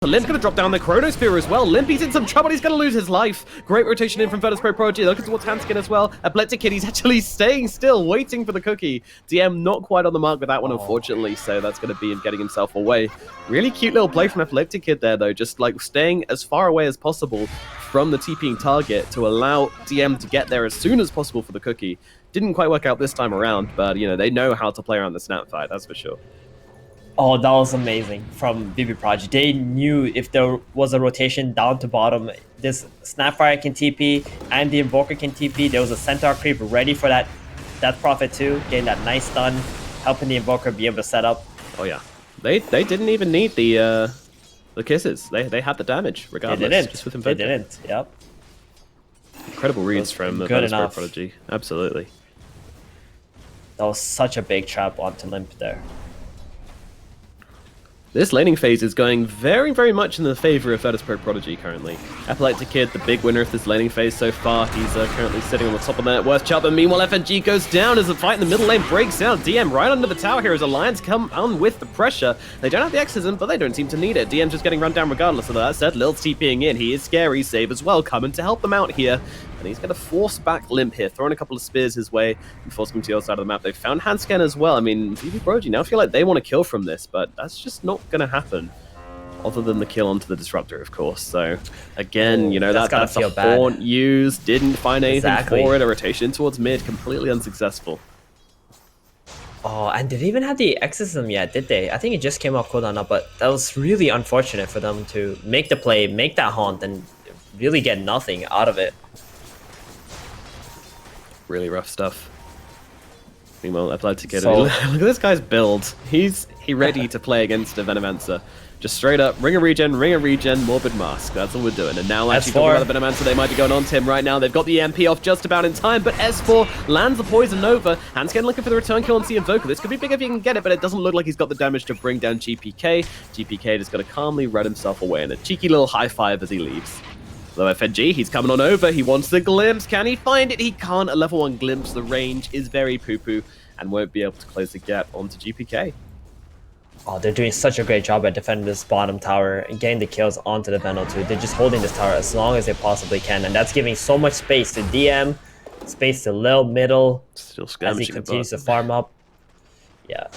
but Limp's going to drop down the Chronosphere as well. Limp, he's in some trouble. He's going to lose his life. Great rotation in from Virtus Pro Prodigy. Looking towards Hanskin as well. Epileptic Kid, he's actually staying still, waiting for the cookie. DM not quite on the mark with that one, unfortunately, so that's going to be him getting himself away. Really cute little play from Epileptic Kid there, though, just like staying as far away as possible from the TPing target to allow DM to get there as soon as possible for the cookie. Didn't quite work out this time around, but, you know, they know how to play around the snap fight, that's for sure. Oh, that was amazing from VP Project. They knew if there was a rotation down to bottom, this Snapfire can TP and the Invoker can TP. There was a Centaur creep ready for that Prophet too, getting that nice stun, helping the Invoker be able to set up. Oh yeah, they didn't even need the kisses. They had the damage regardless. They didn't. Just with They didn't. Yep. Incredible reads from the Virtus Pro Prodigy. Absolutely. That was such a big trap onto Limp there. This laning phase is going very, very much in the favor of Virtus Pro Prodigy currently. Epileptic Kid, the big winner of this laning phase so far. He's currently sitting on the top of the net worth chart, but meanwhile FNG goes down as the fight in the middle lane breaks down. DM right under the tower here as Alliance come on with the pressure. They don't have the exorcism, but they don't seem to need it. DM's just getting run down regardless of that said. Lil's TPing in. He is scary. Save as well, coming to help them out here. And he's going to force back Limp here, throwing a couple of spears his way and forcing him to the other side of the map. They've found Hanscan as well. I mean, VP Prodigy now feel like they want to kill from this, but that's just not going to happen. Other than the kill onto the Disruptor, of course. So, again, you know, that's a haunt used. Didn't find anything for it. A rotation towards mid, completely unsuccessful. Oh, and did they even have the exorcism yet, did they? I think it just came off cooldown now, but that was really unfortunate for them to make the play, make that haunt, and really get nothing out of it. Really rough stuff. Meanwhile, Epileptic Kid, look at this guy's build. He ready to play against a Venomancer. Just straight up, ring a regen, Morbid Mask. That's all we're doing. And now actually talking about the Venomancer, they might be going on to him right now. They've got the EMP off just about in time, but S4 lands the Poison Nova. Hanscan looking for the return kill on the Invoker. This could be big if he can get it, but it doesn't look like he's got the damage to bring down GPK. GPK just got to calmly run himself away in a cheeky little high five as he leaves. Though FNG, he's coming on over. He wants the glimpse. Can he find it? He can't. A level 1 glimpse. The range is very poo-poo and won't be able to close the gap onto GPK. Oh, they're doing such a great job at defending this bottom tower and getting the kills onto the Veno too. They're just holding this tower as long as they possibly can, and that's giving so much space to DM, space to Lil middle, still as he continues to farm up. Yeah.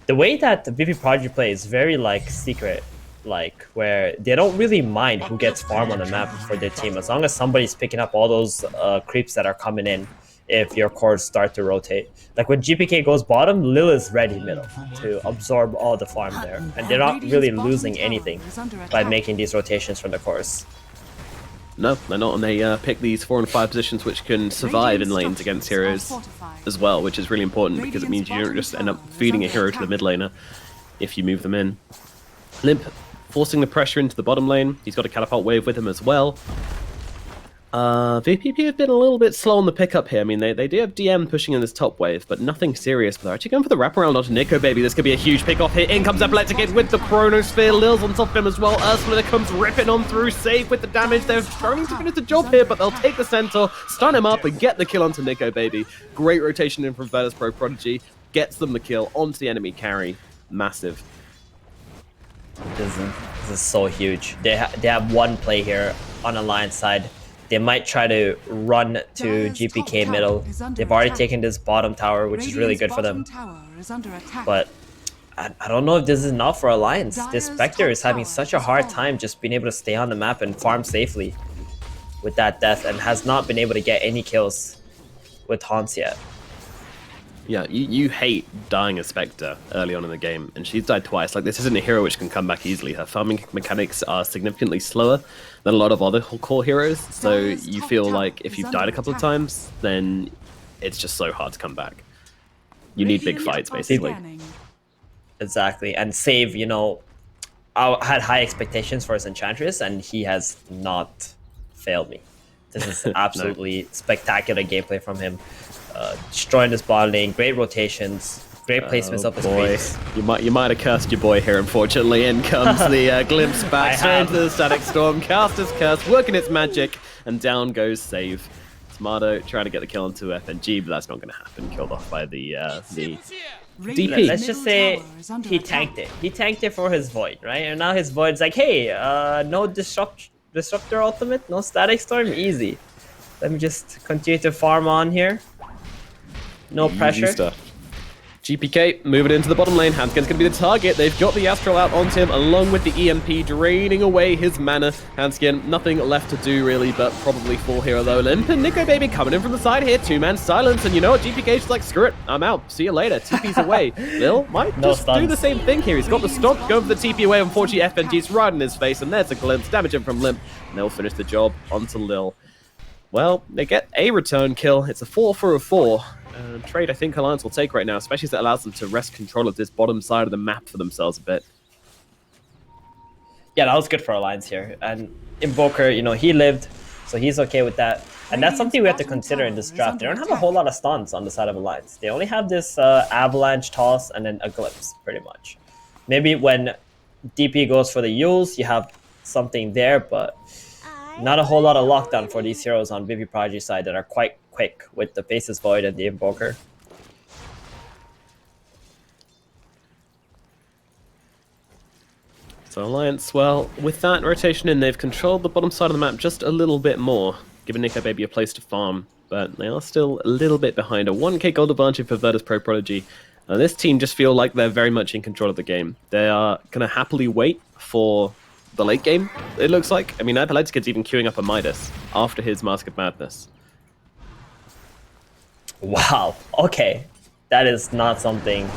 The way that the VP Prodigy play is very like secret, like where they don't really mind who gets farm on the map for their team as long as somebody's picking up all those creeps that are coming in if your cores start to rotate. Like when GPK goes bottom, Lil is ready middle to absorb all the farm there, and they're not really losing anything by making these rotations from the cores. No, they're not, and they pick these 4 and 5 positions which can survive in lanes against heroes as well, which is really important because it means you don't just end up feeding a hero to the mid laner if you move them in. Limp forcing the pressure into the bottom lane. He's got a catapult wave with him as well. VPP have been a little bit slow on the pickup here. I mean, they do have DM pushing in this top wave, but nothing serious. But they're actually going for the wraparound onto Nico Baby. This could be a huge pick off here. In comes Epileptic Kid with the Chronosphere. Lil's on top of him as well. Ursula comes ripping on through, save with the damage. They're trying to finish the job here, but they'll take the Centaur, stun him up, and get the kill onto Nico Baby. Great rotation in from Virtus Pro Prodigy. Gets them the kill onto the enemy carry. Massive. This is so huge. They have one play here on Alliance side. They might try to run to GPK middle. They've already taken this bottom tower, which is really good for them. But I don't know if this is enough for Alliance. This Spectre is having such a hard time just being able to stay on the map and farm safely with that death, and has not been able to get any kills with haunts yet. Yeah, you hate dying a Spectre early on in the game, and she's died twice. Like, this isn't a hero which can come back easily. Her farming mechanics are significantly slower than a lot of other core heroes, so you feel like if you've died a couple of times, then it's just so hard to come back. You need big fights, basically. Exactly, and Save, you know, I had high expectations for his Enchantress, and he has not failed me. This is absolutely spectacular gameplay from him. Destroying this bot lane, great rotations, great placements of his creeps. You might have cursed your boy here, unfortunately. In comes the glimpse back straight into the Static Storm. Caster's Curse, working its magic, and down goes Save. Smarto trying to get the kill onto FNG, but that's not going to happen. Killed off by the DP. Let's just say he tanked it. He tanked it for his Void, right? And now his Void's like, hey, no Disruptor Ultimate, no Static Storm, easy. Let me just continue to farm on here. No pressure. Easy stuff. GPK moving into the bottom lane. Hanskin's going to be the target. They've got the Astral out onto him along with the EMP, draining away his mana. Hanskin, nothing left to do really, but probably full hero though. Limp and Nico Baby coming in from the side here. Two-man silence, and you know what? GPK's like, screw it, I'm out. See you later. TP's away. Lil might just do the same thing here. He's got the stock, go for the TP away. Unfortunately, FNG's right in his face, and there's a glimpse. Damage him from Limp, and they'll finish the job onto Lil. Well, they get a return kill. It's a 4 for a 4. Trade I think Alliance will take right now, especially as it allows them to wrest control of this bottom side of the map for themselves a bit. Yeah, that was good for Alliance here. And Invoker, you know, he lived, so he's okay with that. And that's something we have to consider in this draft. They don't have a whole lot of stuns on the side of Alliance. They only have this Avalanche, Toss, and then a Glimpse, pretty much. Maybe when DP goes for the Yules, you have something there, but not a whole lot of lockdown for these heroes on VP Prodigy side that are quite quick with the Faceless Void and the Invoker. So Alliance, well, with that rotation in, they've controlled the bottom side of the map just a little bit more, giving Nico Baby a place to farm, but they are still a little bit behind. A 1k gold advantage for Virtus Pro Prodigy. This team just feel like they're very much in control of the game. They are going to happily wait for the late game, it looks like. I mean, Epileptic's even queuing up a Midas after his Mask of Madness. Wow, okay. That is not something...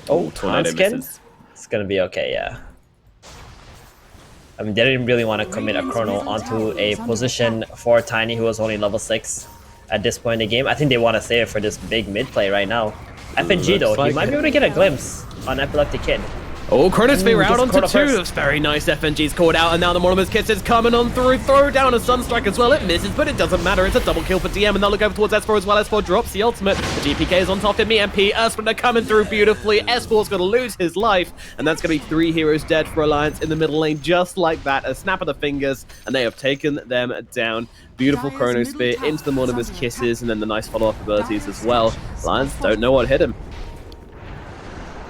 Oh, Tornado Hanskin? misses. It's gonna be okay, yeah. I mean, they didn't really want to commit a Chrono onto a position for Tiny, who was only level 6 at this point in the game. I think they want to save it for this big mid play right now. FNG though, he might be able to get a glimpse on Epileptic Kid. Oh, Chronosphere out onto 2. first. It's very nice. FNG's caught out, and now the Monomus Kiss is coming on through. Throw down a Sunstrike as well. It misses, but it doesn't matter. It's a double kill for DM, and they'll look over towards S4 as well. S4 drops the ultimate. The GPK is on top of EMP. Earthsplitter coming through beautifully. S4's going to lose his life, and that's going to be 3 heroes dead for Alliance in the middle lane, just like that. A snap of the fingers, and they have taken them down. Beautiful Chronosphere into the Monomus Kisses, and then the nice follow-up abilities as well. Alliance don't know what hit him.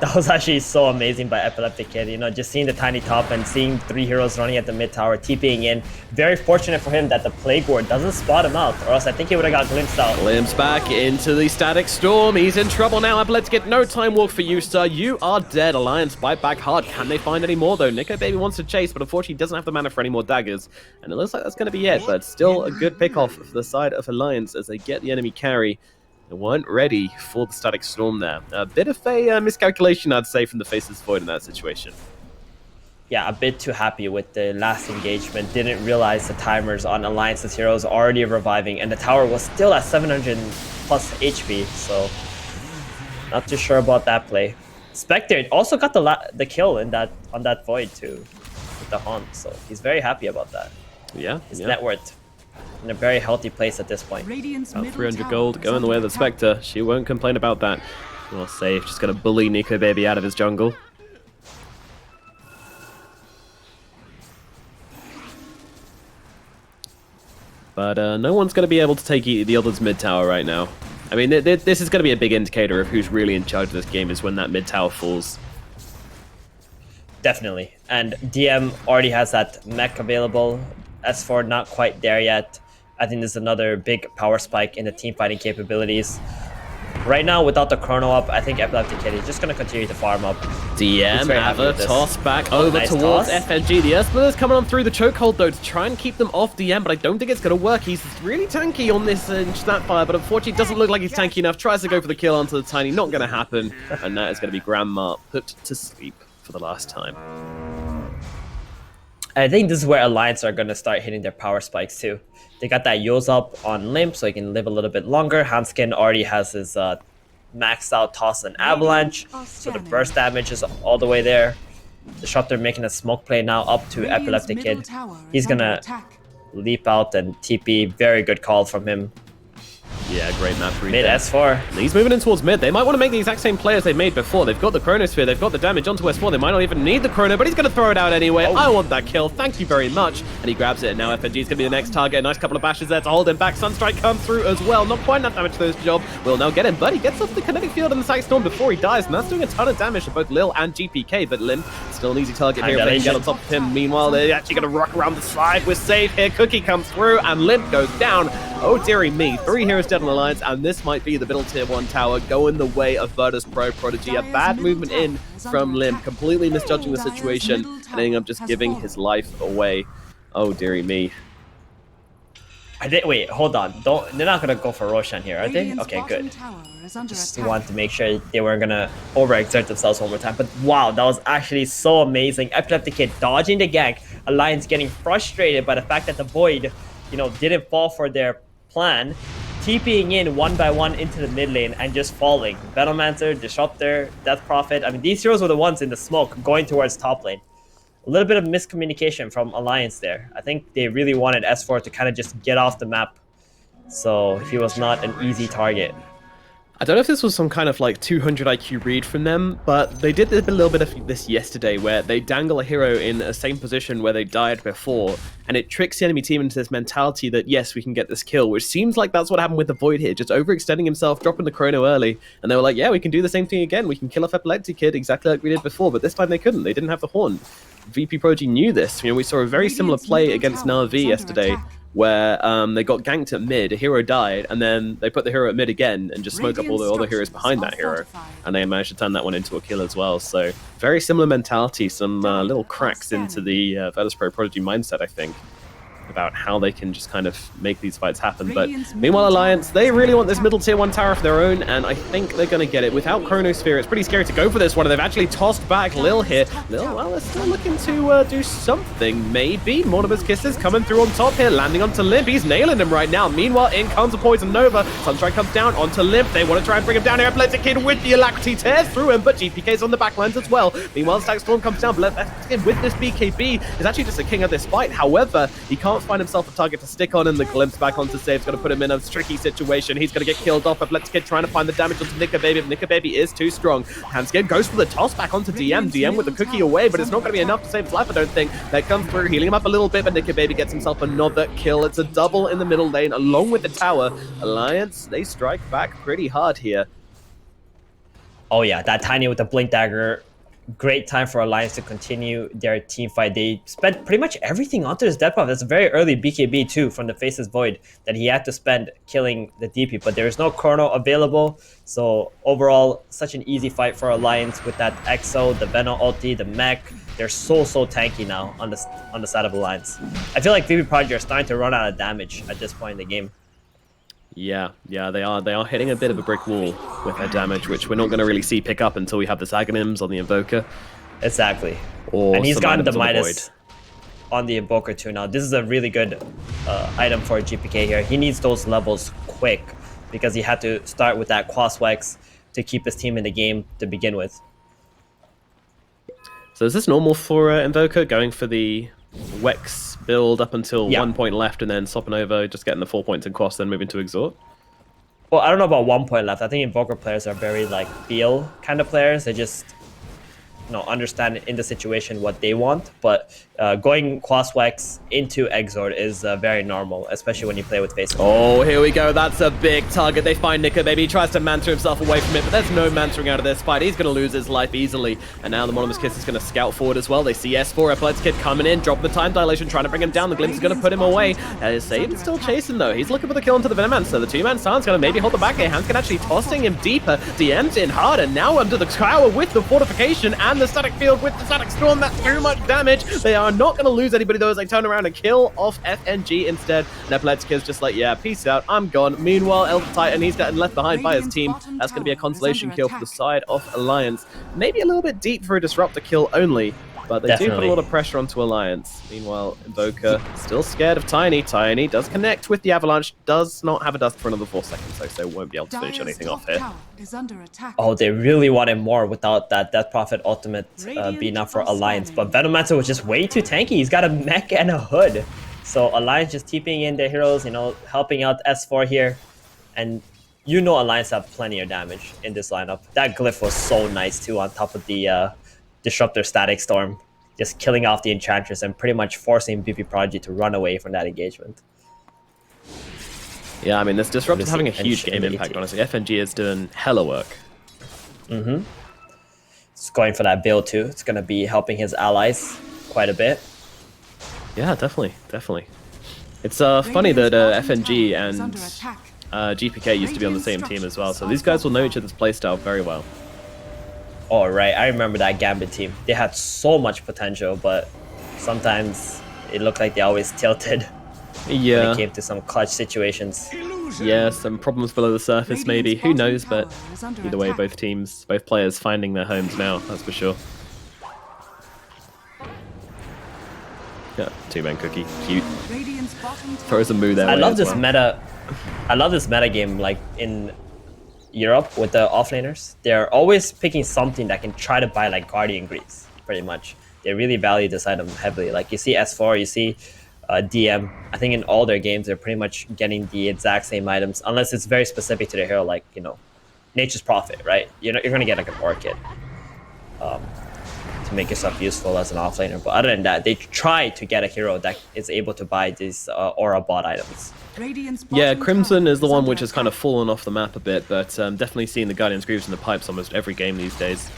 That was actually so amazing by Epileptic Kid, you know, just seeing the tiny top and seeing 3 heroes running at the mid tower, TPing in. Very fortunate for him that the Plague Ward doesn't spot him out, or else I think he would have got glimpsed out. Glimpse back into the Static Storm. He's in trouble now. Epileptic Kid, no time walk for you, sir. You are dead. Alliance bite back hard. Can they find any more, though? Nico Baby wants to chase, but unfortunately doesn't have the mana for any more daggers. And it looks like that's going to be it, but still a good pick-off for the side of Alliance as they get the enemy carry. They weren't ready for the Static Storm there. A bit of a miscalculation, I'd say, from the Faceless Void in that situation. Yeah, a bit too happy with the last engagement. Didn't realize the timers on Alliance's heroes already reviving, and the tower was still at 700 plus HP, so not too sure about that play. Spectre also got the kill in on that Void too, with the Haunt, so he's very happy about that. Yeah, his net worth in a very healthy place at this point. About 300 gold going the way of the Spectre. She won't complain about that. Well safe, just gonna bully Nico Baby out of his jungle. But no one's gonna be able to take the other's mid tower right now. I mean, this is gonna be a big indicator of who's really in charge of this game, is when that mid tower falls. Definitely. And DM already has that mech available. S4 not quite there yet. I think there's another big power spike in the team fighting capabilities. Right now, without the Chrono up, I think Epileptic Kid is just going to continue to farm up. DM have a toss back over nice towards toss. FNG. The Earthsplitter's coming on through the chokehold though to try and keep them off DM, but I don't think it's going to work. He's really tanky on this Snapfire, but unfortunately doesn't look like he's tanky enough. Tries to go for the kill onto the Tiny, not going to happen. And that is going to be Grandma put to sleep for the last time. I think this is where Alliance are going to start hitting their power spikes too. They got that Yos up on Limp, so he can live a little bit longer. Hanskin already has his maxed out Toss and Avalanche, so the burst damage is all the way there. Disruptor making a smoke play now up to Epileptic Kid. He's going to leap out and TP. Very good call from him. Yeah, great map read Mid there. S4. And he's moving in towards mid. They might want to make the exact same play as they made before. They've got the Chronosphere, they've got the damage onto S4. They might not even need the Chrono, but he's going to throw it out anyway. I want that kill. Thank you very much. And he grabs it, and now FNG is going to be the next target. A nice couple of bashes there to hold him back. Sunstrike comes through as well. Not quite enough damage to this job. Will now get him, but he gets off the kinetic field in the Psychic Storm before he dies, and that's doing a ton of damage to both Lil and GPK, but Lim still an easy target here if they can get on top of him. Meanwhile, they're actually going to rock around the side. We're safe here. Cookie comes through, and Lim goes down. Oh, dearie me. 3 heroes dead on Alliance, and this might be the middle tier 1 tower going the way of Virtus Pro Prodigy. A bad movement in from Lim, completely misjudging the situation, and ending up just giving his life away. Oh, dearie me. Wait, hold on. They're not gonna go for Roshan here, are they? Okay, good. Just want to make sure they weren't gonna overexert themselves one more time. But wow, that was actually so amazing. Epileptic Kid dodging the gank. Alliance getting frustrated by the fact that the Void, you know, didn't fall for their plan. TPing in one by one into the mid lane and just falling. Venomancer, Disruptor, Death Prophet. I mean, these heroes were the ones in the smoke going towards top lane. A little bit of miscommunication from Alliance there. I think they really wanted S4 to kind of just get off the map, so he was not an easy target. I don't know if this was some kind of like 200 IQ read from them, but they did a little bit of this yesterday where they dangle a hero in the same position where they died before, and it tricks the enemy team into this mentality that yes, we can get this kill, which seems like that's what happened with the Void here, just overextending himself, dropping the Chrono early, and they were like, yeah, we can do the same thing again, we can kill off Epileptic Kid exactly like we did before, but this time they couldn't, they didn't have the Horn. VP Prodigy knew this. You know, we saw a very similar play against Na'Vi yesterday, where they got ganked at mid, a hero died, and then they put the hero at mid again and just smoke up all the other heroes behind that hero, and they managed to turn that one into a kill as well. So very similar mentality, some little cracks into the Virtus Pro Prodigy mindset, I think, about how they can just kind of make these fights happen. But meanwhile, Alliance, they really want this middle tier 1 tower of their own, and I think they're going to get it. Without Chronosphere, it's pretty scary to go for this one, and they've actually tossed back Lil here. Lil, well, they're still looking to do something, maybe. Mortimer's Kisses coming through on top here, landing onto Limp. He's nailing him right now. Meanwhile, in comes a Poison Nova. Sunstrike comes down onto Limp. They want to try and bring him down here. Epileptic Kid with the Alacrity tears through him, but GPK's on the backlines as well. Meanwhile, Stack Storm comes down. Epileptic Kid with this BKB is actually just the king of this fight. However, he can't find himself a target to stick on, and the glimpse back onto Save's going to put him in a tricky situation. He's going to get killed off. Epileptic Kid trying to find the damage onto Nika Baby, but Nika Baby is too strong. Handscape goes for the toss back onto DM. DM with the cookie away, but it's not going to be enough to save his life, I don't think. They come through, healing him up a little bit, but Nika Baby gets himself another kill. It's a double in the middle lane, along with the tower. Alliance, they strike back pretty hard here. Oh yeah, that Tiny with the Blink Dagger. Great time for Alliance to continue their team fight. They spent pretty much everything onto his death buff. That's a very early BKB too from the Faceless Void that he had to spend killing the DP, but there is no Chrono available. So overall, such an easy fight for Alliance with that EXO, the Venom ulti, the mech. They're so tanky now on the side of Alliance. I feel like VP Prodigy are starting to run out of damage at this point in the game. Yeah, they are hitting a bit of a brick wall with their damage, which we're not going to really see pick up until we have the Aghanim's on the Invoker. Exactly. Or and he's gotten the on Midas on the Invoker too now. This is a really good item for GPK here. He needs those levels quick because he had to start with that Quaswex to keep his team in the game to begin with. So is this normal for Invoker, going for the Wex build up until 1 point left and then swapping over, just getting the 4 points in Quas, then moving to Exhort? Well, I don't know about 1 point left. I think Invoker players are very like feel kind of players. They just understand in the situation what they want, but going Quaswex into Exort is very normal, especially when you play with Face. Oh, here we go. That's a big target. They find Nika Baby. He tries to mantra himself away from it, but there's no mantering out of this fight. He's going to lose his life easily, and now the Monomus Kiss is going to scout forward as well. They see S4, Epileptic Kid coming in, dropping the time dilation, trying to bring him down. The Glimpse is going to put him away. Save is still chasing, though. He's looking for the kill into the Venoman, so the two-man San's going to maybe hold the back here. Hanskin actually tossing him deeper. DM's in harder, now under the tower with the fortification and the static field with the static storm. That's too much damage. They are not going to lose anybody, though, as they turn around and kill off FNG instead. And Epileptic Kid's just like, yeah, peace out, I'm gone. Meanwhile, Elder Titan, he's getting left behind by his team. That's going to be a consolation kill for the side of Alliance. Maybe a little bit deep for a Disruptor kill only, but they do put a lot of pressure onto Alliance. Meanwhile, Invoker still scared of Tiny. Tiny does connect with the Avalanche, does not have a dust for another 4 seconds, so won't be able to finish anything off here. Oh, they really wanted more without that Death Prophet ultimate being up for Alliance, but Venomancer was just way too tanky. He's got a mech and a hood. So Alliance just TPing in their heroes, helping out S4 here. And you know Alliance have plenty of damage in this lineup. That glyph was so nice too on top of the Disruptor Static Storm. Just killing off the Enchantress and pretty much forcing BP Prodigy to run away from that engagement. Yeah, I mean, this Disruptor's having a huge game impact, honestly. FNG is doing hella work. It's going for that build too. It's going to be helping his allies quite a bit. Yeah, definitely, definitely. It's funny that FNG and GPK used to be on the same team as well, so these guys will know each other's playstyle very well. Oh, right. I remember that Gambit team. They had so much potential, but sometimes it looked like they always tilted when it came to some clutch situations. Yeah, some problems below the surface maybe, who knows, but either way, both players finding their homes now, that's for sure. Yeah, two-man cookie, cute. Throws a moo there. I love this meta. I love this meta game, like in Europe with the offlaners. They're always picking something that can try to buy like Guardian Greaves, pretty much. They really value this item heavily. Like you see S4, you see DM. I think in all their games, they're pretty much getting the exact same items, unless it's very specific to the hero, like, you know, Nature's Prophet, right? You're going to get like an Orchid to make yourself useful as an offlaner. But other than that, they try to get a hero that is able to buy these Aura bot items. Yeah, Crimson is the one which has kind of fallen off the map a bit, but definitely seeing the Guardian's Greaves in the pipes almost every game these days.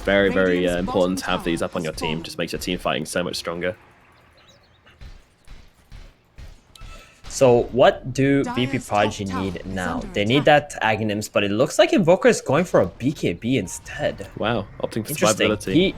Very, very important to have these up on your team. Just makes your team fighting so much stronger. So what do VP Prodigy need now? They need that Aghanims, but it looks like Invoker is going for a BKB instead. Wow, opting for survivability.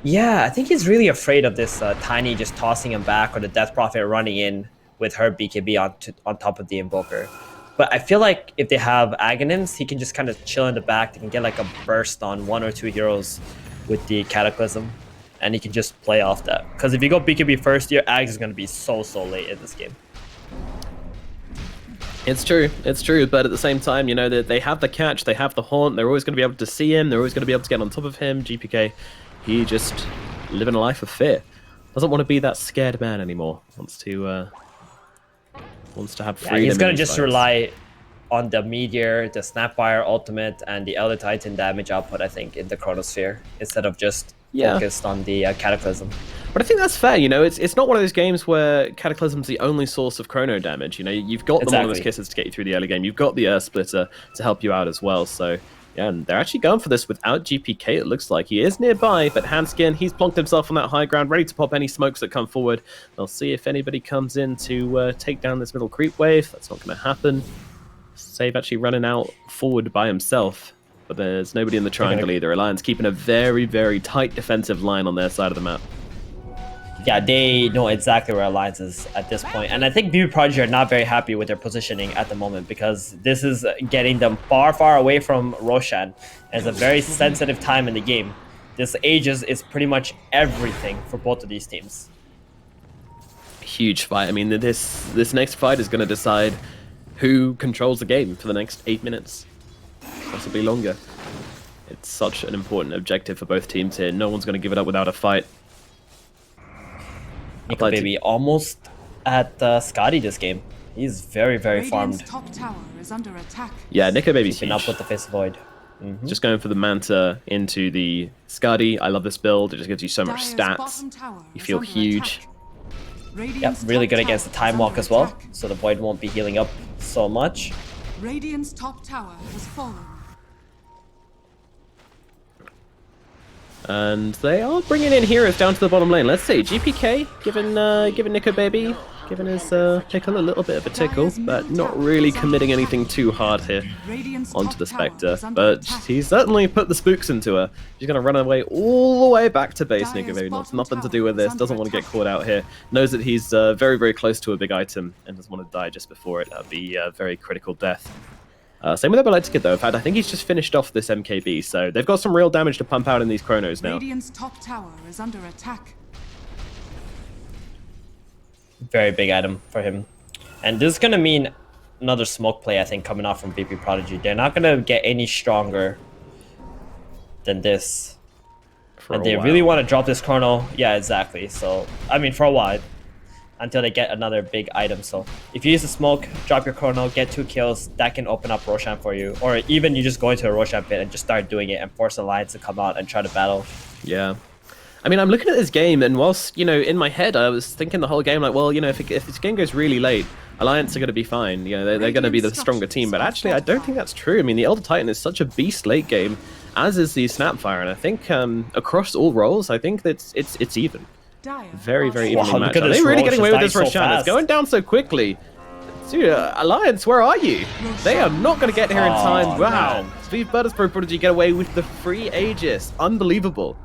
Yeah, I think he's really afraid of this Tiny just tossing him back, or the Death Prophet running in with her BKB on top of the Invoker. But I feel like if they have Aghanims, he can just kind of chill in the back. They can get like a burst on 1 or 2 heroes with the Cataclysm, and he can just play off that. Because if you go BKB first, your Ags is going to be so late in this game. It's true, but at the same time, you know, they have the catch, they have the haunt, they're always going to be able to see him, they're always going to be able to get on top of him. GPK, he just living a life of fear. Doesn't want to be that scared man anymore. Wants to have freedom. Yeah, he's going to just rely on the Meteor, the Snapfire ultimate, and the Elder Titan damage output, I think, in the Chronosphere, instead of just focused on the Cataclysm. But I think that's fair, you know, it's not one of those games where Cataclysm's the only source of chrono damage, you know, you've got the Monolith Kisses to get you through the early game, you've got the Earth Splitter to help you out as well, so yeah, and they're actually going for this without GPK, it looks like. He is nearby, but Handskin, he's plonked himself on that high ground, ready to pop any smokes that come forward. They'll see if anybody comes in to take down this middle creep wave. That's not going to happen. Save actually running out forward by himself, but there's nobody in the triangle either. Alliance keeping a very, very tight defensive line on their side of the map. Yeah, they know exactly where Alliance is at this point. And I think VP Prodigy are not very happy with their positioning at the moment, because this is getting them far, far away from Roshan. It's a very sensitive time in the game. This Aegis is pretty much everything for both of these teams. Huge fight. I mean, this next fight is going to decide who controls the game for the next 8 minutes, possibly longer. It's such an important objective for both teams here. No one's going to give it up without a fight. Nico Baby almost at Scotty this game. He's very, very farmed. Top tower is under attack. Yeah, Nico Baby's keeping up with the Face Void. Just going for the Manta into the Skadi. I love this build. It just gives you so much stats. You feel huge. Yep, really good against the Time Walk as well, so the Void won't be healing up so much. Radiant's top tower has fallen. And they are bringing in heroes down to the bottom lane. Let's see, GPK giving Nico Baby, giving his pickle a little bit of a tickle, but not really committing anything too hard here onto the Spectre. But he's certainly put the spooks into her. She's going to run away all the way back to base. Nico Baby wants nothing to do with this, doesn't want to get caught out here. Knows that he's very, very close to a big item and doesn't want to die just before it. That'd be a very critical death. Same with Epileptic Kid though. In fact, I think he's just finished off this MKB, so they've got some real damage to pump out in these chronos now. Radiant's top tower is under attack. Very big item for him. And this is going to mean another smoke play, I think, coming off from VP Prodigy. They're not going to get any stronger than this. And they really want to drop this chrono. Yeah, exactly. So, I mean, for a while. until they get another big item. So if you use the smoke, drop your chrono, get 2 kills, that can open up Roshan for you. Or even you just go into a Roshan pit and just start doing it and force Alliance to come out and try to battle. Yeah. I mean, I'm looking at this game, and whilst, you know, in my head, I was thinking the whole game, like, well, you know, if this game goes really late, Alliance are going to be fine. You know, they're going to be the stronger team. But actually, I don't think that's true. I mean, the Elder Titan is such a beast late game, as is the SAPPHIRE, and I think across all roles, I think that it's even. Very, very evenly matched. Are they really getting away with this Roshan? It's going down so quickly. Dude, Alliance, where are you? They are not going to get here in time. Wow. Steve Butters Pro Prodigy get away with the free Aegis. Unbelievable.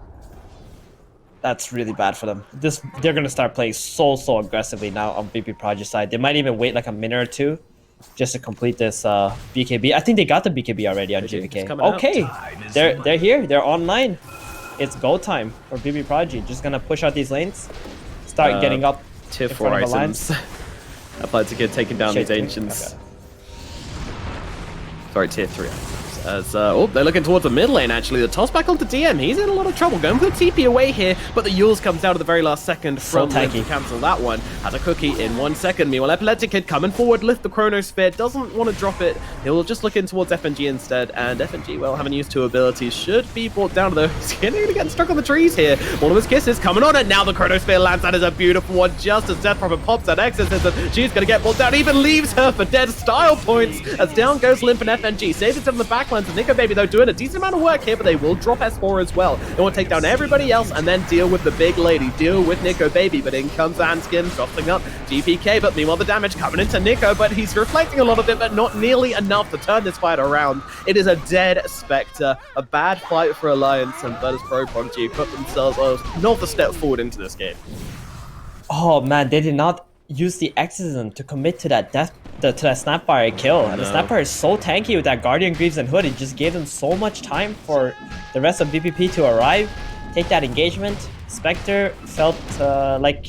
That's really bad for them. They're going to start playing so aggressively now on VP Project side. They might even wait like a minute or two just to complete this BKB. I think they got the BKB already on GPK. Okay, they're here. They're online. It's go time for VP Project. Just going to push out these lanes. Start getting up Tier 4 items. Applied to get taken down these Ancients. Okay. Sorry, Tier 3 items. As, they're looking towards the mid lane, actually. The toss back onto DM. He's in a lot of trouble. Going for the TP away here, but the Yules comes out at the very last second from Limp to cancel that one. Has a cookie in 1 second. Meanwhile, Epileptic Kid coming forward, lift the Chronosphere. Doesn't want to drop it. He'll just look in towards FNG instead. And FNG, well, having used 2 abilities, should be brought down to the... He's going to get stuck on the trees here. One of his kisses coming on, and now the Chronosphere lands. That is a beautiful one. Just as Death Prophet pops that exorcism, she's going to get brought down. Even leaves her for dead style points. As down goes Limp and FNG. Saves it on the backlines. And Nico Baby, though, doing a decent amount of work here, but they will drop S4 as well. They want to take down everybody else and then deal with the big lady, deal with Nico Baby, but in comes Anskin, dropping up GPK, but meanwhile the damage coming into Nico, but he's reflecting a lot of it, but not nearly enough to turn this fight around. It is a dead Spectre, a bad fight for Alliance, and Virtus Pro Prodigy put themselves not a step forward into this game. Oh man, they did not use the exorcism to commit to that to that SAPPHIRE kill. And the SAPPHIRE is so tanky with that Guardian Greaves and Hood. It just gave them so much time for the rest of VPP to arrive, take that engagement. Spectre felt like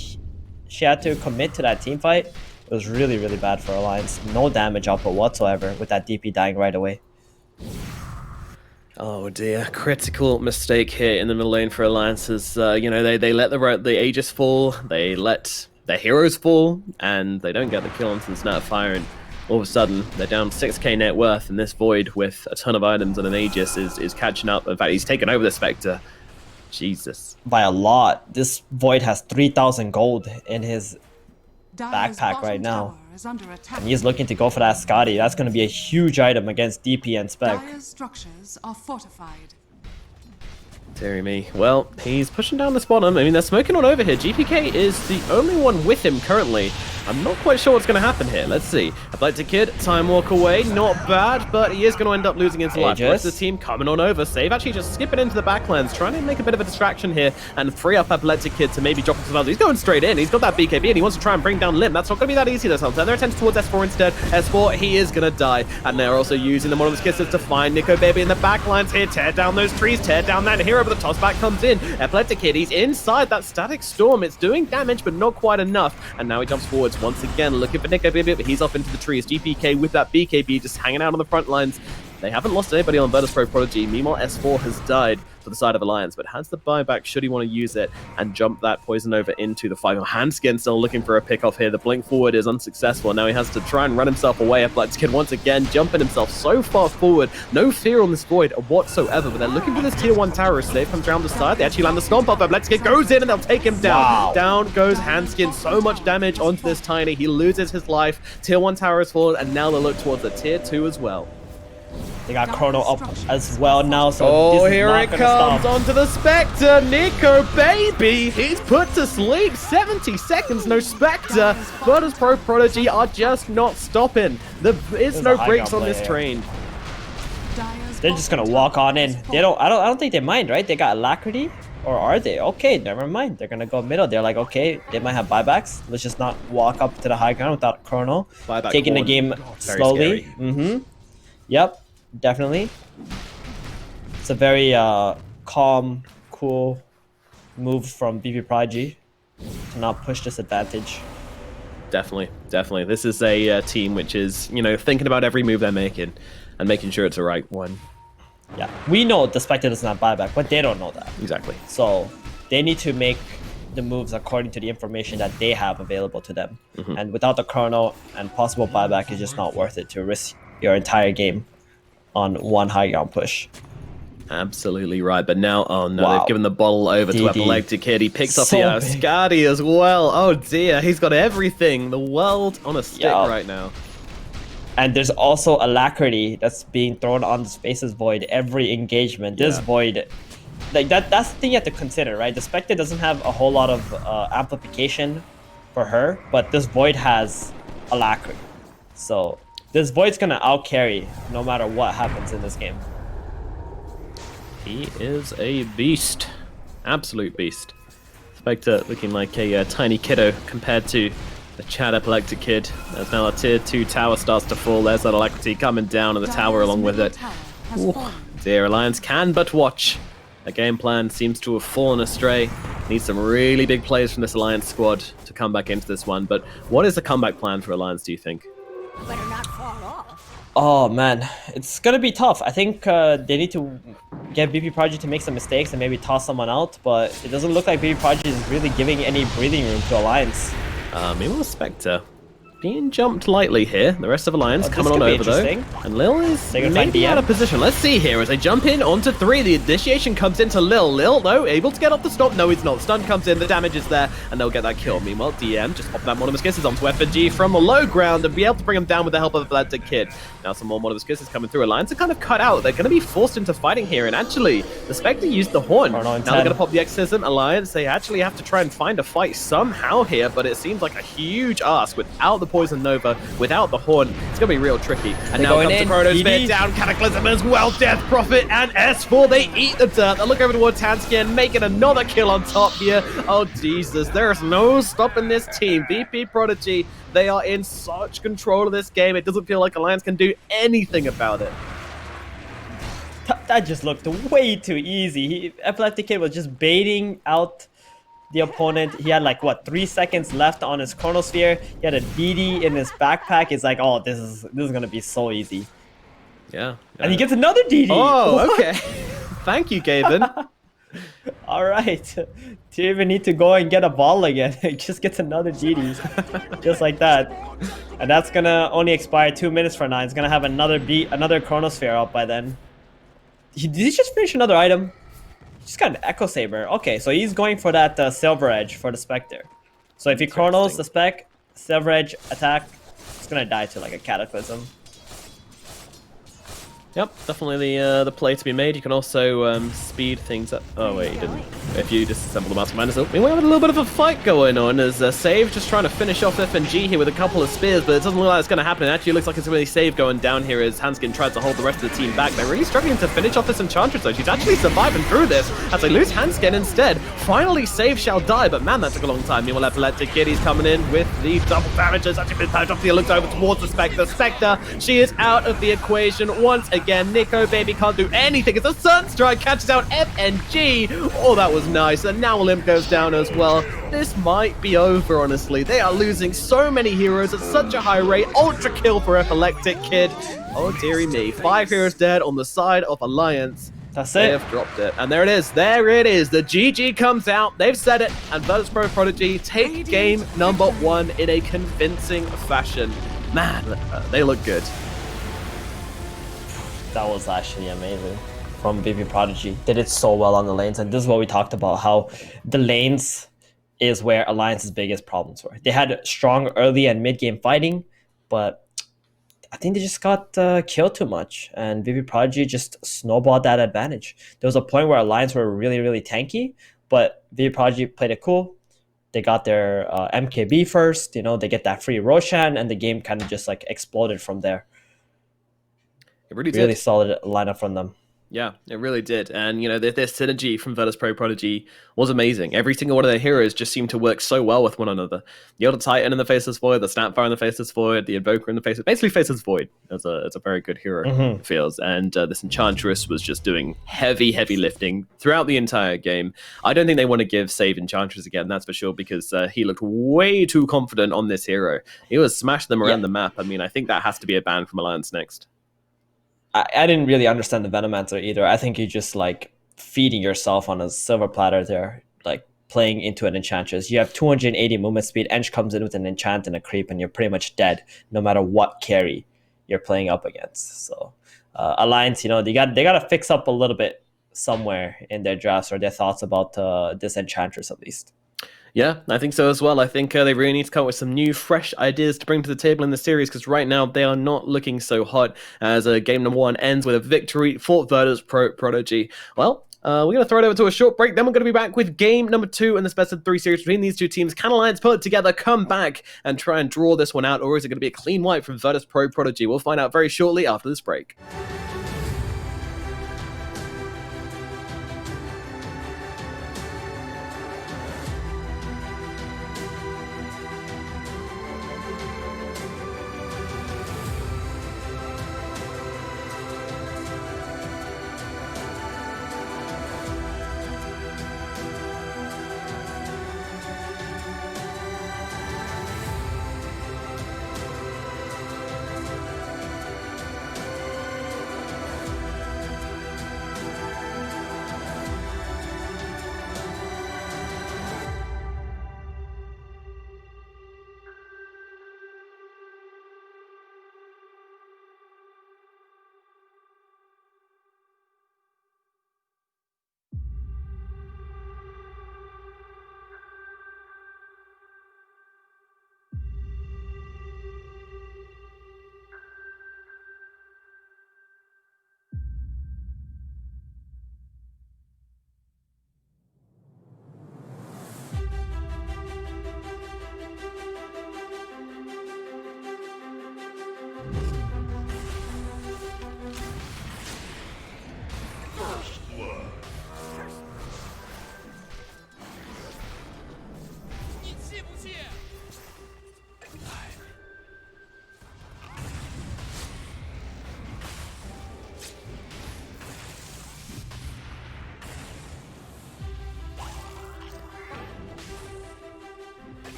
she had to commit to that team fight. It was really bad for Alliance. No damage output whatsoever with that DP dying right away. Oh dear, critical mistake here in the middle lane for Alliances. You know, they let the Aegis fall, they let their heroes fall, and they don't get the kill onto the SAPPHIRE, and all of a sudden they're down 6k net worth, and this Void with a ton of items and an Aegis is catching up. In fact, he's taken over the Spectre. Jesus. By a lot. This Void has 3,000 gold in his backpack right now. And he's looking to go for that Scotty. That's going to be a huge item against DP and Spec. Dire's structures are fortified. Deary me. Well, he's pushing down this bottom. I mean, they're smoking on over here. GPK is the only one with him currently. I'm not quite sure what's going to happen here. Let's see. Epileptic Kid, time walk away. Not bad, but he is going to end up losing his life. The rest of the team coming on over. Save actually just skipping into the backlands, trying to make a bit of a distraction here and free up Epileptic Kid to maybe drop into another. He's going straight in. He's got that BKB and he wants to try and bring down Limp. That's not going to be that easy. They'll turn their attention towards S4 instead. S4, he is going to die. And they're also using the one of his kisses to find Nico Baby in the backlines here. Tear down those trees, tear down that hero, but the toss back comes in. Epileptic Kid, he's inside that static storm. It's doing damage, but not quite enough. And now he jumps forwards once again, looking for Nico Baby, but he's off into the trees. GPK with that BKB just hanging out on the front lines. They haven't lost anybody on Virtus Pro Prodigy. Meanwhile, S4 has died for the side of Alliance, but has the buyback should he want to use it and jump that poison over into the fight. Handskin still looking for a pick off here. The blink forward is unsuccessful. Now he has to try and run himself away. Epileptic Kid once again jumping himself so far forward. No fear on this Void whatsoever, but they're looking for this tier 1 tower. As Slave comes around the side, they actually land the stomp up. Epileptic Kid goes in and they'll take him down. Wow. Down goes Handskin. So much damage onto this Tiny. He loses his life. Tier 1 tower is fallen, and now they look towards the tier 2 as well. They got Chrono up as well now, so this is here not it gonna comes stop. onto the Spectre. Nico Baby, he's put to sleep. 70 seconds, no Spectre. Virtus Pro Prodigy are just not stopping. There is no brakes on this train. They're just gonna walk on in. I don't think they mind, right? They got Alacrity, or are they? Okay, never mind. They're gonna go middle. They're like, okay, they might have buybacks. Let's just not walk up to the high ground without Chrono. Buyback taking the game slowly. Scary. Yep, definitely. It's a very calm, cool move from VP Prodigy to not push this advantage. Definitely. This is a team which is, you know, thinking about every move they're making and making sure it's the right one. Yeah, we know the Spectre does not buyback, but they don't know that. Exactly. So they need to make the moves according to the information that they have available to them. And without the chrono and possible buyback, it's just not worth it to risk your entire game on one high ground push. Absolutely right, but now, oh no, Wow. they've given the bottle over to DD. Epileptic Kid. He picks up So the big. Ascari as well. Oh dear, he's got everything. The world on a stick Yeah. right now. And there's also alacrity that's being thrown on the Spaces Void every engagement. This Yeah. Void, like that's the thing you have to consider, right? The Spectre doesn't have a whole lot of amplification for her, but this Void has alacrity. So this Void's gonna outcarry no matter what happens in this game. He is a beast. Absolute beast. Spectre looking like a tiny kiddo compared to the Chad Epileptic Kid. As now a tier 2 tower starts to fall. There's that Alacrity coming down and the tower along with it. Ooh, dear, Alliance can but watch. The game plan seems to have fallen astray. Needs some really big plays from this Alliance squad to come back into this one. But what is the comeback plan for Alliance, do you think? Better not fall off. Oh man, it's gonna be tough. I think they need to get VP Project to make some mistakes and maybe toss someone out, but it doesn't look like VP Project is really giving any breathing room to Alliance. Meanwhile, Spectre being jumped lightly here. The rest of Alliance Oh, this coming on could be over though. interesting. And Lil is They're gonna find maybe DM. out of position. Let's see here as they jump in onto 3. The initiation comes into Lil. Lil, though, able to get off the stop. No, he's not. Stun comes in, the damage is there, and they'll get that kill. Meanwhile, DM just pop that Monomus Kisses onto FNG from the low ground and be able to bring him down with the help of Epileptic Kid. Now some more Monomus Kisses coming through. Alliance are kind of cut out. They're going to be forced into fighting here, and actually, the Spectre used the Horn. Chrono Now in they're 10. going to pop the Exorcism. Alliance, they actually have to try and find a fight somehow here, but it seems like a huge ask without the Poison Nova, without the Horn. It's going to be real tricky. And now going comes the in. Chrono Spear DD. down, Cataclysm as well, Death Prophet and S4, they eat the dirt. They look over towards Hanskin, making another kill on top here. Oh Jesus, there is no stopping this team. VP Prodigy, they are in such control of this game. It doesn't feel like Alliance can do anything about it. That just looked way too easy. Epileptic Kid was just baiting out the opponent. He had like what 3 seconds left on his Chronosphere. He had a DD in his backpack. It's like, oh, this is gonna be so easy. Yeah. And he gets another DD. Oh, What? okay. Thank you, Gaben. All right. Do you even need to go and get a ball again? He just gets another GD. Just like that. And that's gonna only expire 2 minutes from now. It's gonna have another Chronosphere out by then. Did he just finish another item? He just got an Echo Saber. Okay, so he's going for that Silver Edge for the Spectre. So if he chronos the spec, Silver Edge attack, it's gonna die to like a Cataclysm. Yep, definitely the play to be made. You can also speed things up. Oh wait, you didn't. If you disassemble the Master Miners, we might have a little bit of a fight going on as Save just trying to finish off FNG here with a couple of spears, but it doesn't look like it's going to happen. It actually looks like it's really Save going down here as Hanskin tries to hold the rest of the team back. They're really struggling to finish off this Enchantress though. She's actually surviving through this as they lose Hanskin instead. Finally, Save shall die, but man, that took a long time. Meanwhile, Epileptic Kid, he's coming in with the double damage. Has actually been poked off. He looks over towards the Spectre. Spectre, she is out of the equation once again. Nico, baby, can't do anything. It's a Sunstrike, catches out FNG. Oh, that was nice. And now Limp goes down as well. This might be over, honestly. They are losing so many heroes at such a high rate. Ultra kill for Epileptic Kid. Oh, dearie me. 5 heroes dead on the side of Alliance. That's They it. have dropped it. And there it is. There it is. The GG comes out. They've said it. And Virtus Pro Prodigy take game number 1 in a convincing fashion. Man, they look good. That was actually amazing from VP Prodigy. They did so well on the lanes, and this is what we talked about, how the lanes is where Alliance's biggest problems were. They had strong early and mid-game fighting, but I think they just got killed too much, and VP Prodigy just snowballed that advantage. There was a point where Alliance were really, really tanky, but VP Prodigy played it cool. They got their MKB first, you know, they get that free Roshan, and the game kind of just like exploded from there. It really did. Really solid lineup from them. Yeah, it really did. And, you know, their synergy from Virtus Pro Prodigy was amazing. Every single one of their heroes just seemed to work so well with one another. The Elder Titan in the Faceless Void, the SAPPHIRE in the Faceless Void, the Invoker in the Faceless... Basically, Faceless Void is a very good hero, it feels. And this Enchantress was just doing heavy lifting throughout the entire game. I don't think they want to give Save Enchantress again, that's for sure, because he looked way too confident on this hero. He was smashing them around the map. I mean, I think that has to be a ban from Alliance next. I didn't really understand the Venomancer either. I think you're just like feeding yourself on a silver platter there. Like, playing into an Enchantress. You have 280 movement speed, Ench comes in with an enchant and a creep, and you're pretty much dead no matter what carry you're playing up against. So Alliance, you know, they gotta fix up a little bit somewhere in their drafts or their thoughts about this Enchantress at least. Yeah, I think so as well. I think they really need to come up with some new, fresh ideas to bring to the table in the series, because right now they are not looking so hot as game number 1 ends with a victory for Virtus Prodigy. Well, we're going to throw it over to a short break, then we're going to be back with game number 2 in this best of 3 series between these two teams. Can Alliance pull it together, come back, and try and draw this one out, or is it going to be a clean wipe from Virtus Prodigy? We'll find out very shortly after this break.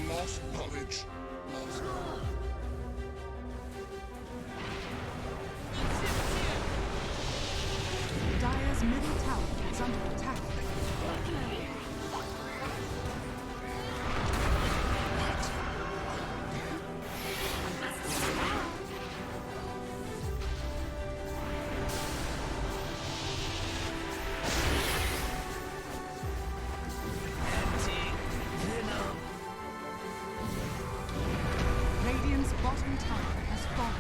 Lost knowledge. Lost. Dire's middle tower is under attack. Radiant's bottom tower has fallen.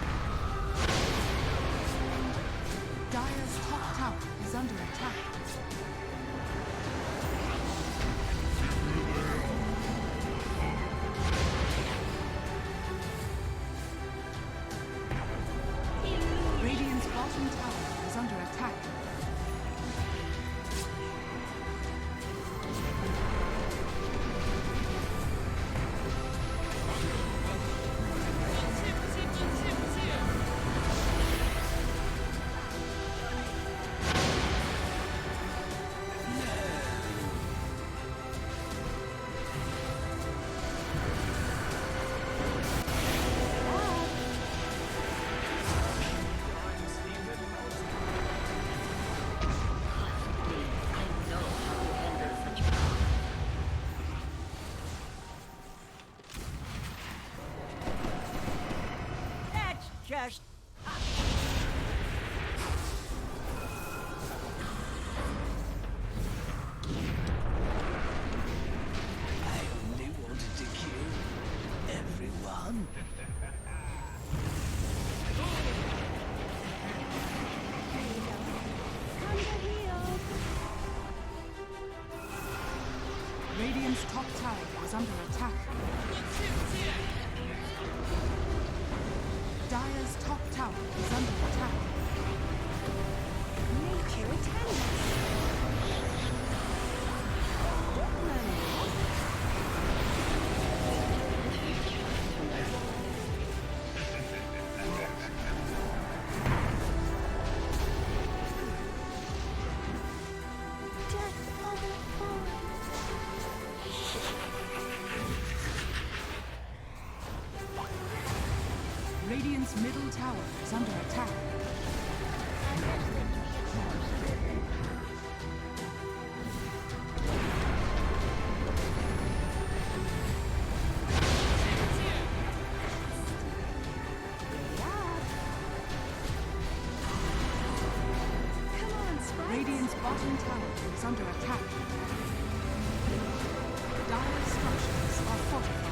Dire's top tower is under attack. Radiant's bottom tower is under attack. That's just... I only wanted to kill everyone. Radiant's top tower is under attack. Dire's top tower is under attack. Nature attendants. Radiant's middle tower is under attack. bottom tower is under attack. Dire structures are fortified.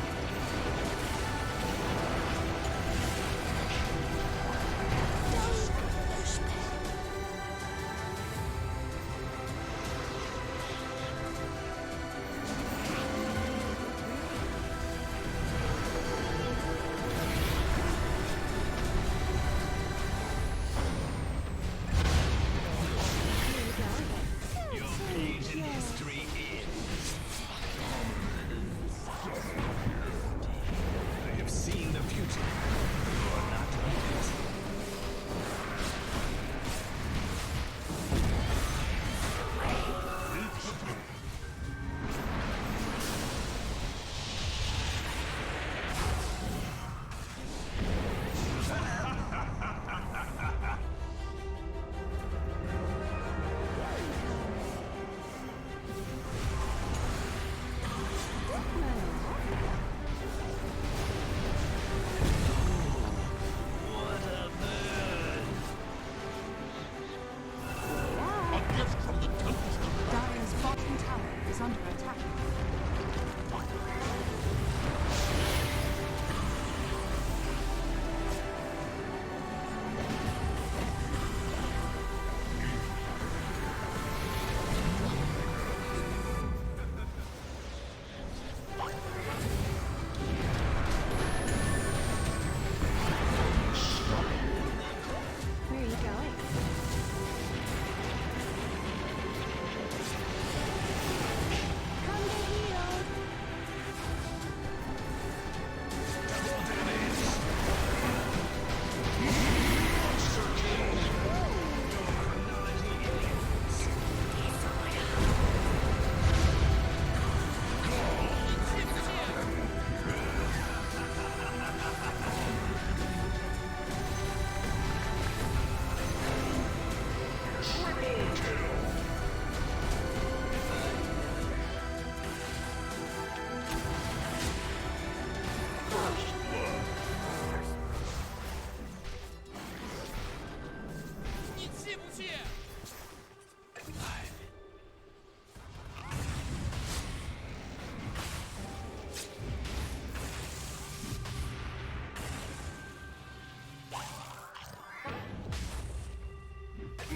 Dire's bottom tower is under attack. Where are you going? Come to heal.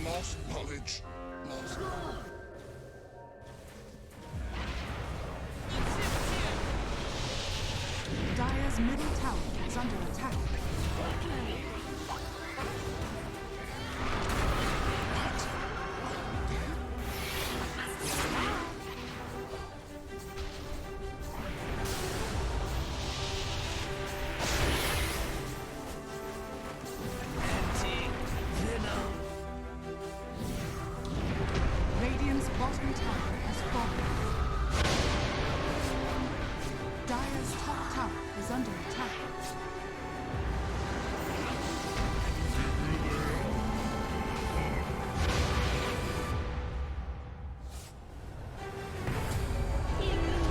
Lost knowledge. Lost. Dire's middle tower is under attack. Radiant's bottom tower has fallen. Dire's top tower is under attack.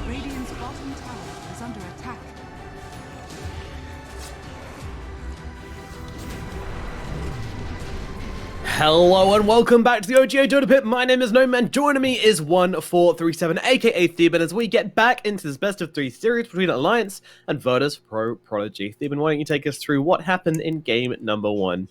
Radiant's bottom tower is under attack. Hello and welcome back to the OGA Dota Pit. My name is Noman. Joining me is 1437, aka Theban, as we get back into this best of 3 series between Alliance and Virtus Pro Prodigy. Theban, why don't you take us through what happened in game number 1?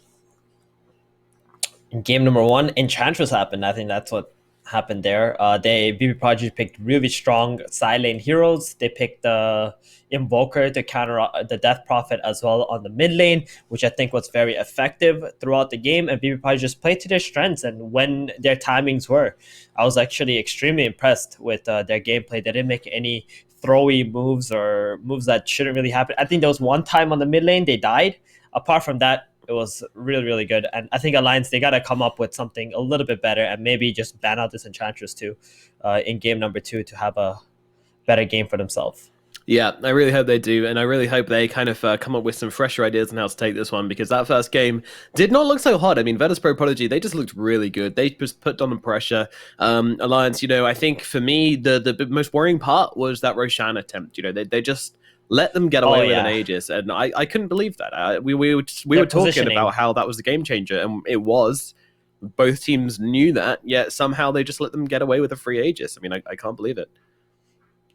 In game number 1, Enchantress happened. I think that's what happened there. VPP Prodigy picked really strong side lane heroes. They picked the Invoker to counter the Death Prophet as well on the mid lane, which I think was very effective throughout the game. And VPP Prodigy just played to their strengths and when their timings were. I was actually extremely impressed with their gameplay. They didn't make any throwy moves or moves that shouldn't really happen. I think there was one time on the mid lane they died. Apart from that, it was really, really good. And I think Alliance, they got to come up with something a little bit better and maybe just ban out this Enchantress too in game number 2 to have a better game for themselves. Yeah, I really hope they do, and I really hope they kind of come up with some fresher ideas on how to take this one, because that first game did not look so hard. I mean, Virtus Pro Prodigy, they just looked really good. They just put on the pressure. Alliance, I think for me, the most worrying part was that Roshan attempt. They just let them get away with an Aegis, and I couldn't believe that. We were talking about how that was the game changer, and it was. both teams knew that, yet somehow they just let them get away with a free Aegis. I mean, I can't believe it.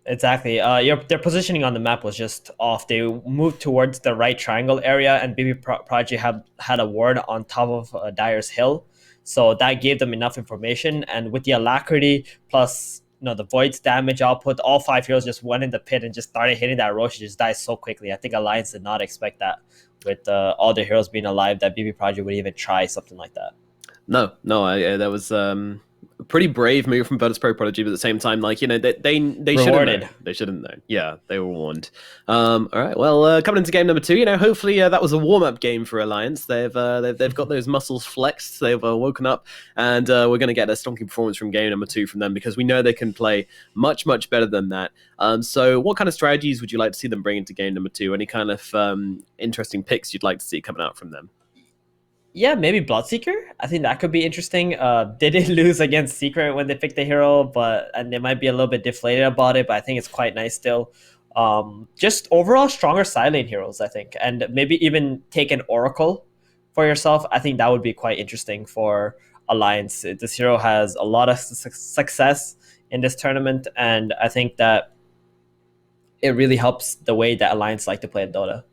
Exactly. Their positioning on the map was just off. They moved towards the right triangle area, and Project had a ward on top of Dyer's Hill, so that gave them enough information. And with the alacrity plus the Void's damage output, all 5 heroes just went in the pit and just started hitting that Roche. Just died so quickly. I think Alliance did not expect that with all the heroes being alive that BB Project would even try something like that. No, that was a pretty brave move from Virtus Pro Prodigy, but at the same time, like, they Rewarded. They shouldn't know. Yeah, they were warned. All right, well, coming into game number 2, hopefully that was a warm-up game for Alliance. They've got those muscles flexed. They've woken up, and we're going to get a stonking performance from game number 2 from them, because we know they can play much, much better than that. So what kind of strategies would you like to see them bring into game number 2? Any kind of interesting picks you'd like to see coming out from them? Yeah, maybe Bloodseeker. I think that could be interesting. They did lose against Secret when they picked the hero, and they might be a little bit deflated about it, but I think it's quite nice still. Just overall stronger side lane heroes, I think. And maybe even take an Oracle for yourself. I think that would be quite interesting for Alliance. This hero has a lot of success in this tournament, and I think that it really helps the way that Alliance like to play at Dota.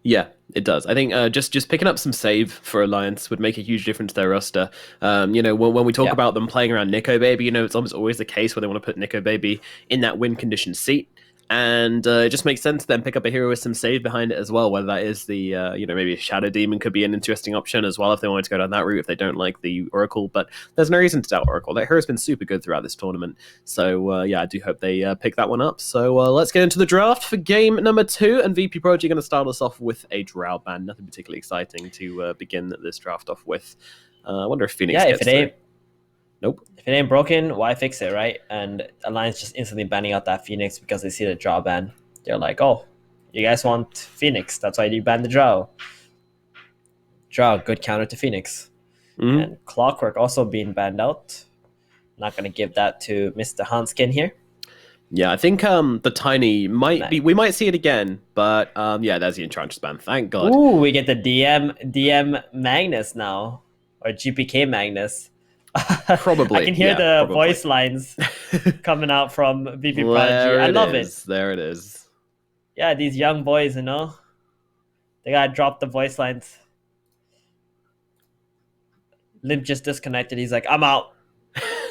Yeah, it does. I think just picking up some save for Alliance would make a huge difference to their roster. When we talk about them playing around Nico Baby, it's almost always the case where they want to put Nico Baby in that win condition seat. And it just makes sense to then pick up a hero with some save behind it as well, whether that is the, maybe a Shadow Demon could be an interesting option as well if they wanted to go down that route, if they don't like the Oracle. But there's no reason to doubt Oracle. That hero's been super good throughout this tournament. So, I do hope they pick that one up. So let's get into the draft for game number 2. And VP Prodigy going to start us off with a Drow ban. Nothing particularly exciting to begin this draft off with. I wonder if Phoenix gets through. Nope. If it ain't broken, why fix it, right? And Alliance just instantly banning out that Phoenix because they see the Drow ban. They're like, oh, you guys want Phoenix. That's why you ban the Drow. Drow, good counter to Phoenix. Mm-hmm. And Clockwork also being banned out. Not going to give that to Mr. Hanskin here. Yeah, I think the Tiny might be... We might see it again, but there's the Enchantress ban. Thank God. Ooh, we get the DM Magnus now. Or GPK Magnus. Probably. I can hear the voice lines coming out from VP Prodigy. I love it. There it is. Yeah, these young boys, they gotta drop the voice lines. Limp just disconnected. He's like, I'm out.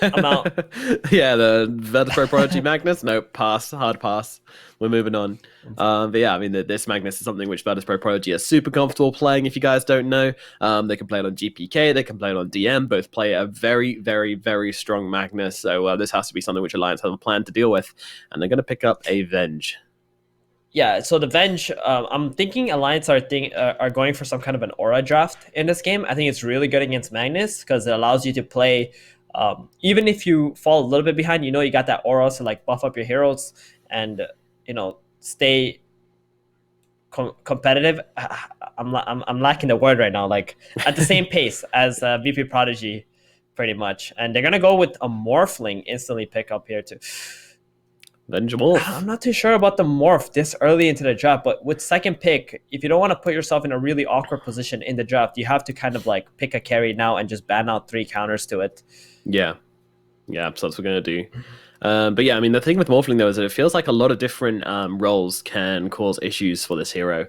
Yeah, the Virtus Pro Prodigy Magnus. No, pass. Hard pass. We're moving on. But yeah, I mean, this Magnus is something which Virtus Pro Prodigy are super comfortable playing. If you guys don't know, they can play it on GPK. They can play it on DM. Both play a very, very, very strong Magnus. So this has to be something which Alliance have a plan to deal with. And they're going to pick up a Venge. Yeah, so the Venge, I'm thinking Alliance are going for some kind of an aura draft in this game. I think it's really good against Magnus because it allows you to play... even if you fall a little bit behind, you got that aura to buff up your heroes and stay competitive. I'm lacking the word right now. At the same pace as VP Prodigy, pretty much. And they're gonna go with a Morphling instantly pick up here too. Venge Morph. I'm not too sure about the Morph this early into the draft, but with second pick, if you don't want to put yourself in a really awkward position in the draft, you have to kind of pick a carry now and just ban out 3 counters to it. Yeah, so that's what we're going to do. But yeah, I mean, the thing with Morphling, though, is that it feels like a lot of different roles can cause issues for this hero.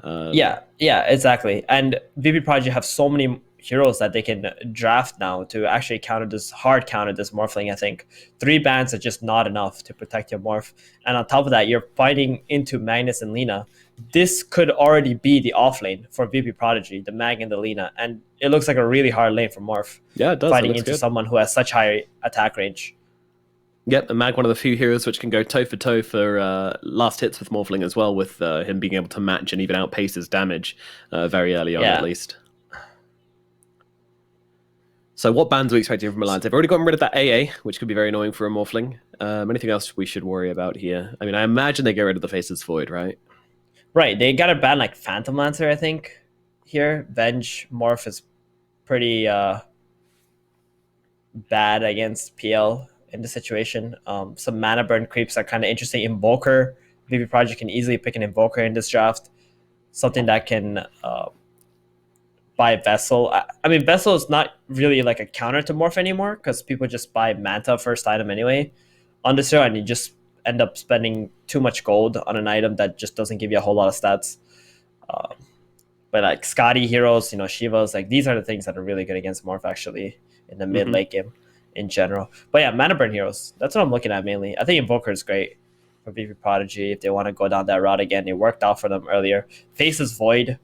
Yeah, exactly. And VP Project have so many heroes that they can draft now to actually counter this Morphling. I think 3 bans are just not enough to protect your Morph. And on top of that, you're fighting into Magnus and Lina. This could already be the off lane for VP Prodigy, the Mag and the Lina. And it looks like a really hard lane for Morph. Yeah, it does. Fighting into someone who has such high attack range. Yep, and Mag, one of the few heroes which can go toe-for-toe for last hits with Morphling as well, with him being able to match and even outpace his damage very early on, at least. So what bans are we expecting from Alliance? They've already gotten rid of that AA, which could be very annoying for a Morphling. Anything else we should worry about here? I mean, I imagine they get rid of the Faceless Void, right? Right, they got a ban Phantom Lancer, I think, here. Venge Morph is pretty bad against PL in the situation. Some mana burn creeps are kind of interesting. Invoker, VP Project can easily pick an Invoker in this draft. Something that can buy Vessel. I mean, Vessel is not really like a counter to Morph anymore because people just buy Manta first item anyway on this hero, and you just end up spending too much gold on an item that just doesn't give you a whole lot of stats. But like Scotty heroes, Shivas, like these are the things that are really good against Morph actually in the mid late game in general. But yeah, mana burn heroes. That's what I'm looking at mainly. I think Invoker is great for VP Prodigy if they want to go down that route again. It worked out for them earlier. Faces Void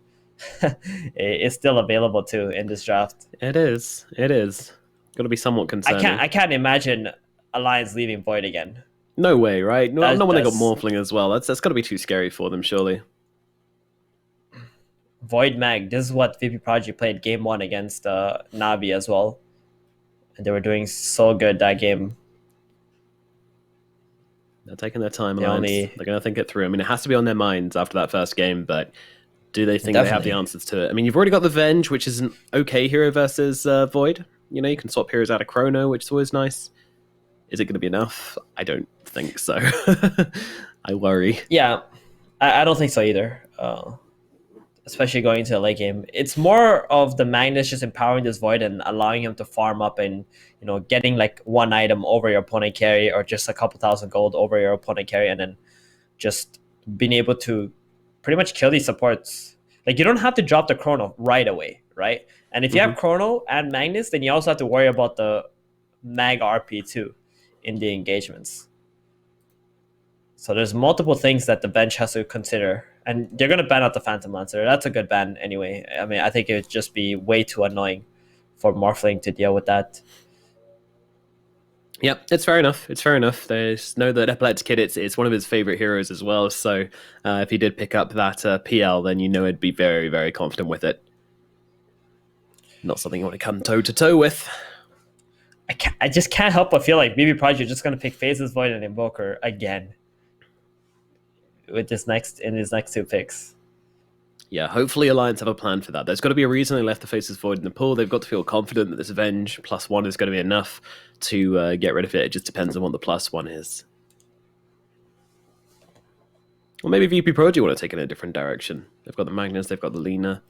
is still available too in this draft. It is. It is. Got to be somewhat concerning. I can't imagine Alliance leaving Void again. No way, right? No, not when they got That's- Morphling as well. That's got to be too scary for them, surely. Void Mag. This is what VP Prodigy played game 1 against Navi as well. And they were doing so good that game. They're taking their time, They Alliance. only- They're going to think it through. I mean, it has to be on their minds after that first game, but do they think they have Definitely. the answers to it? I mean, you've already got the Venge, which is an okay hero versus Void. You know, you can swap heroes out of Chrono, which is always nice. Is it going to be enough? I don't think so. I worry. Yeah, I don't think so either. Especially going into the late game. It's more of the Magnus just empowering this Void and allowing him to farm up and, getting like one item over your opponent carry or just a couple thousand gold over your opponent carry and then just being able to pretty much kill these supports. Like you don't have to drop the Chrono right away, right? And if you have Chrono and Magnus, then you also have to worry about the Mag RP too in the engagements. So there's multiple things that the bench has to consider. And they're going to ban out the Phantom Lancer. That's a good ban anyway. I mean, I think it would just be way too annoying for Morphling to deal with that. Yep, it's fair enough. It's fair enough. There's know that Epileptic Kid, it's one of his favorite heroes as well. So if he did pick up that PL, then he'd be very, very confident with it. Not something you want to come toe to toe with. I just can't help but feel like BB Project is just going to pick Phases Void and Invoker again with his next 2 picks. Yeah, hopefully Alliance have a plan for that. There's got to be a reason they left the Faces Void in the pool. They've got to feel confident that this Avenge +1 is going to be enough to get rid of it. It just depends on what the +1 is. Or maybe VP Prodigy want to take it in a different direction. They've got the Magnus, they've got the Lena.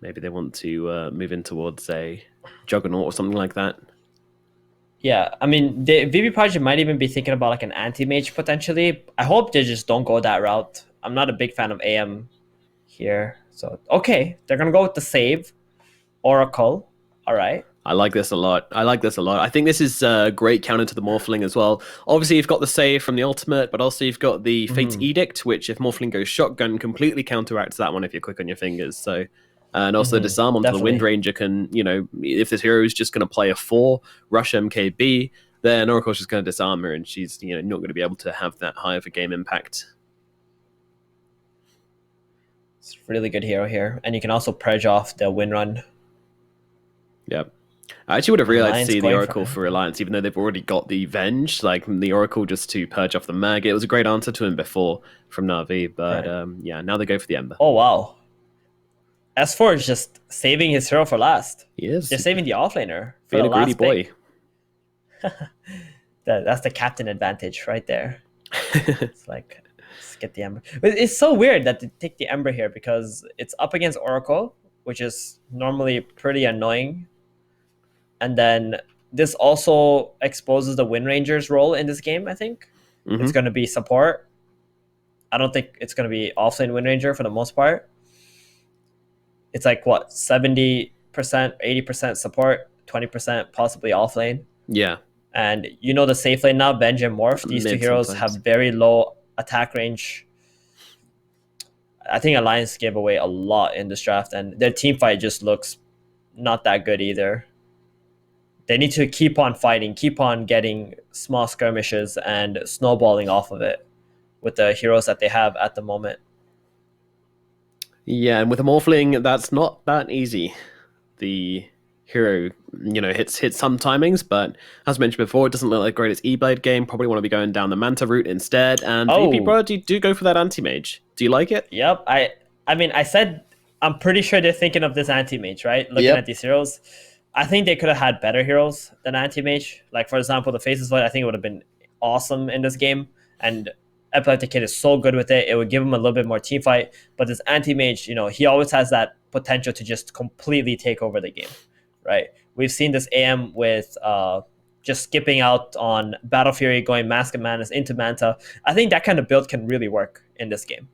Maybe they want to move in towards a Juggernaut or something like that. Yeah, I mean, the VP Project might even be thinking about like an anti-mage potentially. I hope they just don't go that route. I'm not a big fan of AM here. So, okay, they're going to go with the save. Oracle. All right. I like this a lot. I think this is a great counter to the Morphling as well. Obviously, you've got the save from the ultimate, but also you've got the Fate's Edict, which if Morphling goes shotgun, completely counteracts that one if you're quick on your fingers. So, and also disarm onto definitely. the Wind Ranger can, if this hero is just going to play a 4, rush MKB, then Oracle's just going to disarm her, and she's not going to be able to have that high of a game impact. It's a really good hero here. And you can also purge off the win run. Yep. I actually would have really liked to Alliance see the going for Oracle it. for Alliance, even though they've already got the Venge, like the Oracle just to purge off the Mag. It was a great answer to him before from Na'Vi, but yeah, now they go for the Ember. Oh, wow. S4 is just saving his hero for last. He is. They're saving the offlaner for Being the a greedy last boy. pick. That's the captain advantage right there. It's like, let's get the Ember. But it's so weird that they take the Ember here because it's up against Oracle, which is normally pretty annoying. And then this also exposes the Wind Ranger's role in this game, I think. It's going to be support. I don't think it's going to be offlane Wind Ranger for the most part. It's like, what, 70%, 80% support, 20% possibly offlane. Yeah. And the safe lane now, Benj and Morph, these two Mid heroes sometimes. have very low attack range. I think Alliance gave away a lot in this draft, and their team fight just looks not that good either. They need to keep on fighting, keep on getting small skirmishes and snowballing off of it with the heroes that they have at the moment. Yeah, and with a Morphling, that's not that easy. The hero, hits some timings, but as mentioned before, it doesn't look like the greatest E-Blade game. Probably want to be going down the Manta route instead, and VP Prodigy do go for that anti-mage. Do you like it? Yep. I mean, I said I'm pretty sure they're thinking of this anti-mage, right? Looking at these heroes. I think they could have had better heroes than anti-mage. Like, for example, the Faces Void, I think it would have been awesome in this game. And Epileptic Kid is so good with it. It would give him a little bit more team fight. But this anti-mage, you know, he always has that potential to just completely take over the game, right? We've seen this AM with just skipping out on Battle Fury, going Mask of Madness into Manta. I think that kind of build can really work in this game.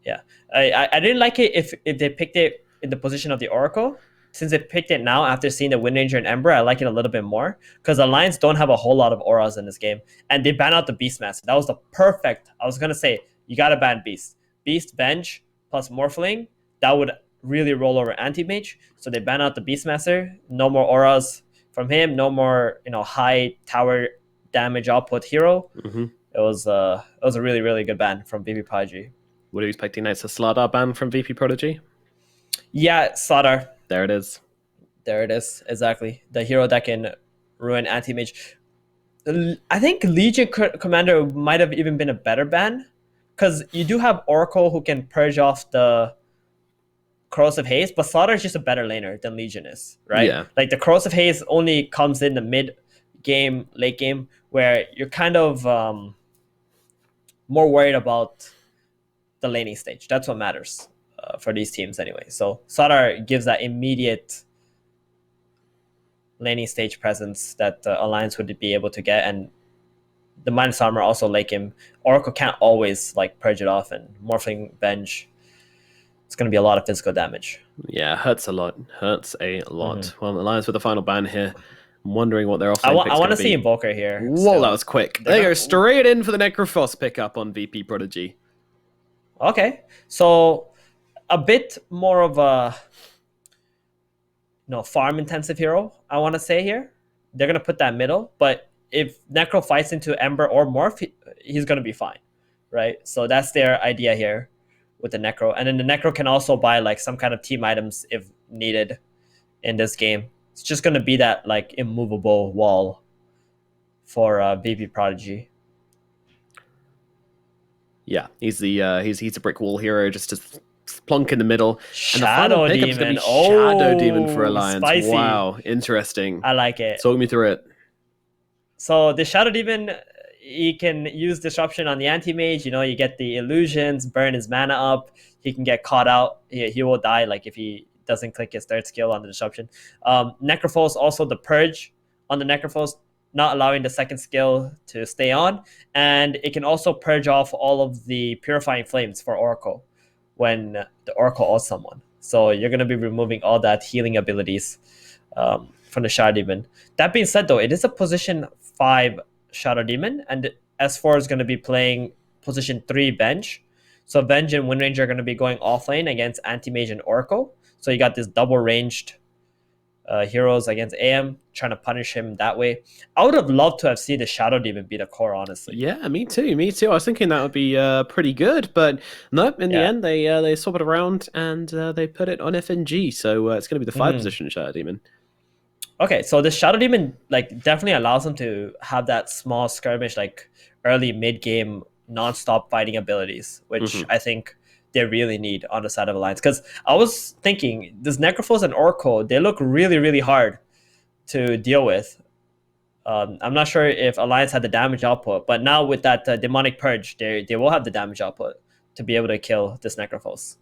Yeah, I didn't like it if they picked it in the position of the Oracle. Since they picked it now after seeing the Wind Ranger and Ember, I like it a little bit more because Alliance don't have a whole lot of auras in this game, and they ban out the Beastmaster. That was the perfect. I was gonna say you gotta ban Beast, Venge plus Morphling. That would really roll over Anti-Mage. So they ban out the Beastmaster. No more auras from him. No more high tower damage output hero. Mm-hmm. It was a really really good ban from VP Prodigy. What are you expecting next? A Slardar ban from VP Prodigy? Yeah, Slardar. There it is. There it is. Exactly. The hero that can ruin Anti-Mage. I think Legion Commander might have even been a better ban because you do have Oracle who can purge off the Corrosive Haze, but Slardar is just a better laner than Legion is, right? Yeah. Like the Corrosive Haze only comes in the mid game, late game, where you're kind of more worried about the laning stage. That's what matters for these teams anyway. So Slardar gives that immediate laning stage presence that Alliance would be able to get, and the minus armor also like him. Oracle can't always like purge it off, and Morphling Venge. It's going to be a lot of physical damage. Yeah, hurts a lot. Hurts a lot. Well, Alliance with the final ban here. I'm wondering what their offlane pick's I want to be. see Invoker here. Whoa, still. that was quick. They go straight in for the Necrophos pickup on VP Prodigy. Okay, so a bit more of a farm intensive hero, I want to say here. They're going to put that middle, but if Necro fights into Ember or Morph, he's going to be fine, right? So that's their idea here with the Necro. And then the Necro can also buy like some kind of team items if needed in this game. It's just going to be that like immovable wall for VP Prodigy. Yeah, he's a brick wall hero, just to plonk in the middle. Shadow and the final pickup's Demon. Gonna be Shadow Demon for Alliance. Spicy. Wow, interesting. I like it. Talk me through it. So the Shadow Demon, he can use Disruption on the Anti-Mage. You get the illusions, burn his mana up. He can get caught out. He will die like if he doesn't click his third skill on the Disruption. Necrophos, also the Purge on the Necrophos, not allowing the second skill to stay on. And it can also purge off all of the Purifying Flames for Oracle when the Oracle ults someone. So you're going to be removing all that healing abilities from the Shadow Demon. That being said, though, it is a position 5 Shadow Demon, and S4 is going to be playing position 3 Venge. So Venge and Wind Ranger are going to be going offlane against Anti-Mage and Oracle. So you got this double ranged heroes against AM, trying to punish him that way. I would have loved to have seen the Shadow Demon be the core, honestly. Yeah, me too. I was thinking that would be pretty good, but nope. In the end, they swap it around and they put it on FNG. So it's going to be the 5 position Shadow Demon. Okay, so the Shadow Demon like definitely allows him to have that small skirmish, like early mid game non-stop fighting abilities, which I think they really need on the side of Alliance. Because I was thinking, this Necrophos and Oracle, they look really, really hard to deal with. I'm not sure if Alliance had the damage output, but now with that Demonic Purge, they will have the damage output to be able to kill this Necrophos.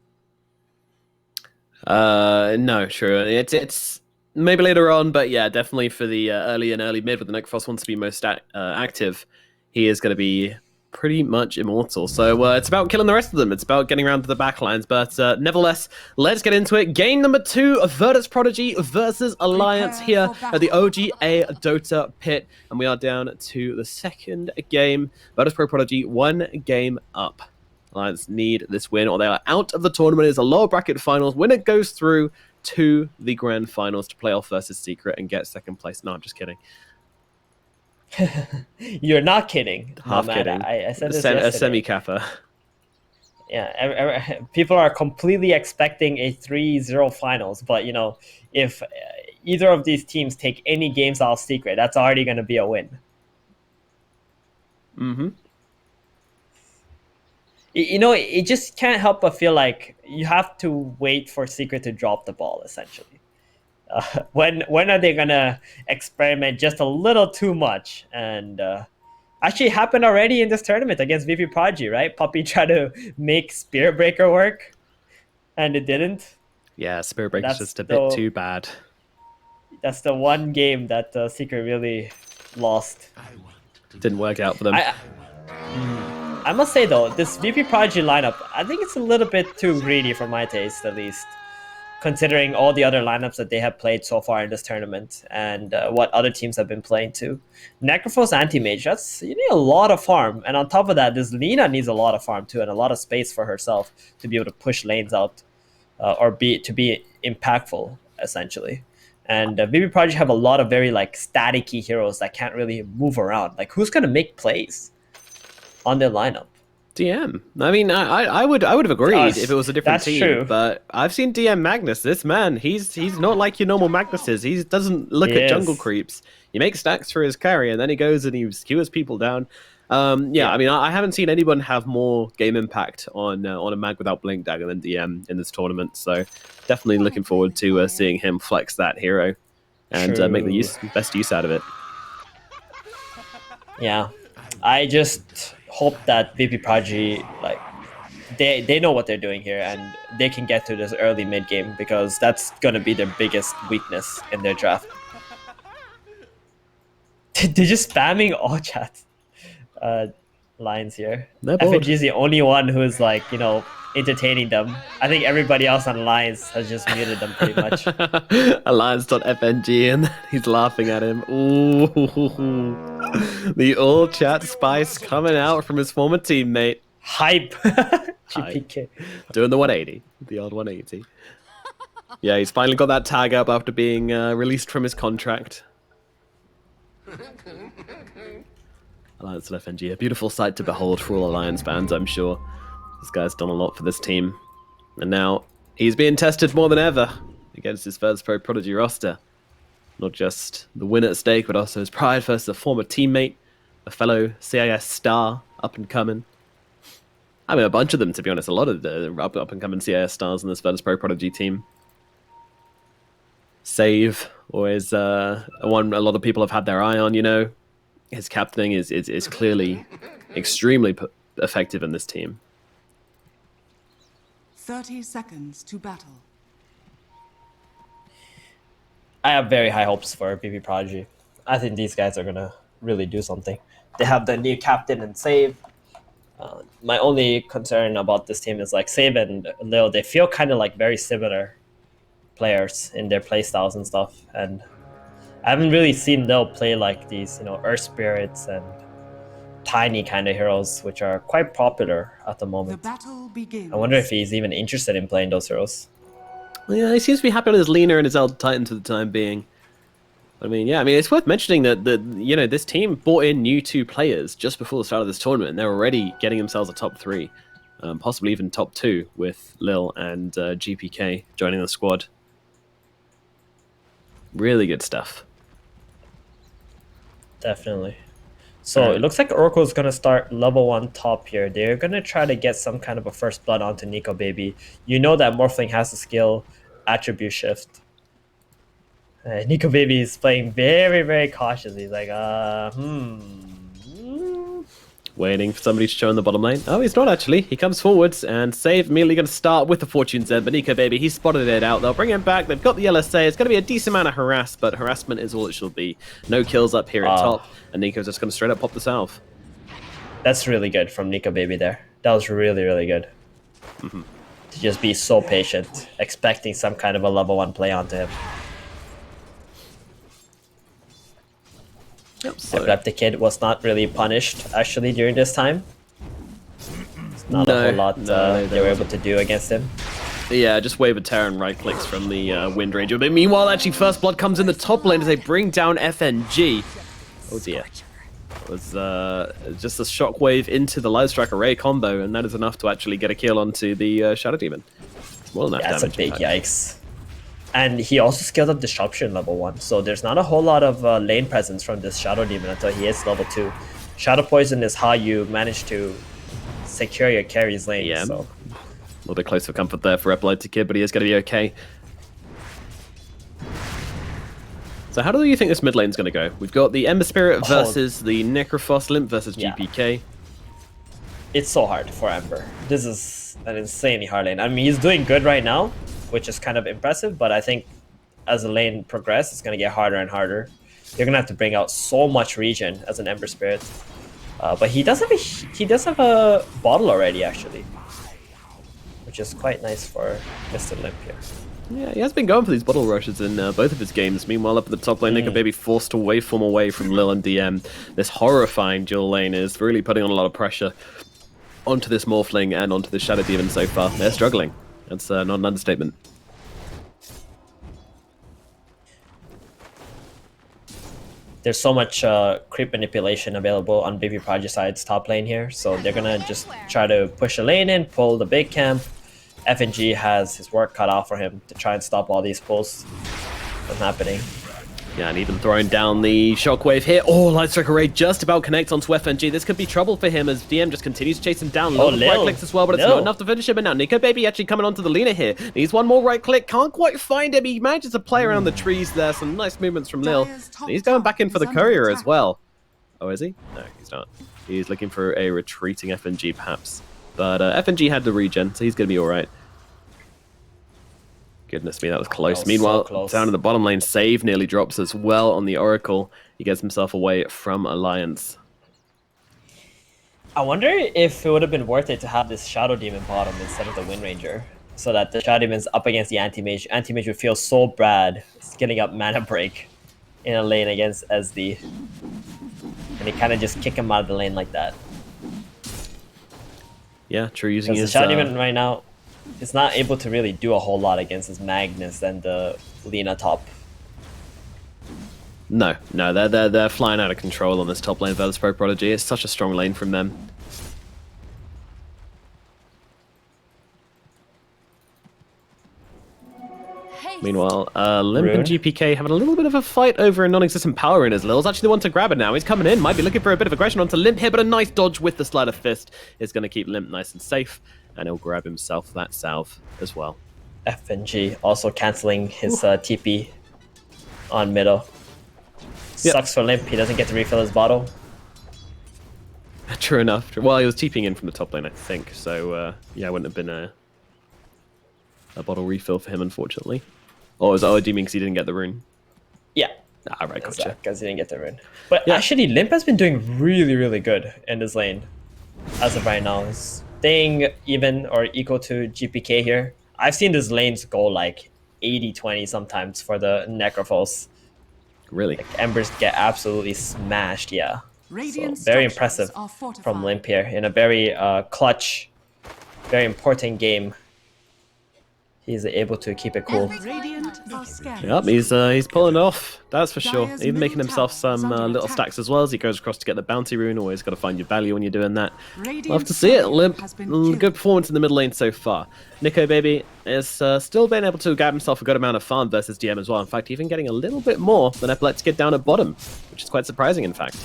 No, sure. It's maybe later on, but yeah, definitely for the early and early mid, where the Necrophos wants to be most active, he is going to be pretty much immortal. So it's about killing the rest of them. It's about getting around to the backlines. But nevertheless, let's get into it. Game number 2 of Virtus Prodigy versus Alliance here at the OGA Dota pit. And we are down to the second game. Virtus Prodigy 1 game up. Alliance need this win or they are out of the tournament. It's a lower bracket finals. Winner goes through to the grand finals to play off versus Secret and get second place. No, I'm just kidding. You're not kidding. Half no, kidding. I said this a yesterday. semi-kappa. Yeah, people are completely expecting a 3-0 finals, but if either of these teams take any games out of Secret, that's already going to be a win. It just can't help but feel like you have to wait for Secret to drop the ball, essentially. When are they gonna experiment just a little too much and Actually happened already in this tournament against VP Prodigy, right? Puppy tried to make Spirit Breaker work, and it didn't. Yeah, Spirit Breaker's That's just a bit too bad. That's the one game that Secret really lost. Didn't work out for them. I must say though, this VP Prodigy lineup, I think it's a little bit too greedy for my taste, at least, considering all the other lineups that they have played so far in this tournament and what other teams have been playing too. Necrophos Anti-Mage, you need a lot of farm, and on top of that, this Lina needs a lot of farm too, and a lot of space for herself to be able to push lanes out or to be impactful essentially. And VP Prodigy have a lot of very like staticky heroes that can't really move around. Like, who's gonna make plays on their lineup? DM. I mean, I would have agreed if it was a different that's team. true. But I've seen DM Magnus. This man, he's not like your normal Magnuses. He doesn't look at jungle creeps. He makes stacks for his carry, and then he goes and he skewers people down. Yeah, I mean, I haven't seen anyone have more game impact on a mag without Blink Dagger than DM in this tournament. So definitely looking forward to seeing him flex that hero and make the best use out of it. Yeah, I just hope that VP Prodigy, like, they know what they're doing here and they can get to this early mid game, because that's gonna be their biggest weakness in their draft. They're just spamming all chat lines here. FNG is the only one who's like, you know, entertaining them. I think everybody else on Alliance has just muted them pretty much. Alliance.fng, and he's laughing at him. Ooh, the all chat spice coming out from his former teammate. Hype. GPK. Doing the 180. The old 180. Yeah, he's finally got that tag up after being released from his contract. Alliance and FNG, a beautiful sight to behold for all Alliance fans, I'm sure. This guy's done a lot for this team. And now he's being tested more than ever against his first Pro Prodigy roster. Not just the win at stake, but also his pride versus a former teammate, a fellow CIS star, up and coming. I mean, a bunch of them, to be honest. A lot of the up and coming CIS stars in this first Pro Prodigy team. Save, always one a lot of people have had their eye on, you know. His captaining is clearly extremely effective in this team. 30 seconds to battle. I have very high hopes for VP Prodigy. I think these guys are gonna really do something. They have the new captain and Save. My only concern about this team is like Save and Lil, they feel kind of like very similar players in their play styles and stuff, and I haven't really seen Lil play like these, you know, Earth Spirits and tiny kind of heroes, which are quite popular at the moment. The battle begins. I wonder if he's even interested in playing those heroes. Yeah, he seems to be happy with his Lina and his Elder Titan for the time being. I mean, yeah, I mean, it's worth mentioning that you know, this team brought in new 2 players just before the start of this tournament, and they're already getting themselves a top 3, possibly even top 2, with Lil and GPK joining the squad. Really good stuff. Definitely. So it looks like Oracle's going to start level 1 top here. They're going to try to get some kind of a first blood onto Nico Baby. You know that Morphling has the skill Attribute Shift. Nico Baby is playing very, very cautiously. He's like, Waiting for somebody to show in the bottom lane. Oh, he's not actually. He comes forwards, and Save immediately going to start with the Fortune Zen. But Nico Baby, he spotted it out. They'll bring him back. They've got the LSA. It's going to be a decent amount of harass, but harassment is all it should be. No kills up here at top, and Nico's just going to straight up pop the salve. That's really good from Nico Baby there. That was really, really good. To just be so patient, expecting some kind of a level 1 play onto him. Yep, so. Kid was not really punished, actually, during this time. It's not a whole lot they were able to do against him. Yeah, just wave a Terra and right clicks from the Wind Ranger. But meanwhile, actually, First Blood comes in the top lane as they bring down FNG. Oh dear. It was just a shockwave into the Light Strike Array combo, and that is enough to actually get a kill onto the Shadow Demon. It's more than enough damage. That's a big yikes. And he also scaled up Disruption level 1, so there's not a whole lot of lane presence from this Shadow Demon until he hits level 2. Shadow Poison is how you manage to secure your carry's lane. Yeah, so. a little bit close for comfort there for Epileptic Kid, but he is going to be okay. So how do you think this mid lane's going to go? We've got the Ember Spirit versus the Necrophos, Limp versus Yeah. GPK. It's so hard for Ember. This is an insanely hard lane. I mean, he's doing good right now, which is kind of impressive, but I think as the lane progresses, it's going to get harder and harder. You're going to have to bring out so much regen as an Ember Spirit. But he does have a bottle already, actually, which is quite nice for Mr. Limp here. Yeah, he has been going for these bottle rushes in both of his games. Meanwhile, up at the top lane, Nico Baby forced to waveform away from Lil and DM. This horrifying dual lane is really putting on a lot of pressure onto this Morphling and onto the Shadow Demon so far. They're struggling. That's not an understatement. There's so much creep manipulation available on Baby Prodigy side's top lane here, so they're gonna just try to push a lane in, pull the big camp. FNG has his work cut out for him to try and stop all these pulls from happening. Yeah, and even throwing down the shockwave here. Oh, Light Strike Array just about connects onto FNG. This could be trouble for him as DM just continues to chase him down. Lots of right clicks as well, but it's not enough to finish him. And now Nico Baby actually coming onto the Lina here. Needs one more right click. Can't quite find him. He manages to play around the trees there. Some nice movements from Lil. And he's going back in for the courier as well. Oh, is he? No, he's not. He's looking for a retreating FNG perhaps. But FNG had the regen, so he's going to be all right. Goodness me, that was close. Meanwhile, so close. Down in the bottom lane, Save nearly drops as well on the Oracle. He gets himself away from Alliance. I wonder if it would have been worth it to have this Shadow Demon bottom instead of the Wind Ranger, so that the Shadow Demon's up against the Anti-Mage. Anti-Mage would feel so bad getting up Mana Break in a lane against SD. And they kind of just kick him out of the lane like that. Yeah, true, using Because his... the Shadow Demon right now is not able to really do a whole lot against his Magnus and the Lina top. No, they're flying out of control on this top lane versus Pro Prodigy. It's such a strong lane from them. Meanwhile, Limp and GPK having a little bit of a fight over a non-existent power in as Lil's actually the one to grab it now. He's coming in, might be looking for a bit of aggression onto Limp here, but a nice dodge with the Sleight of Fist is going to keep Limp nice and safe, and he'll grab himself that salve as well. FNG also cancelling his TP on middle. Yep. Sucks for Limp, he doesn't get to refill his bottle. True enough. Well, he was TPing in from the top lane, I think, so yeah, it wouldn't have been a bottle refill for him, unfortunately. Or was it do you mean because he didn't get the rune? Yeah. Ah, right, gotcha. Because he didn't get the rune. But Yeah. actually, Limp has been doing really, really good in this lane as of right now. He's staying even or equal to GPK here. I've seen these lanes go like 80-20 sometimes for the Necrophos. Really? Like, Embers get absolutely smashed, yeah. So Radiant very structures impressive are fortified. from Limp here in a very clutch, very important game. He's able to keep it cool. Radiant are scattered. Yep, he's pulling it off, that's for sure. Dire's Even making middle himself tower is some under little attack. stacks as well as he goes across to get the bounty rune. Always got to find your value when you're doing that. Radiant Love to see it. Summoner Limp, has been killed. good performance in the mid lane so far. Nico Baby is still been able to grab himself a good amount of farm versus DM as well. In fact, even getting a little bit more than Epileptic Kid down at bottom, which is quite surprising, in fact.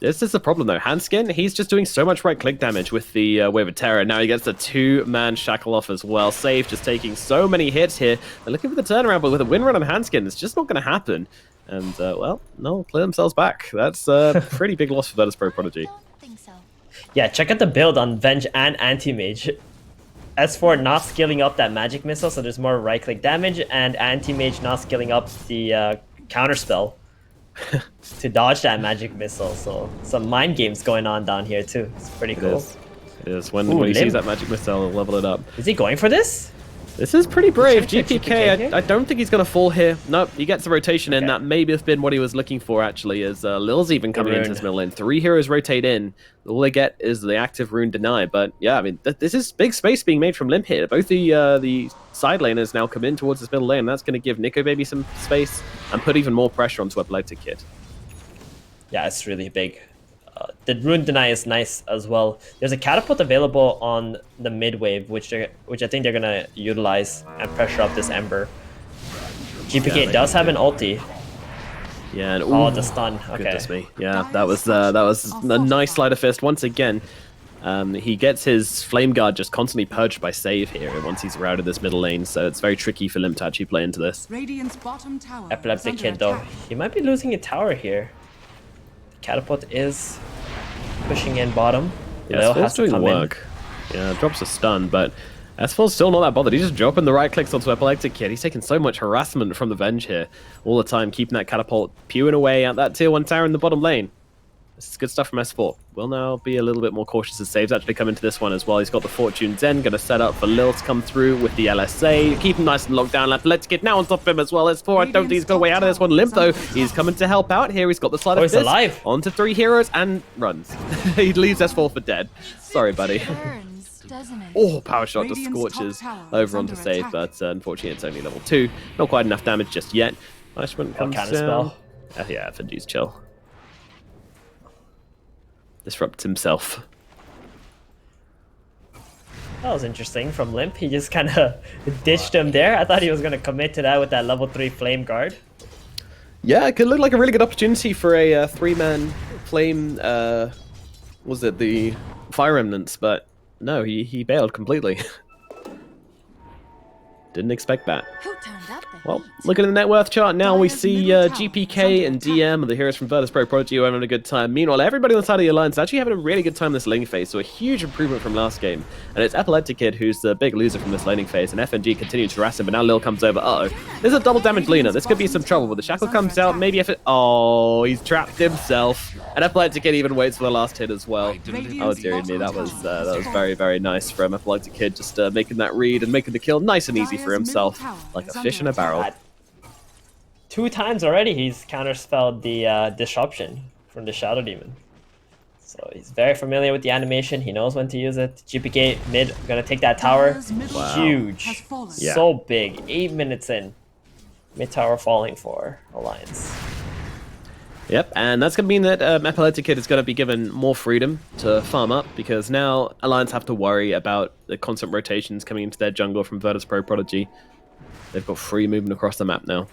This is the problem though. Handskin, he's just doing so much right click damage with the Wave of Terror. Now he gets the 2-man shackle off as well. Save just taking so many hits here. They're looking for the turnaround, but with a win run on Handskin, it's just not going to happen. And, well, no, clear themselves back. That's a pretty big loss for Virtus Pro Prodigy. Don't think so. Yeah, check out the build on Venge and Anti-Mage. S4 not scaling up that magic missile, so there's more right click damage, and Anti-Mage not scaling up the counter spell to dodge that magic missile. So some mind games going on down here too. It's pretty cool. It is. When Ooh, he sees Limp. that magic missile, he'll level it up. Is he going for this? This is pretty brave. Should I check GPK, GPK here? I don't think he's going to fall here. Nope, he gets the rotation in. Okay. That may have been what he was looking for, actually, as Lil's even coming into rune. his middle lane. 3 heroes rotate in. All they get is the active rune deny. But, yeah, I mean, this is big space being made from Limp here. Both the side laners now come in towards this middle lane. That's going to give Nico Baby some space and put even more pressure onto Epileptic Kid. Yeah, it's really big. The rune deny is nice as well. There's a catapult available on the mid wave, which I think they're gonna utilize and pressure up this Ember. GPK Yeah, does have an ulti. Yeah, and Oh, the stun. Okay. Goodness me. Yeah, that was a nice sleight of fist once again. He gets his Flame Guard just constantly purged by save here once he's routed this middle lane, so it's very tricky for Limp to actually play into this. Radiant's bottom tower is Epileptic under Kid though, attack. he might be losing a tower here. Catapult is pushing in bottom. Yeah, Lil S4's has to doing come work. Yeah, drops a stun, but S4's still not that bothered. He's just dropping the right clicks onto Epileptic Kid. He's taking so much harassment from the Venge here all the time, keeping that catapult pewing away at that tier 1 tower in the bottom lane. This is good stuff from S4. Will now be a little bit more cautious as saves actually come into this one as well. He's got the Fortune Zen, going to set up for Lil to come through with the LSA. Keep him nice and locked down. Let's get now on top of him as well. S4, I don't think he's got a way out of this one. Limp, though, he's coming to help out here. He's got the Sleight of he's Fist alive. onto 3 heroes and runs. He leaves S4 for dead. Sorry, buddy. Burns, doesn't it? Oh, power shot just Radiant's top scorches tower is over under onto save, attack. but unfortunately it's only level 2. Not quite enough damage just yet. Punishment comes counter down. spell. Yeah, FNG's chill. Disrupts himself. That was interesting from Limp. He just kind of ditched him there. I thought he was going to commit to that with that level 3 Flame Guard. Yeah, it could look like a really good opportunity for a 3-man flame, was it the Fire Remnants, but no, he bailed completely. Didn't expect that. Who turned up the Well, heat? looking at the net worth chart now, we Dire's see middle tower GPK is and under DM, the heroes from Virtus Pro Prodigy, who are having a good time. Meanwhile, everybody on the side of the Alliance is actually having a really good time this laning phase, so a huge improvement from last game. And it's Epileptic Kid who's the big loser from this laning phase, and FNG continues to harass him, but now Lil comes over. Uh-oh. There's a double damage Lina. This could be some trouble, but the Shackle comes out, maybe Oh, he's trapped himself. And Epileptic Kid even waits for the last hit as well. Oh, dearie me, that was very, very nice from Epileptic Kid, just making that read and making the kill nice and easy for himself, like a fish in a barrel. 2 times already he's counterspelled the disruption from the Shadow Demon. So he's very familiar with the animation. He knows when to use it. GPK mid gonna take that tower. Dire's middle Wow. tower Huge. has fallen. Yeah. So big. 8 minutes in. Mid tower falling for Alliance. Yep, and that's going to mean that Epileptic Kid is going to be given more freedom to farm up, because now Alliance have to worry about the constant rotations coming into their jungle from Virtus Pro Prodigy. They've got free movement across the map now.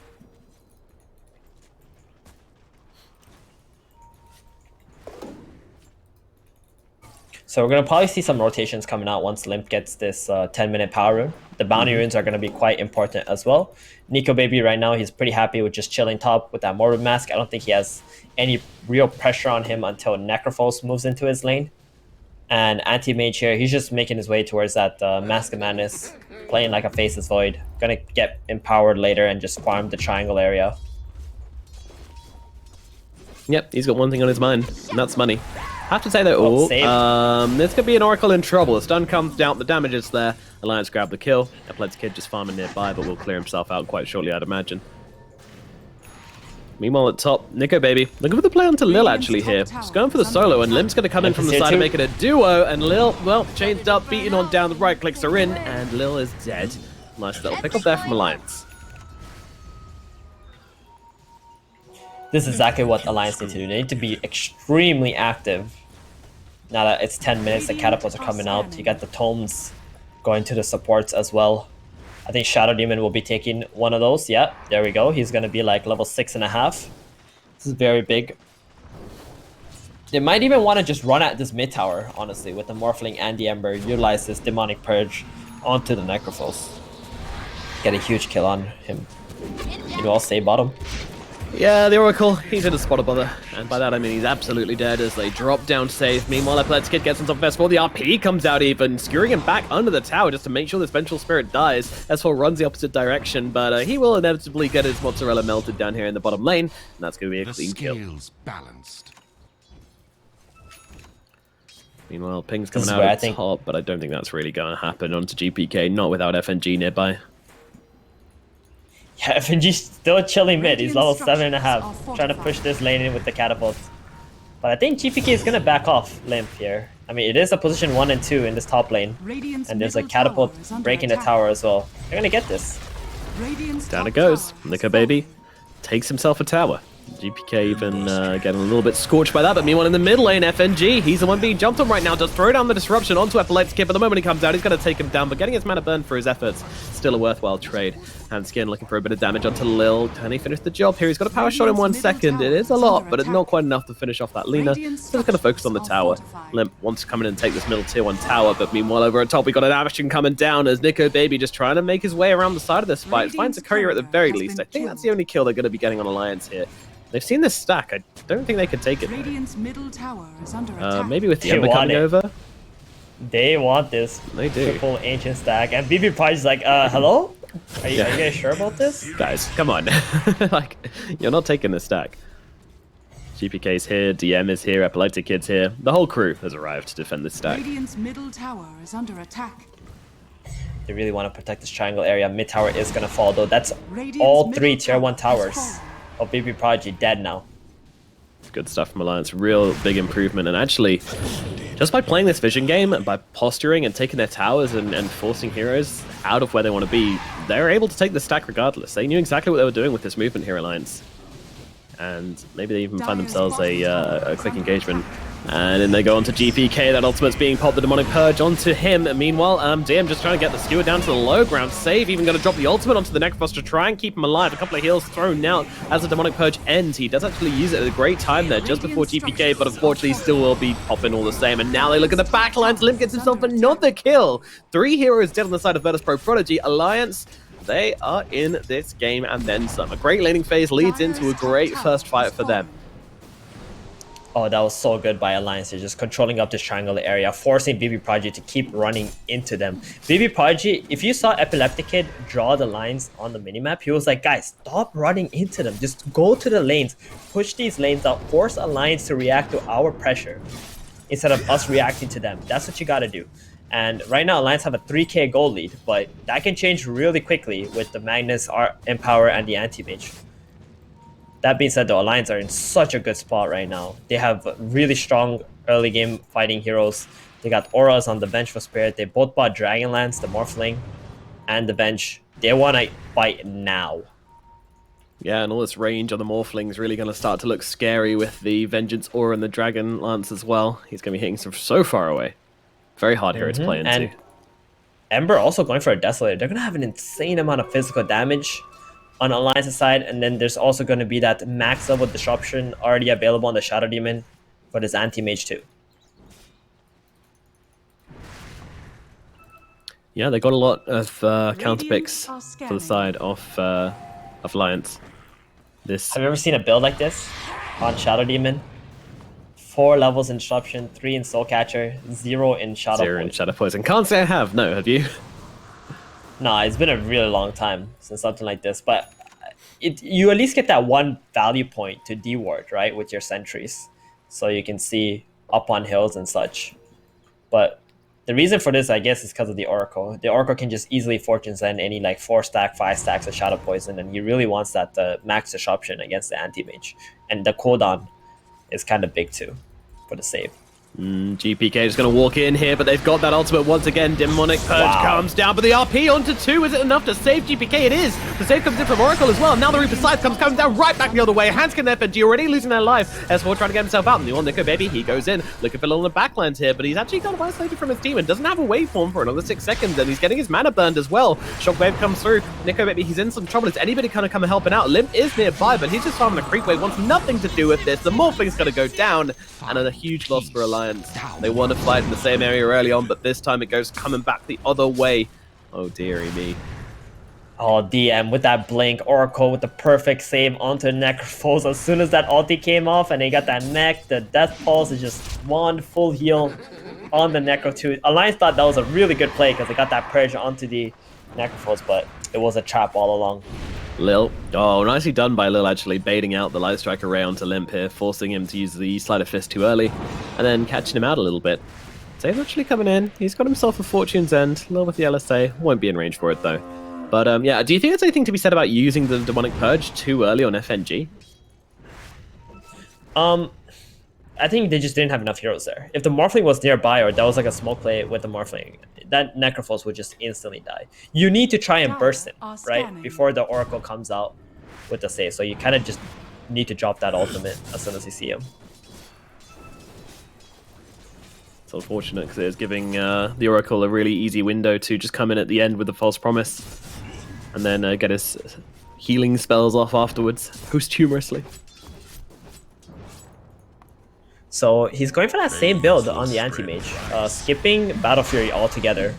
So we're going to probably see some rotations coming out once Limp gets this 10-minute power rune. The bounty runes are going to be quite important as well. Nico Baby right now, he's pretty happy with just chilling top with that Morbid Mask. I don't think he has any real pressure on him until Necrophos moves into his lane. And Anti-Mage here, he's just making his way towards that Mask of Madness, playing like a Faceless Void. Gonna get empowered later and just farm the triangle area. Yep, he's got one thing on his mind, and that's money. Have to say though, save. this could be an Oracle in trouble. The stun comes down, the damage is there. Alliance grab the kill. Epileptic Kid just farming nearby, but will clear himself out quite shortly, I'd imagine. Meanwhile at top, Nico Baby looking for the play onto Lil actually here. Just going for the solo, and Limp's going to come in from the side and make it a duo, and Lil, well, changed up, beating on down, the right clicks are in, and Lil is dead. Nice little pick up there from Alliance. This is exactly what Alliance need to do. They need to be extremely active. Now that it's 10 minutes, the catapults are coming out. You got the tomes going to the supports as well. I think Shadow Demon will be taking one of those. Yeah, there we go. He's going to be like level 6.5. This is very big. They might even want to just run at this mid tower, honestly, with the Morphling and the Ember. Utilize this Demonic Purge onto the Necrophos. Get a huge kill on him. You know, I'll stay bottom. Yeah, the Oracle, he's in a spot of bother, and by that I mean he's absolutely dead as they drop down save. Meanwhile, Epileptic Kid gets on top of S4, the RP comes out even, skewering him back under the tower just to make sure this Vengeful Spirit dies. S4 runs the opposite direction, but he will inevitably get his mozzarella melted down here in the bottom lane, and that's going to be a clean kill. Scales balanced. Meanwhile, Ping's This coming is out where I at think- top, but I don't think that's really going to happen onto GPK, not without FNG nearby. Yeah, FNG's still chilling mid. He's level Radiant 7.5, trying to push this lane in with the catapults. But I think GPK is gonna back off Limp here. I mean, it is a position 1 and 2 in this top lane, Radiant's and there's a middle catapult tower is under breaking the attack. tower as well. They're gonna get this. Radiant's Down top it goes. tower Nico has Baby fallen. takes himself a tower. GPK even getting a little bit scorched by that, but meanwhile in the mid lane, FNG, he's the one being jumped on right now. Does throw down the disruption onto Epileptic Kid, but the moment he comes out, he's going to take him down, but getting his mana burn for his efforts, still a worthwhile trade. Handskin looking for a bit of damage onto Lil. Can he finish the job here? He's got a power shot in 1 second. It is a lot, but it's not quite enough to finish off that Lina. Still just going to focus on the tower. Limp wants to come in and take this middle tier 1 tower, but meanwhile over at top we got an action coming down as Nico Baby just trying to make his way around the side of this fight. Finds a courier at the very least. I think that's the only kill they're going to be getting on Alliance here. They've seen this stack. I don't think they can take it. Radiant's middle tower is under attack. Maybe with the They Ember want coming it. over. They want this They do. triple ancient stack, and BB Price is like, hello? Are you guys sure about this? Guys, come on. Like, you're not taking this stack. GPK's here, DM is here, Epileptic Kid's here. The whole crew has arrived to defend this stack. Radiant's middle tower is under attack. They really want to protect this triangle area. Mid tower is going to fall, though. That's Radiant's all middle 3 tier 1 tower has towers fallen. of BB Prodigy dead now. Good stuff from Alliance. Real big improvement. And actually, just by playing this vision game, by posturing and taking their towers and forcing heroes out of where they want to be, they're able to take the stack regardless. They knew exactly what they were doing with this movement here, Alliance. And maybe they even find themselves a quick engagement. And then they go onto GPK. That ultimate's being popped, the Demonic Purge onto him. And meanwhile, DM just trying to get the skewer down to the low ground. Save even going to drop the ultimate onto the Necrophos to try and keep him alive. A couple of heals thrown out as the Demonic Purge ends. He does actually use it at a great time there just before GPK, but unfortunately still will be popping all the same. And now they look at the backlines. Limp gets himself another kill. 3 heroes dead on the side of Virtus Pro Prodigy. Alliance, they are in this game and then some. A great laning phase leads into a great first fight for them. Oh, that was so good by Alliance. They're just controlling up this triangle area, forcing BB Prodigy to keep running into them. BB Prodigy, if you saw Epileptic Kid draw the lines on the minimap, he was like, guys, stop running into them. Just go to the lanes, push these lanes out, force Alliance to react to our pressure instead of us reacting to them. That's what you got to do. And right now, Alliance have a 3k gold lead, but that can change really quickly with the Magnus, Empower, and the Anti-Mage. That being said, though, Alliance are in such a good spot right now. They have really strong early game fighting heroes. They got auras on the bench for Spirit. They both bought Dragonlance, the Morphling, and the bench. They want to fight now. Yeah, and all this range on the Morphling is really going to start to look scary with the Vengeance Aura and the Dragonlance as well. He's going to be hitting so far away. Very hard hero to play into. And Ember also going for a Desolator. They're going to have an insane amount of physical damage on Alliance's side, and then there's also going to be that max level disruption already available on the Shadow Demon for this Anti-Mage too. Yeah, they got a lot of counter picks for the side of Alliance. Have you ever seen a build like this on Shadow Demon? 4 levels in disruption, 3 in Soul Catcher, 0 in Shadow 0 in Poison. Shadow Poison. Can't say I have. No, have you? Nah, it's been a really long time since something like this, but you at least get that 1 value point to D-ward, right, with your sentries, so you can see up on hills and such. But the reason for this, I guess, is because of the Oracle. The Oracle can just easily Fortune Send any like 4 stack, 5 stacks of Shadow Poison, and he really wants that max disruption against the Anti-Mage. And the cooldown is kind of big too for the save. GPK is going to walk in here, but they've got that ultimate once again. Demonic Purge comes down, but the RP onto 2. Is it enough to save GPK? It is. The save comes in from Oracle as well. Now the Reaper Scythe comes coming down right back the other way. Handskin and FNG already losing their life. S4 trying to get himself out. And the old Nico Baby, he goes in, looking for a little backlines here, but he's actually got isolated from his team and doesn't have a waveform for another 6 seconds, and he's getting his mana burned as well. Shockwave comes through. Nico Baby, he's in some trouble. Is anybody kind of coming helping out? Limp is nearby, but he's just farming a creep wave. Wants nothing to do with this. The Morphling's going to go down, and a huge loss for Alliance. They want to fight in the same area early on, but this time it goes coming back the other way. Oh dearie me. Oh, DM with that blink, Oracle with the perfect save onto Necrophos. As soon as that ulti came off and they got that mech, the Death Pulse is just one full heal on the Necro 2. Alliance thought that was a really good play because they got that Purge onto the Necrophos, but it was a trap all along. Lil. Oh, nicely done by Lil, actually, baiting out the Light Strike array onto Limp here, forcing him to use the Sleight of Fist too early, and then catching him out a little bit. Save actually coming in. He's got himself a Fortune's End. Lil with the LSA. Won't be in range for it, though. But, yeah, do you think there's anything to be said about using the Demonic Purge too early on FNG? I think they just didn't have enough heroes there. If the Morphling was nearby or that was like a smoke play with the Morphling, that Necrophos would just instantly die. You need to try and burst him, right? Before the Oracle comes out with the save. So you kind of just need to drop that ultimate as soon as you see him. It's unfortunate because it is giving the Oracle a really easy window to just come in at the end with the False Promise. and then get his healing spells off afterwards, posthumously. So he's going for that same build on the anti-mage, skipping Battle Fury altogether,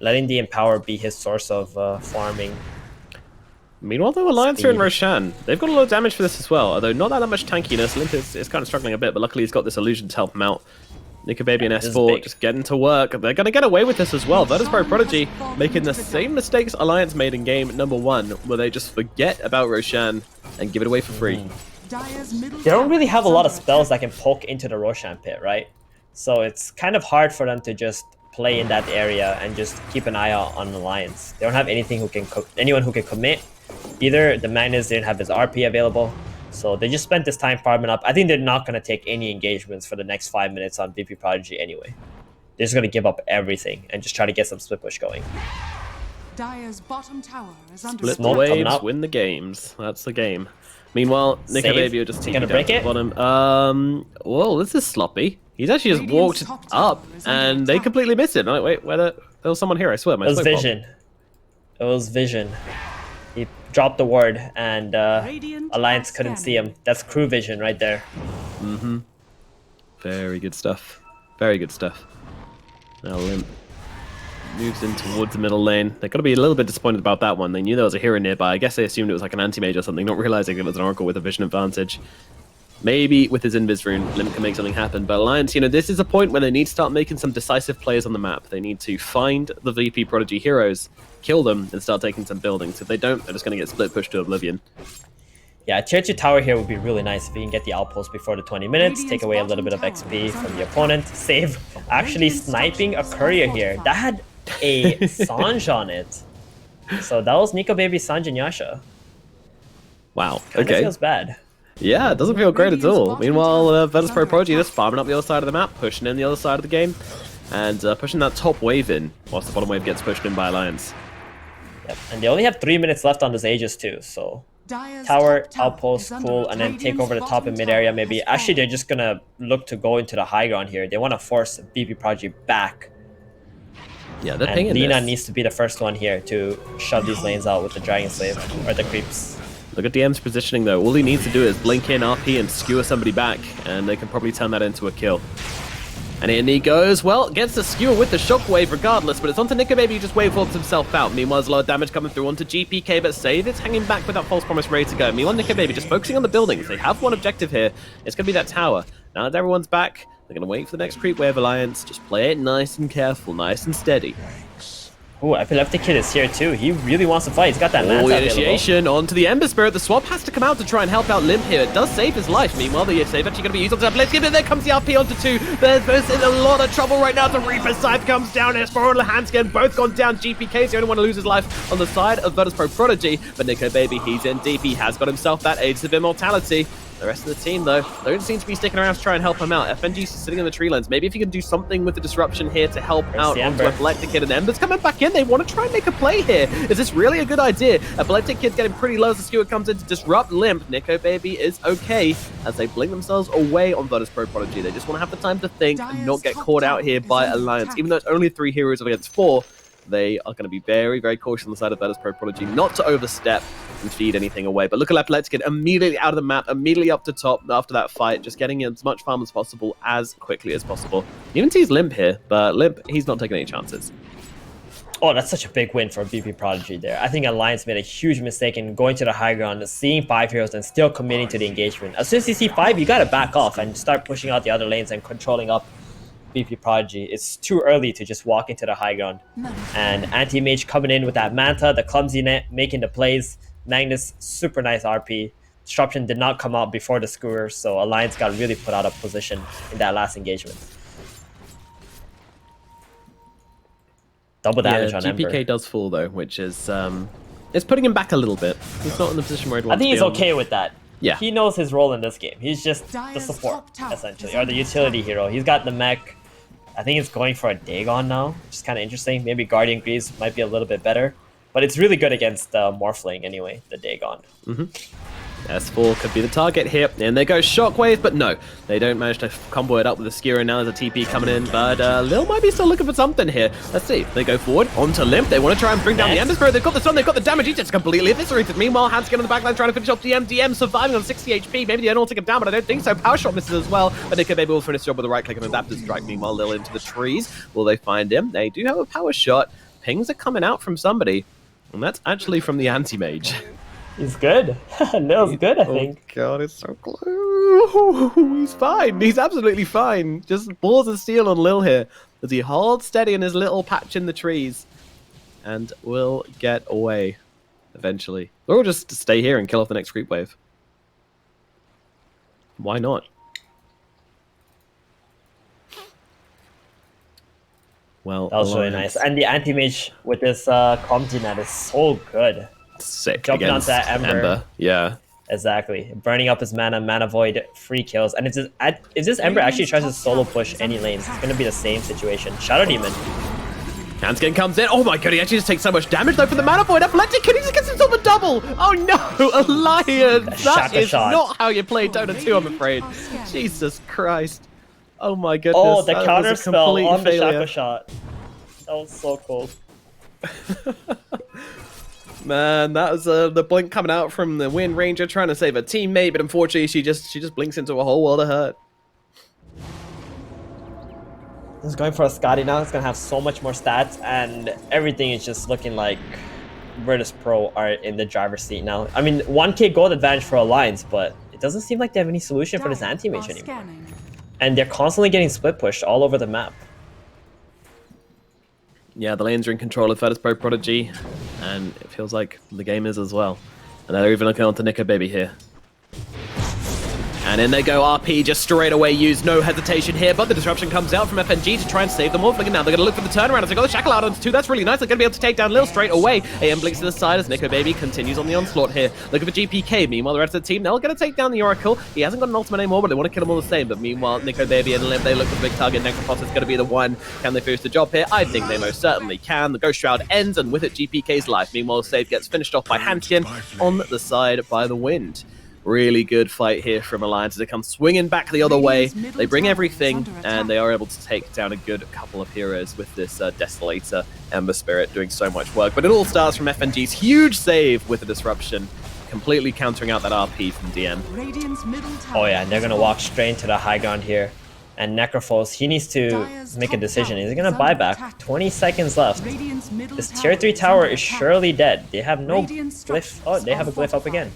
letting the Empower be his source of farming. Meanwhile, though, Alliance are in Speed. Roshan. They've got a lot of damage for this as well, although not that much tankiness. Limp is kind of struggling a bit, but luckily he's got this illusion to help him out. Nika Baby and this is S4 big. just getting to work. They're going to get away with this as well. Virtus Pro Prodigy making the same mistakes Alliance made in game number 1, where they just forget about Roshan and give it away for free. They don't really have a lot of spells that can poke into the Roshan pit, right? So it's kind of hard for them to just play in that area and just keep an eye out on Alliance. They don't have anything anyone who can commit. Either the Magnus didn't have his RP available, so they just spent this time farming up. I think they're not going to take any engagements for the next 5 minutes on VP Prodigy anyway. They're just going to give up everything and just try to get some split push going. Dire's bottom tower is under Split the Smoke coming waves, up. win the games. That's the game. Meanwhile, Nika Save. Baby will just He TP gonna down break to the it? bottom. Whoa, this is sloppy. He's actually just Radiant's walked top tower up, is under and they attack. completely missed it. Like, wait, there was someone here, I swear. My It was smoke bomb. vision. It was vision. He dropped the ward, and Radiant Alliance are couldn't see scanning. him. That's crew vision right there. Very good stuff. Very good stuff. Now Limp moves in towards the middle lane. They're going to be a little bit disappointed about that one. They knew there was a hero nearby. I guess they assumed it was like an anti-mage or something, not realizing it was an Oracle with a vision advantage. Maybe with his Invis rune, Limp can make something happen. But Alliance, this is a point where they need to start making some decisive plays on the map. They need to find the VP Prodigy heroes, kill them, and start taking some buildings. If they don't, they're just going to get split pushed to oblivion. Yeah, tier 2 tower here would be really nice if we can get the outpost before the 20 minutes, take away a little bit of XP from the opponent, save actually sniping a courier here. That had a Sanj on it. So that was Nico Baby, Sanj, and Yasha. Wow. Kinda Okay. feels bad. Yeah, it doesn't feel great at all. Meanwhile, Virtus Pro Prodigy just farming up the other side of the map, pushing in the other side of the game, and pushing that top wave in, whilst the bottom wave gets pushed in by Alliance. Yep. And they only have 3 minutes left on this Aegis too, so Dire's tower, top tower outpost, is under cool, and then attack. take over the top and Radiant's mid area bottom maybe. tower Actually, has they're just gonna look to go into the high ground here. They want to force VP Prodigy back. Yeah, they're And pinging Lina this. needs to be the first one here to shove these lanes out with the Dragon Slave, or the creeps. Look at DM's positioning though. All he needs to do is blink in RP and skewer somebody back, and they can probably turn that into a kill. And in he goes. Well, gets the skewer with the shockwave regardless, but it's onto Nika Baby who just wave forms himself out. Meanwhile, there's a lot of damage coming through onto GPK, but Save is hanging back with that false promise ready to go. Meanwhile, Nika Baby just focusing on the buildings. They have one objective here. It's going to be that tower. Now that everyone's back, they're going to wait for the next creep wave Alliance. Just play it nice and careful, nice and steady. Ooh, Epileptic Kid is here too. He really wants to fight. He's got that Oh, manta the available. initiation onto the Ember Spirit. The swap has to come out to try and help out Limp here. It does save his life. Meanwhile, the save actually going to be used on that. Let's give it. There comes the RP onto 2. There's in a lot of trouble right now. The Reaper Scythe comes down. S4 and Hanskin both gone down. GPK is the only one to lose his life on the side of Virtus Pro Prodigy. But Nico Baby, he's in deep. He has got himself that Aegis of Immortality. The rest of the team, though, don't seem to be sticking around to try and help him out. FNG's sitting in the tree lens. Maybe if you can do something with the disruption here to help out the onto Ember. Epileptic Kid, and Ember's coming back in. They want to try and make a play here. Is this really a good idea? Epileptic Kid's getting pretty low as the skewer comes in to disrupt Limp. Nico Baby is okay as they blink themselves away on Virtus Pro Prodigy. They just want to have the time to think and not get caught out here by Alliance. Even though it's only 3 heroes against 4, they are going to be very, very cautious on the side of Virtus Pro Prodigy not to overstep and feed anything away. But look at Epileptic Kid immediately out of the map, immediately up to top after that fight, just getting as much farm as possible as quickly as possible. He even sees Limp here, but Limp, he's not taking any chances. Oh, that's such a big win for VP Prodigy there. I think Alliance made a huge mistake in going to the high ground, seeing 5 heroes, and still committing to the engagement. As soon as you see 5, you gotta back off and start pushing out the other lanes and controlling up VP Prodigy. It's too early to just walk into the high ground. And Anti-Mage coming in with that Manta, the clumsy net, making the plays. Magnus, super nice RP. Disruption did not come out before the skewer, so Alliance got really put out of position in that last engagement. Double damage on GPK Ember. does fall though, which is it's putting him back a little bit. He's not in the position where he'd I want think to he's be on. okay with that. Yeah. He knows his role in this game. He's just the Dire's support, top tower essentially, is or the under utility attack. hero. He's got the mech. I think he's going for a Dagon now, which is kind of interesting. Maybe Guardian Greaves might be a little bit better. But it's really good against Morphling anyway, the Dagon. S4 could be the target here, and there goes Shockwave, but no, they don't manage to combo it up with a Skewer. Now there's a TP coming in, but Lil might be still looking for something here. Let's see. They go forward onto Limp. They want to try and bring down the Ember Spirit. They've got the stun, they've got the damage. He's just completely eviscerated. Meanwhile, Hans getting on the backline trying to finish off DM. DM surviving on 60 HP. Maybe they don't take him down, but I don't think so. Power Shot misses as well, but Nico Baby will finish the job with a right click and adaptive strike. Meanwhile, Lil into the trees. Will they find him? They do have a Power Shot. Pings are coming out from somebody, and that's actually from the Anti-Mage. He's good. Lil's good, I think. Oh god, it's so close. He's fine. He's absolutely fine. Just balls of steel on Lil here as he holds steady in his little patch in the trees and will get away eventually. Or we'll just stay here and kill off the next creep wave. Why not? Well, That was really nice. And the anti-mage with this Comty net is so good. Sick. Jumping against onto that Ember. Yeah. Exactly. Burning up his mana void, free kills. And if this Ember actually tries to solo push any lanes, it's going to be the same situation. Shadow Demon. Hanskin comes in. Oh my god, he actually just takes so much damage though for the mana void. Epileptic Kid, he just gets himself a double. Oh no, Alliance. That is not how you play Dota 2, I'm afraid. Jesus Christ. Oh my goodness. Oh, the that counter was a spell complete on the failure. Shaco shot. That was so cool. Man, that was the blink coming out from the Wind Ranger trying to save a teammate, but unfortunately she just blinks into a whole world of hurt. He's going for a Scotty now. It's going to have so much more stats, and everything is just looking like Virtus Pro are in the driver's seat now. I mean, 1k gold advantage for Alliance, but it doesn't seem like they have any solution for this anti-mage anymore. And they're constantly getting split pushed all over the map. Yeah, the lanes are in control of Virtus Pro Prodigy, and it feels like the game is as well. And they're even looking on to Nico Baby here. And in they go, RP just straight away used, no hesitation here, but the disruption comes out from FNG to try and save them off. Look at now, they're going to look for the turnaround as they got the Shackle out onto 2. That's really nice. They're going to be able to take down Lil straight away. AM blinks to the side as Nico Baby continues on the onslaught here. Looking for GPK. Meanwhile, the rest of the team, they're going to take down the Oracle. He hasn't got an ultimate anymore, but they want to kill him all the same. But meanwhile, Nico Baby and Limp, they look for the big target. Necrophos is going to be the one. Can they finish the job here? I think they most certainly can. The Ghost Shroud ends, and with it, GPK's life. Meanwhile, the save gets finished off by Hanskin on the side by the Wind. Really good fight here from Alliance as they come swinging back the other way. They bring everything, and they are able to take down a good couple of heroes with this Desolator Ember Spirit doing so much work. But it all starts from FNG's huge save with the disruption, completely countering out that RP from DM. Oh yeah, and they're going to walk straight into the high ground here. And Necrophos, he needs to make a decision. Is he going to buy back? 20 seconds left. This tier 3 tower is surely dead. They have no glyph. Oh, they have a glyph up again.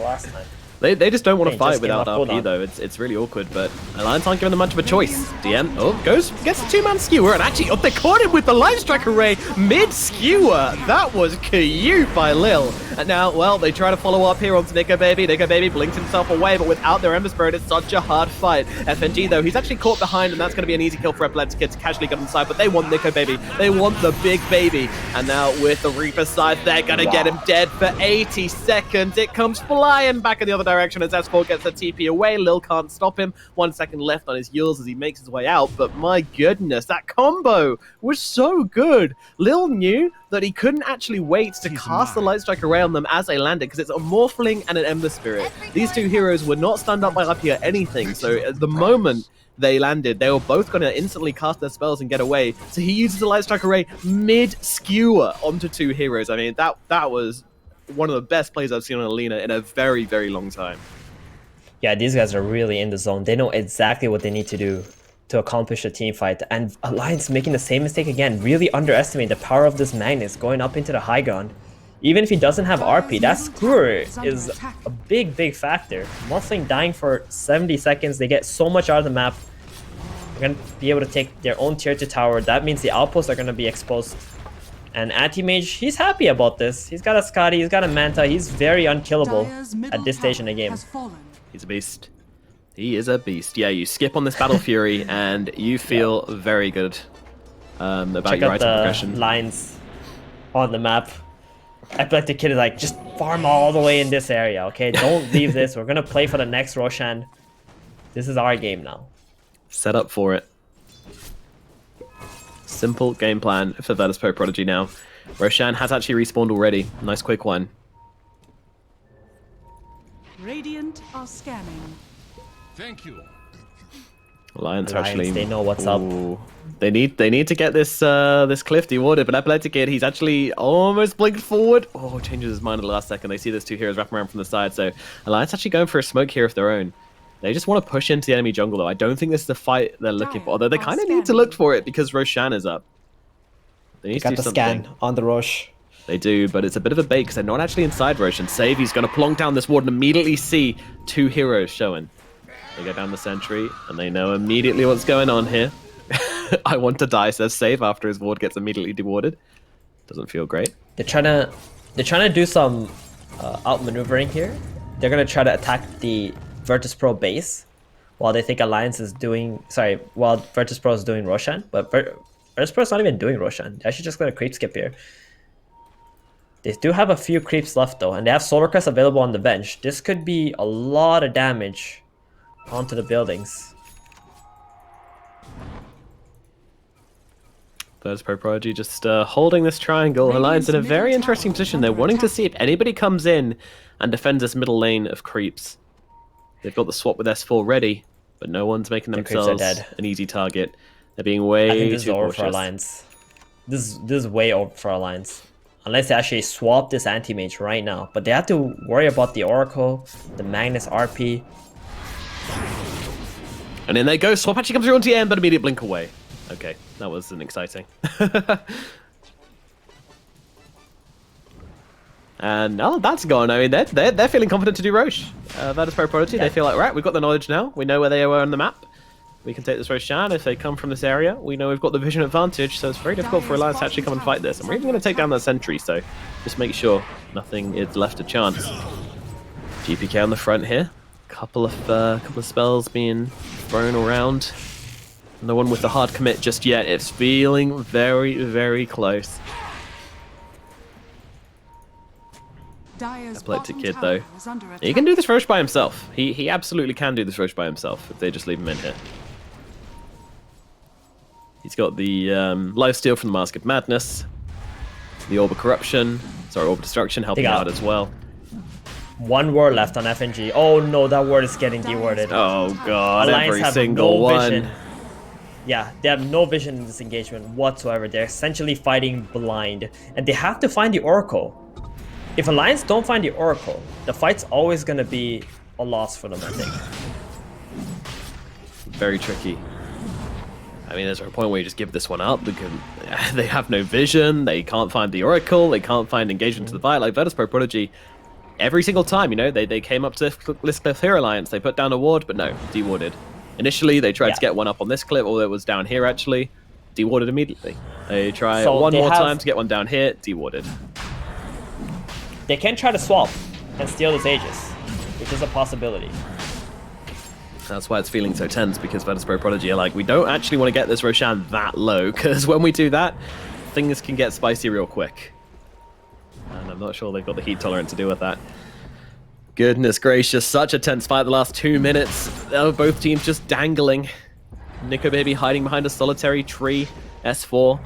Last time. They just don't want to They fight just without came off RP cooldown. though. It's really awkward, but Alliance aren't giving them much of a choice. DM gets a 2-man skewer, and actually they caught him with the Life Strike Array mid skewer. That was cute by Lil. And now, well, they try to follow up here onto Nico Baby. Nico Baby blinks himself away, but without their Ember Spirit, it's such a hard fight. FNG though, he's actually caught behind, and that's going to be an easy kill for Epileptic Kid to casually get inside. But they want Nico Baby. They want the big baby. And now with the Reaper side, they're going to get him dead for 80 seconds. It comes flying back in the other direction as S4 gets the TP away. Lil can't stop him. 1 second left on his heels as he makes his way out. But my goodness, that combo was so good. Lil knew that he couldn't actually wait to cast the Light Strike Array on them as they landed, because it's a Morphling and an Ember Spirit. These two heroes were not stunned up by RP or anything, so at the moment they landed, they were both going to instantly cast their spells and get away. So he uses the Light Strike Array mid-skewer onto two heroes. I mean, that was one of the best plays I've seen on Alina in a very, very long time. Yeah, these guys are really in the zone. They know exactly what they need to do to accomplish a team fight. And Alliance making the same mistake again. Really underestimate the power of this Magnus going up into the high ground. Even if he doesn't have RP, that skewer is a big, big factor. Morphling dying for 70 seconds. They get so much out of the map. They're going to be able to take their own tier 2 tower. That means the outposts are going to be exposed. And Anti-Mage, he's happy about this. He's got a Scotty, he's got a Manta. He's very unkillable at this stage in the game. He's a beast. He is a beast. Yeah, you skip on this Battle Fury and you feel very good about Check your out item the progression. lines on the map. Epileptic Kid is like, just farm all the way in this area, okay? Don't leave this. We're going to play for the next Roshan. This is our game now. Set up for it. Simple game plan for Virtus Pro Prodigy now. Roshan has actually respawned already. Nice quick one. are scanning. Thank you. Alliance Alliance, actually, they know what's up. They need to get this this cliff dewarded, but Epileptic Kid, he's actually almost blinked forward. Oh, changes his mind at the last second. They see those two heroes wrapping around from the side, so Alliance actually going for a smoke here of their own. They just want to push into the enemy jungle, though. I don't think this is the fight they're looking for, although they kind of need to look for it because Roshan is up. They need to Got do the something. scan on the Roche. They do, but it's a bit of a bait because they're not actually inside Roshan. Save, he's going to plonk down this ward and immediately see two heroes showing. They go down the sentry, and they know immediately what's going on here. I want to die, says Save, after his ward gets immediately dewarded. Doesn't feel great. They're trying to do some outmaneuvering here. They're gonna try to attack the Virtus Pro base while they think Alliance is doing. Sorry, while Virtus Pro is doing Roshan, but Virtus Pro is not even doing Roshan. They're actually just gonna creep skip here. They do have a few creeps left though, and they have Solar Crest available on the bench. This could be a lot of damage onto the buildings. There's Pro Prodigy just holding this triangle. Alliance in a very interesting position. They're wanting to see if anybody comes in and defends this middle lane of creeps. They've got the swap with S4 ready, but no one's making themselves an easy target. They're being way I think this too is over cautious. for Alliance. This is way over for Alliance. Unless they actually swap this anti-mage right now. But they have to worry about the Oracle, the Magnus RP. And in they go. Swap actually comes through onto the end, but immediate blink away. Okay, that wasn't exciting. And now that that's gone, I mean, they're feeling confident to do Roche. That is Pro Prodigy. Yeah. They feel like, right, we've got the knowledge now. We know where they are on the map. We can take this Roshan. If they come from this area, we know we've got the vision advantage, so it's very difficult for Alliance to actually come and fight this. And we're even going to take down that sentry, so just make sure nothing is left to chance. GPK on the front here. Couple of spells being thrown around. No one with the hard commit just yet. It's feeling very, very close. Epileptic Kid, though. He can do this Roche by himself. He absolutely can do this Roche by himself if they just leave him in here. He's got the lifesteal from the Mask of Madness, the Orb of Corruption, sorry, Orb of Destruction helping out as well. One ward left on FNG. Oh no, that ward is getting dewarded. Oh god, Alliance every have single no one. vision. Yeah, they have no vision in this engagement whatsoever. They're essentially fighting blind, and they have to find the Oracle. If Alliance don't find the Oracle, the fight's always gonna be a loss for them, I think. Very tricky. I mean, there's a point where you just give this one up because they have no vision, they can't find the Oracle, they can't find engagement to the fight. Like Virtus Pro Prodigy, every single time, you know, they came up to this cliff here Alliance, they put down a ward, but no, dewarded. Initially, they tried to get one up on this cliff, although it was down here actually, dewarded immediately. They try one more time to get one down here, dewarded. They can try to swap and steal this Aegis, which is a possibility. That's why it's feeling so tense, because Virtus Pro Prodigy are like, we don't actually want to get this Roshan that low, because when we do that, things can get spicy real quick. And I'm not sure they've got the heat tolerance to deal with that. Goodness gracious, such a tense fight the last 2 minutes. Both teams just dangling. Nico Baby hiding behind a solitary tree. S4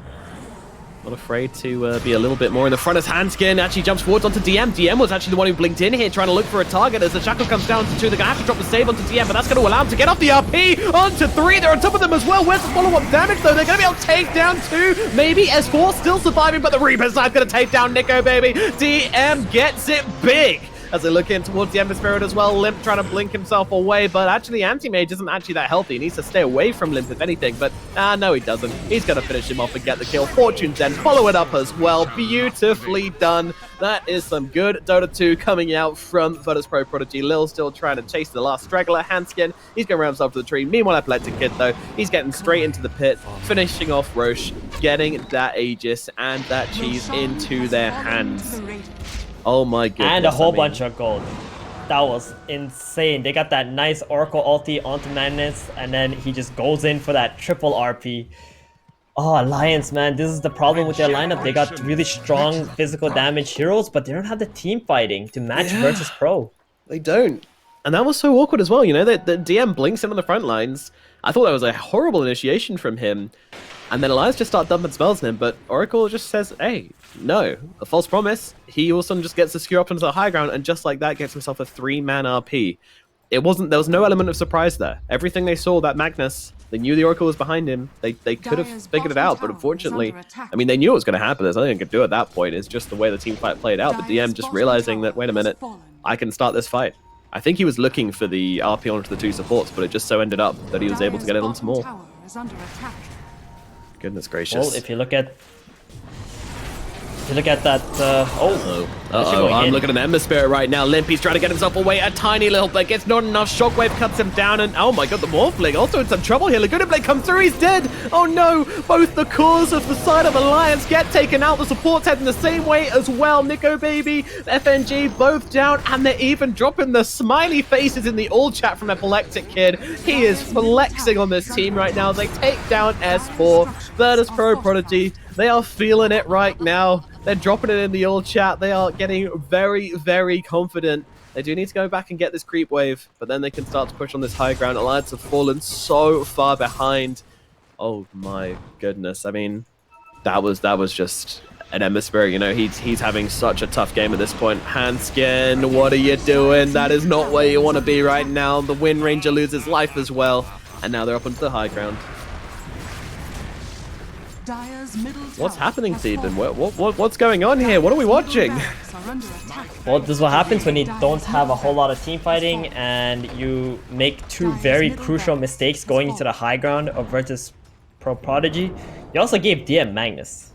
not afraid to be a little bit more in the front as Handskin actually jumps forwards onto DM. DM was actually the one who blinked in here trying to look for a target as the shackle comes down to 2. They're going to have to drop the save onto DM, but that's going to allow him to get off the RP onto 3. They're on top of them as well. Where's the follow-up damage though? They're going to be able to take down 2. Maybe S4 still surviving, but the Reaper side's going to take down Nico Baby. DM gets it big. As they look in towards the Ember Spirit as well, Limp trying to blink himself away, but actually Anti-Mage isn't actually that healthy. He needs to stay away from Limp if anything, but no he doesn't. He's going to finish him off and get the kill. Fortune's End follow it up as well. Beautifully done. That is some good Dota 2 coming out from Virtus Pro Prodigy. Lil still trying to chase the last straggler. Handskin, he's going to round himself to the tree. Meanwhile, Epileptic Kid though, he's getting straight into the pit, finishing off Roche, getting that Aegis and that cheese into their hands. Oh my goodness. And a whole bunch of gold. That was insane. They got that nice Oracle ulti onto Magnus, and then he just goes in for that triple RP. Oh, Alliance, man. This is the problem with their lineup. They got really strong physical damage heroes, but they don't have the team fighting to match Virtus Pro. They don't. And that was so awkward as well, you know, the DM blinks him on the front lines. I thought that was a horrible initiation from him. And then Alliance just start dumping spells on him, but Oracle just says, hey, no, a false promise. He all of a sudden just gets to skew up into the high ground, and just like that gets himself a 3-man RP. there was no element of surprise there. Everything they saw, that Magnus, they knew the Oracle was behind him. They could have Dire's figured it bottom out, but tower is unfortunately, under attack. I mean, they knew it was going to happen. There's nothing they could do at that point. It's just the way the team fight played out. But Dire's DM just bottom realizing tower that, wait a has minute, fallen. I can start this fight. I think he was looking for the RP onto the 2 supports, but it just so ended up that he was able to get it onto more. Tower is under attack. Goodness gracious. Well, if you look at that, I'm looking at Ember Spirit right now. Limpy's trying to get himself away a tiny little bit. Gets not enough. Shockwave cuts him down, and oh my god, the Morphling also in some trouble here. Laguna Blade comes through. He's dead. Oh no! Both the cores of the side of Alliance get taken out. The support's heading the same way as well. Nico Baby, FNG, both down, and they're even dropping the smiley faces in the all chat from Epileptic Kid. He is flexing on this team right now. They take down S4. Virtus Pro Prodigy. They are feeling it right now. They're dropping it in the old chat. They are getting very, very confident. They do need to go back and get this creep wave, but then they can start to push on this high ground. Alliance have fallen so far behind. Oh my goodness. I mean, that was just an Ember Spirit. You know, he's having such a tough game at this point. Handskin, what are you doing? That is not where you want to be right now. The Wind Ranger loses life as well, and now they're up onto the high ground. Dire's middle What's tower happening, has Theban? fallen. What's going on here? What are we watching? Barracks are under attack. well, this is what happens when you don't have a whole lot of team fighting and you make two very crucial mistakes going into the high ground of Virtus Pro Prodigy. You also gave DM Magnus.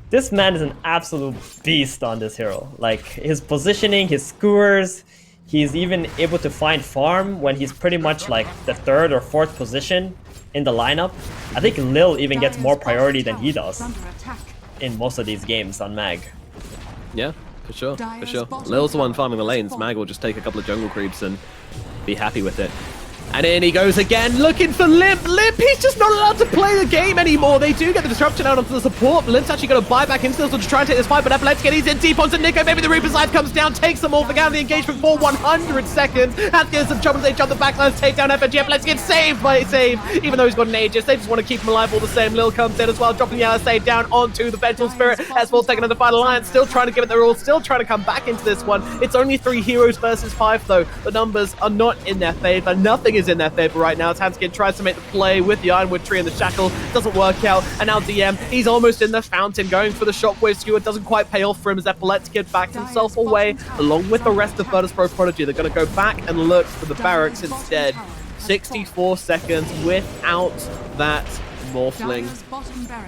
This man is an absolute beast on this hero. Like, his positioning, his skewers, he's even able to find farm when he's pretty much like the 3rd or 4th position in the lineup. I think Lil even gets more priority than he does in most of these games on Mag. Yeah, for sure, for sure. Lil's the one farming the lanes. Mag will just take a couple of jungle creeps and be happy with it. And in he goes again, looking for Limp. Limp, he's just not allowed to play the game anymore. They do get the disruption out onto the support. Limp's actually going to buy back into this one to try and take this fight, but Epileptic, he's in deep onto Nico. Maybe the Reaper's Life comes down, takes them all for down the engagement for 100 seconds. Has to get some trouble as they jump the backlines, take down FNG. Epileptic gets saved by save, even though he's got an Aegis. They just want to keep him alive all the same. Lil comes in as well, dropping the LSA down onto the Vengeful Spirit. S4's taking another final alliance, still trying to give it their all, still trying to come back into this one. It's only 3 heroes versus 5 though. The numbers are not in their favor. Nothing is in their favor right now. Hanskin tries to make the play with the Ironwood Tree and the Shackle. Doesn't work out. And now DM, he's almost in the fountain, going for the Shockwave Skewer. Doesn't quite pay off for him as Epileptic Kid backs himself away, along with the rest of Virtus Pro Prodigy. They're going to go back and look for the barracks instead. 64 seconds without that Morphling.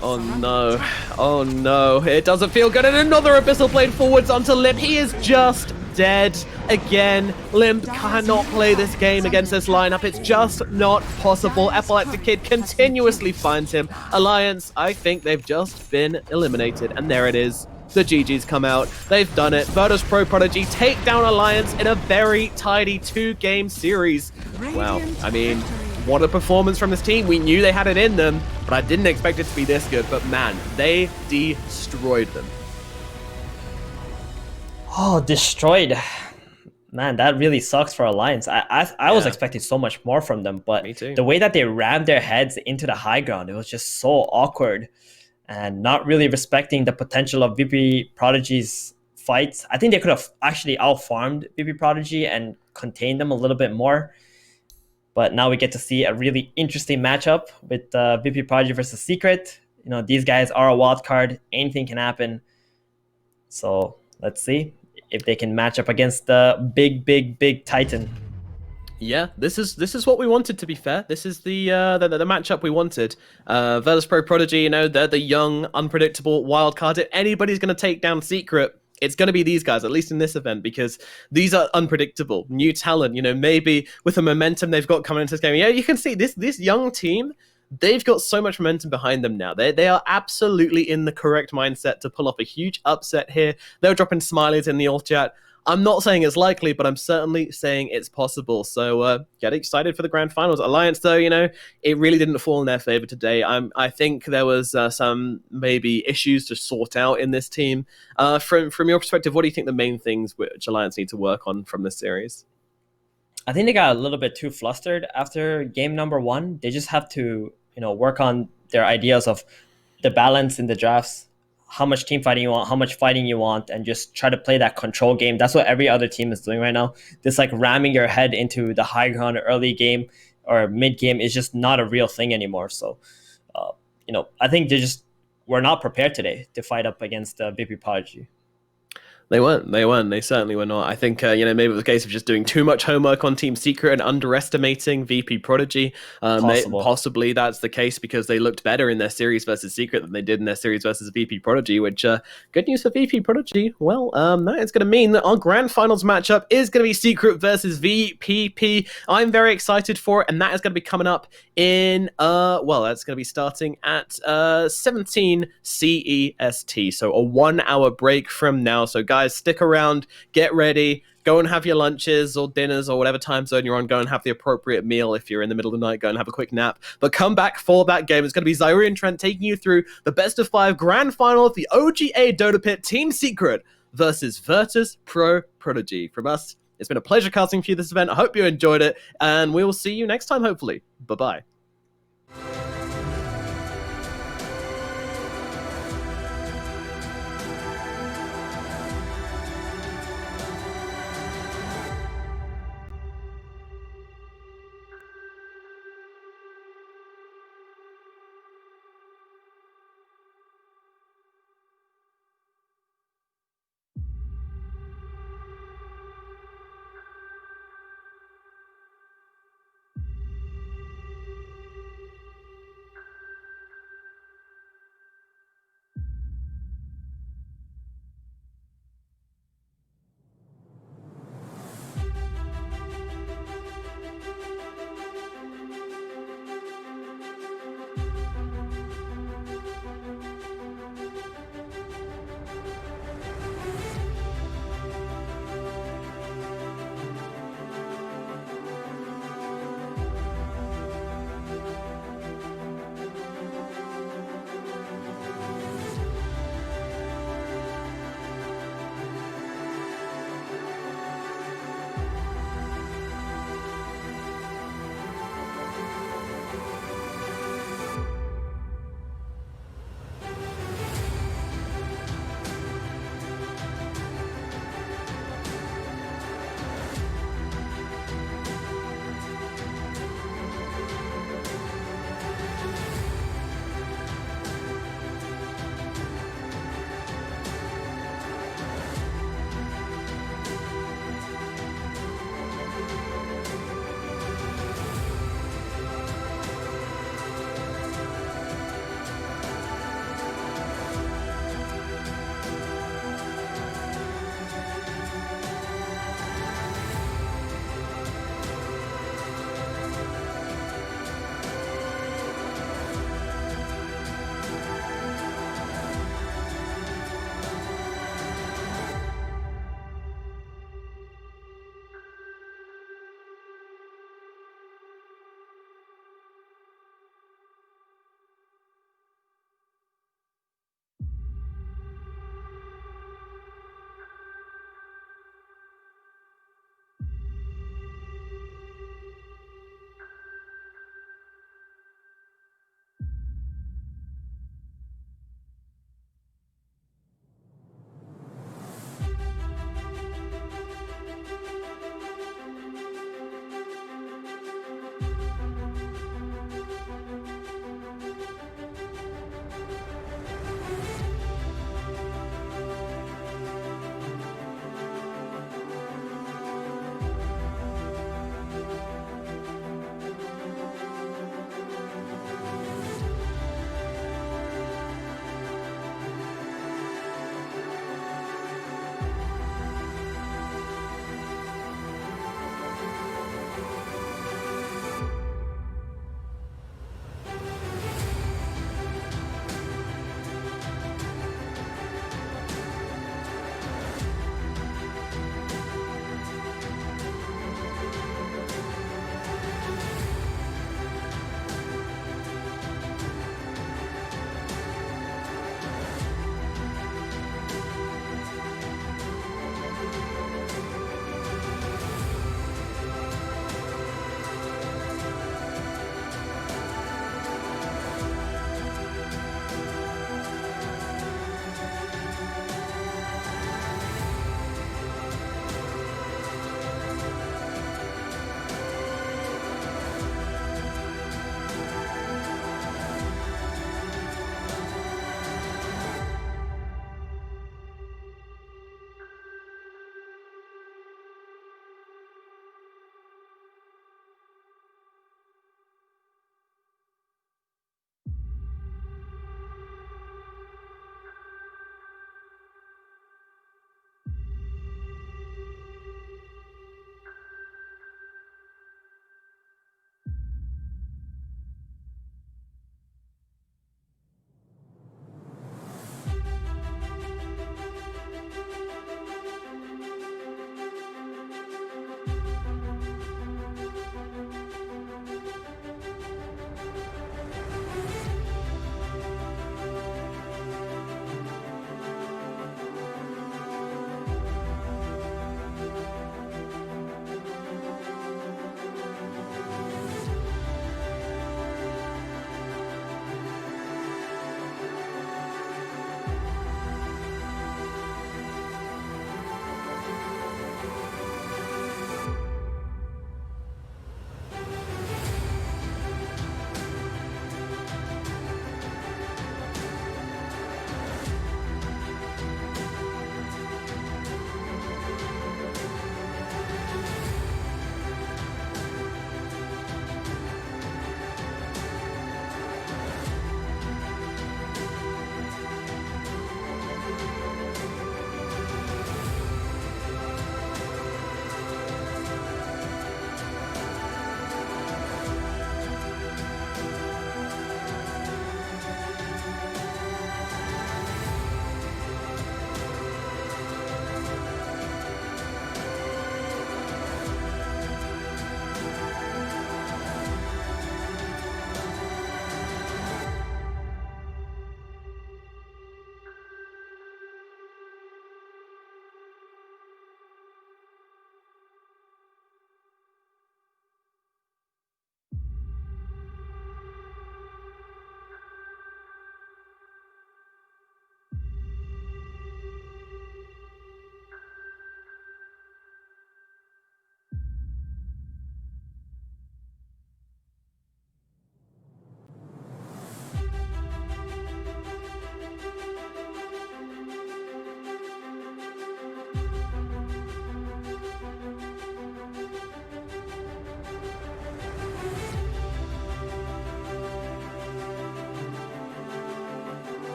Oh no. Oh no. It doesn't feel good. And another Abyssal Blade forwards onto Limp. He is just dead again. Limp cannot play this game against this lineup. It's just not possible. Epileptic Kid continuously finds him. Alliance, I think they've just been eliminated. And there it is. The GG's come out. They've done it. Virtus Pro Prodigy take down Alliance in a very tidy 2-game series. Wow. I mean, what a performance from this team. We knew they had it in them, but I didn't expect it to be this good. But man, they destroyed them. Oh, destroyed. Man, that really sucks for Alliance. I was expecting so much more from them, but Me too. the way that they rammed their heads into the high ground, it was just so awkward and not really respecting the potential of VP Prodigy's fights. I think they could have actually out-farmed VP Prodigy and contained them a little bit more. But now we get to see a really interesting matchup with VP Prodigy versus Secret. You know, these guys are a wild card. Anything can happen. So let's see if they can match up against the big Titan. Yeah, this is what we wanted, to be fair. This is the matchup we wanted. Virtus Pro Prodigy, you know, they're the young, unpredictable wild card. If anybody's going to take down Secret, it's going to be these guys, at least in this event, because these are unpredictable. New talent, you know, maybe with the momentum they've got coming into this game. Yeah, you can see this young team, they've got so much momentum behind them now. They are absolutely in the correct mindset to pull off a huge upset here. They're dropping smileys in the old chat. I'm not saying it's likely, but I'm certainly saying it's possible. So get excited for the grand finals. Alliance, though, you know, it really didn't fall in their favor today. I think there was some maybe issues to sort out in this team. From your perspective, what do you think the main things which Alliance need to work on from this series? I think they got a little bit too flustered after game number 1. They just have to, you know, work on their ideas of the balance in the drafts. how much team fighting you want, how much fighting you want, and just try to play that control game. That's what every other team is doing right now. This like ramming your head into the high ground early game or mid game is just not a real thing anymore. So, I think we're not prepared today to fight up against VP Prodigy. They weren't. They certainly were not. I think, maybe it was a case of just doing too much homework on Team Secret and underestimating VP Prodigy. Possibly that's the case because they looked better in their series versus Secret than they did in their series versus VP Prodigy, which, good news for VP Prodigy. Well, that is going to mean that our grand finals matchup is going to be Secret versus VPP. I'm very excited for it, and that is going to be coming up in, that's going to be starting at 17 CEST, so a 1 hour break from now. So guys, stick around, get ready, go and have your lunches or dinners or whatever time zone you're on. Go and have the appropriate meal. If you're in the middle of the night, go and have a quick nap. But come back for that game. It's going to be Zairi and Trent taking you through the best of 5 grand final of the OGA Dota Pit Team Secret versus Virtus Pro Prodigy. From us, it's been a pleasure casting for you this event. I hope you enjoyed it, and we will see you next time, hopefully. Bye-bye.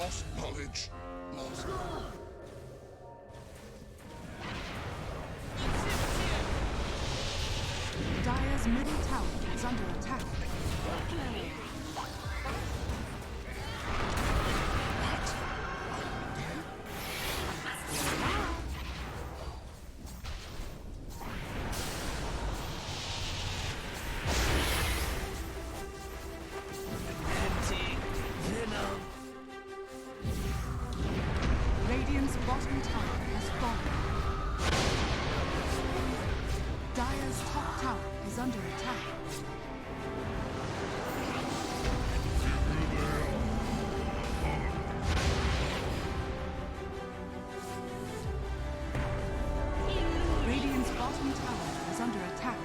Lost knowledge. Lost. Dire's middle tower is under attack. Anti-venom. Radiant's bottom tower has fallen. Dire's top tower is under attack. Radiant's bottom tower is under attack.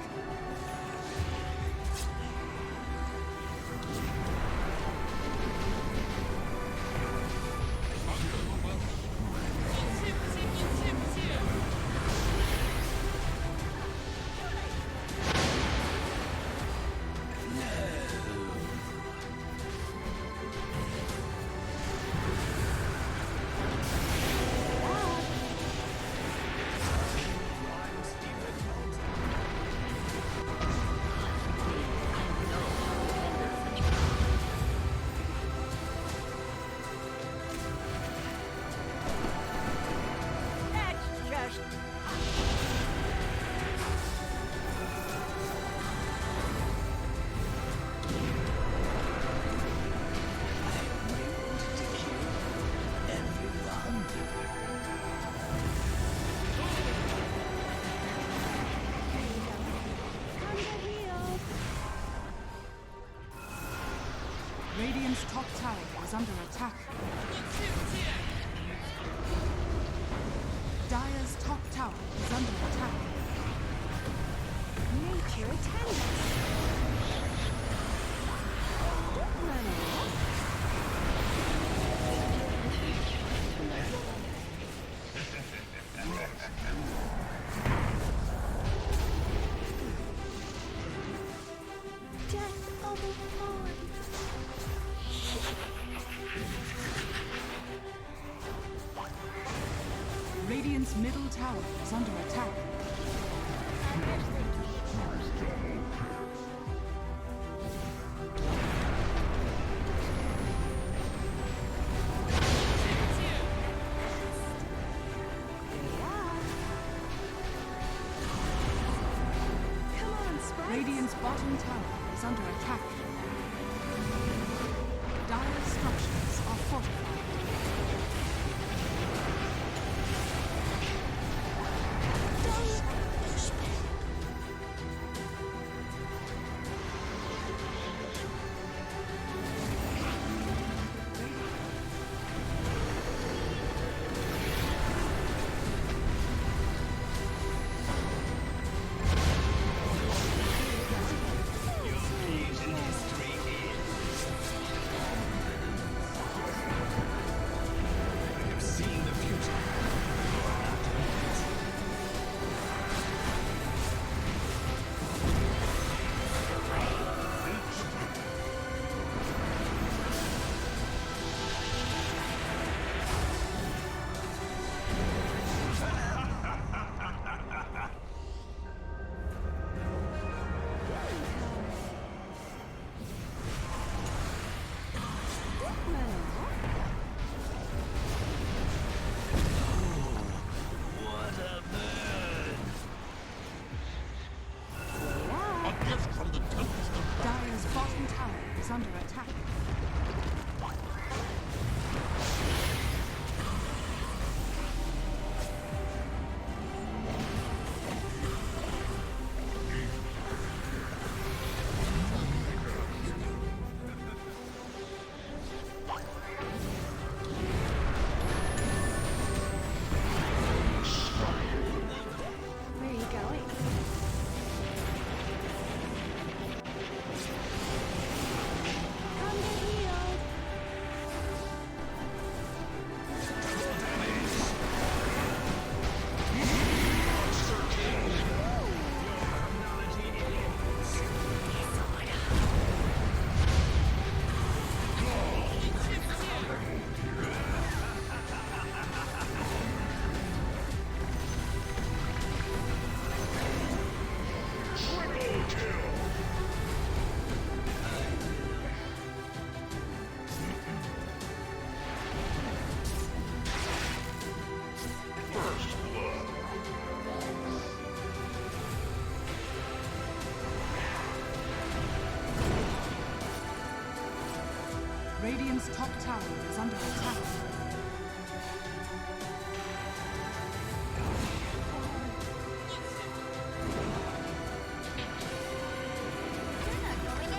Radiant's top tower is under attack. Dire's top tower is under attack. Nature attendants. Death of a fawn. Radiant's middle tower is under attack. Come on, Sprite. Radiant's bottom tower is under attack. Dire's structures are fortified. What a burn! A gift from the tempest of Dire's bottom tower is under attack. Where are you going? Come Radiant's top tower is under attack.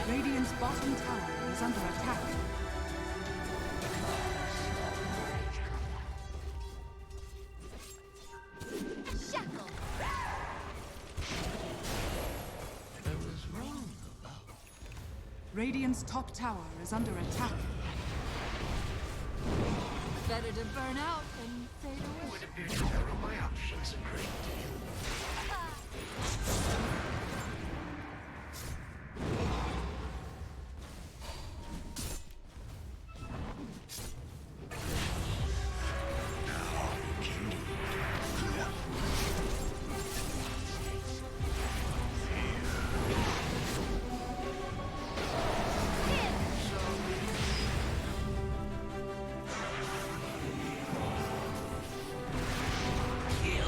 Radiant's bottom tower is under attack. Shackle. I was wrong about Radiant's top tower is under attack. Better to burn out than fade away. would appear to narrow my options a great deal.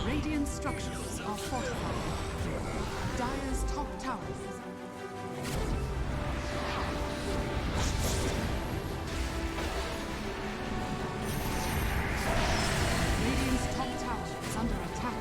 Radiant structures are fortified. Dire's top tower is Radiant's top tower is under attack.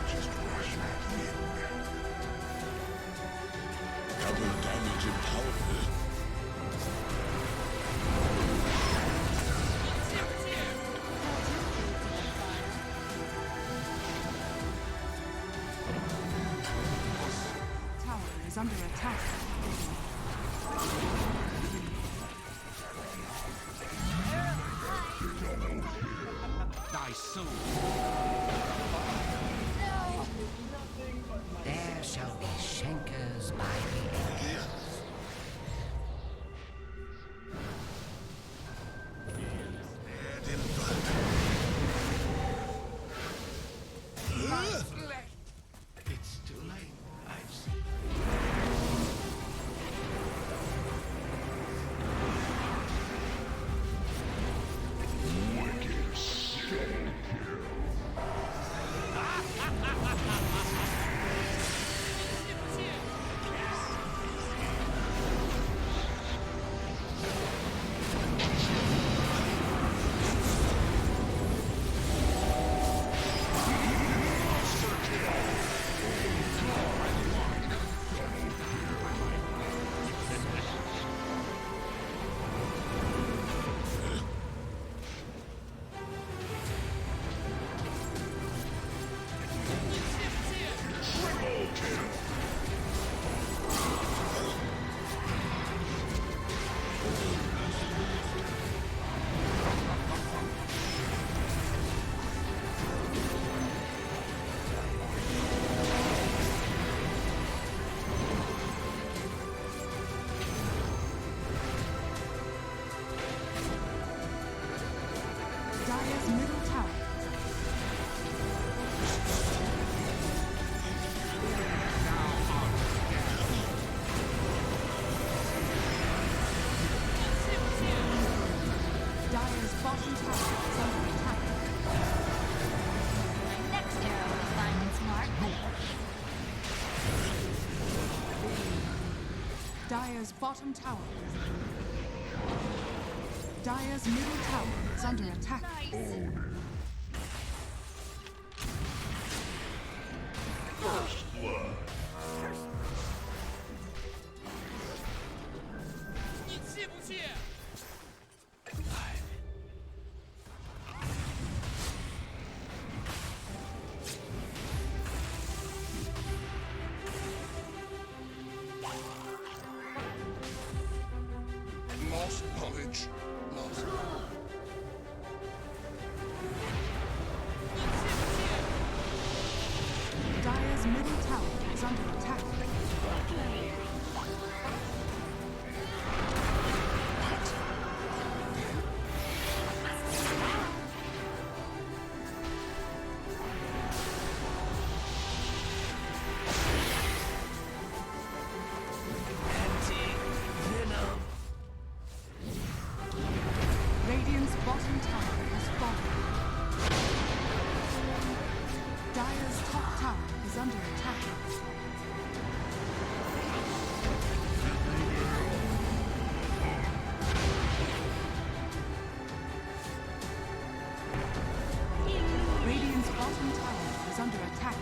Just rush back in. Double damage and power. Tower is under attack. Thy soul. There shall be Shankers by the acres. Dead in blood. It's too late. I've seen. Wicked skill kill. Dire's middle tower. Dire's bottom tower is under attack. Next arrow will find its mark. Dire's bottom tower. Dire's middle tower is under attack. First blood. Lost knowledge. Lost. Dire's middle tower is under attack. Dire's top tower is under attack. Radiant's bottom tower is under attack.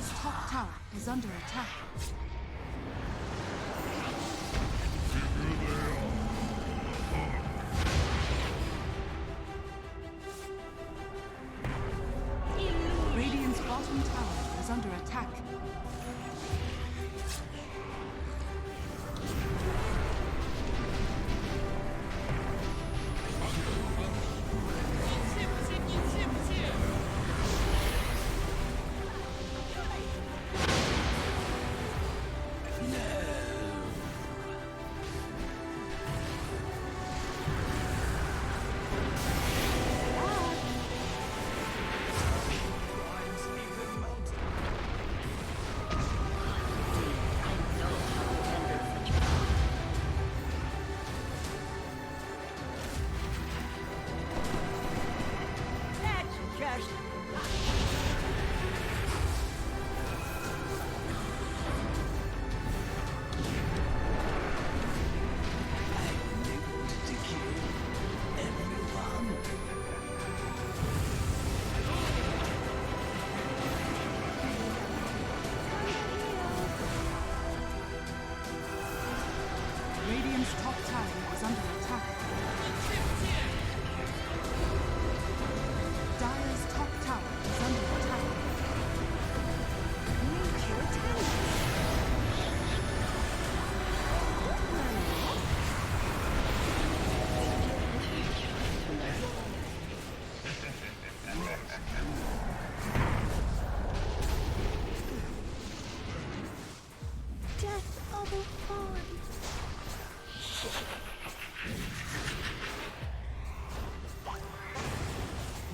Dire's top tower is under attack. Radiant's bottom tower is under attack. Radiant's top tower is under attack. Dire's top tower is under attack. Death of a fawn.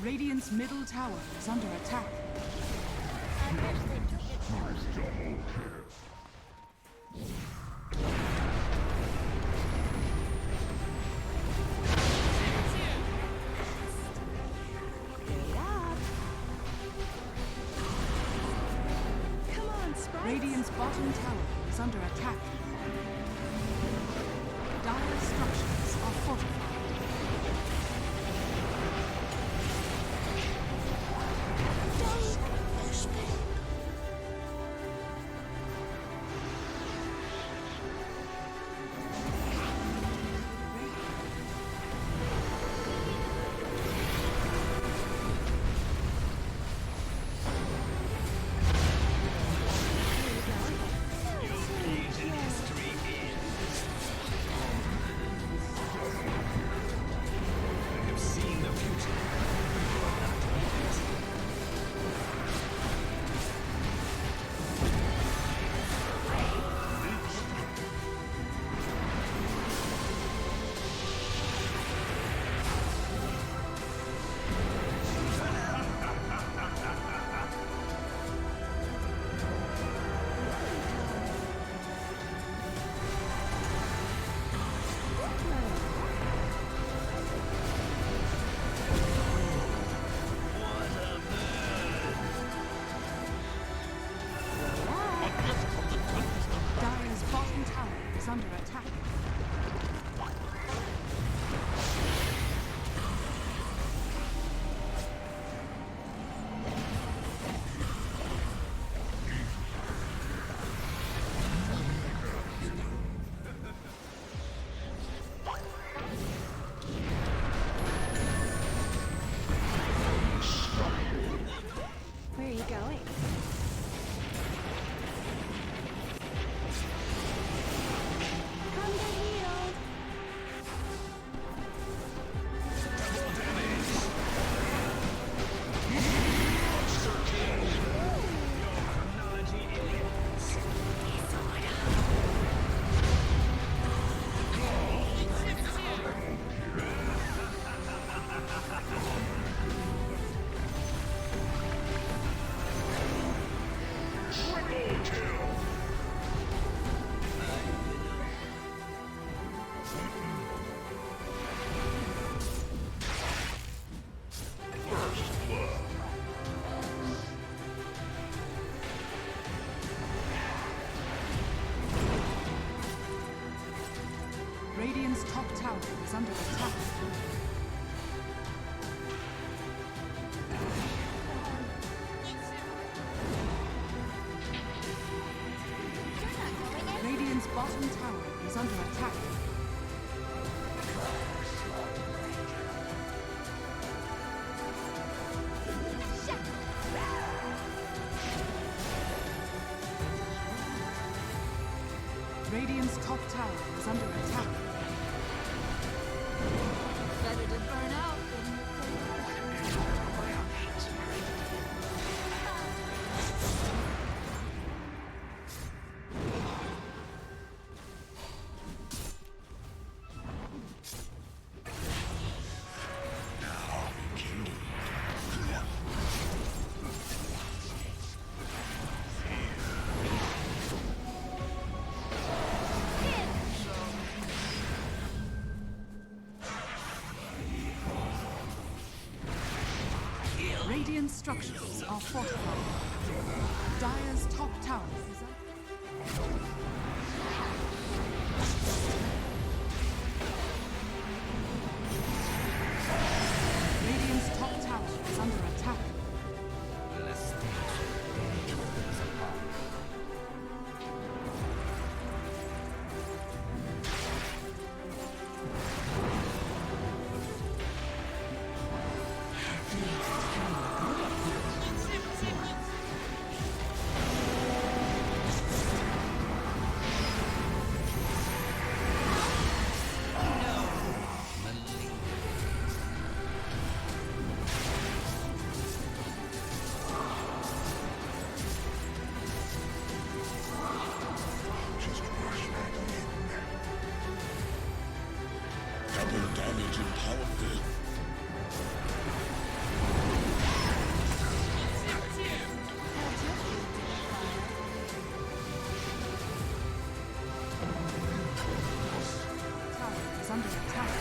Radiant's middle tower is under attack. I wish they took it first. Double kill. Come on, Sprite. Radiant's bottom tower is under attack. Dire's structures are fortified. Radiant's top tower is under attack. Better to burn out than Radiant structures are fortified. Dire's top tower is under Radiant's top tower is under attack. Just rush back in. Double damage and powerful. Tower is under attack.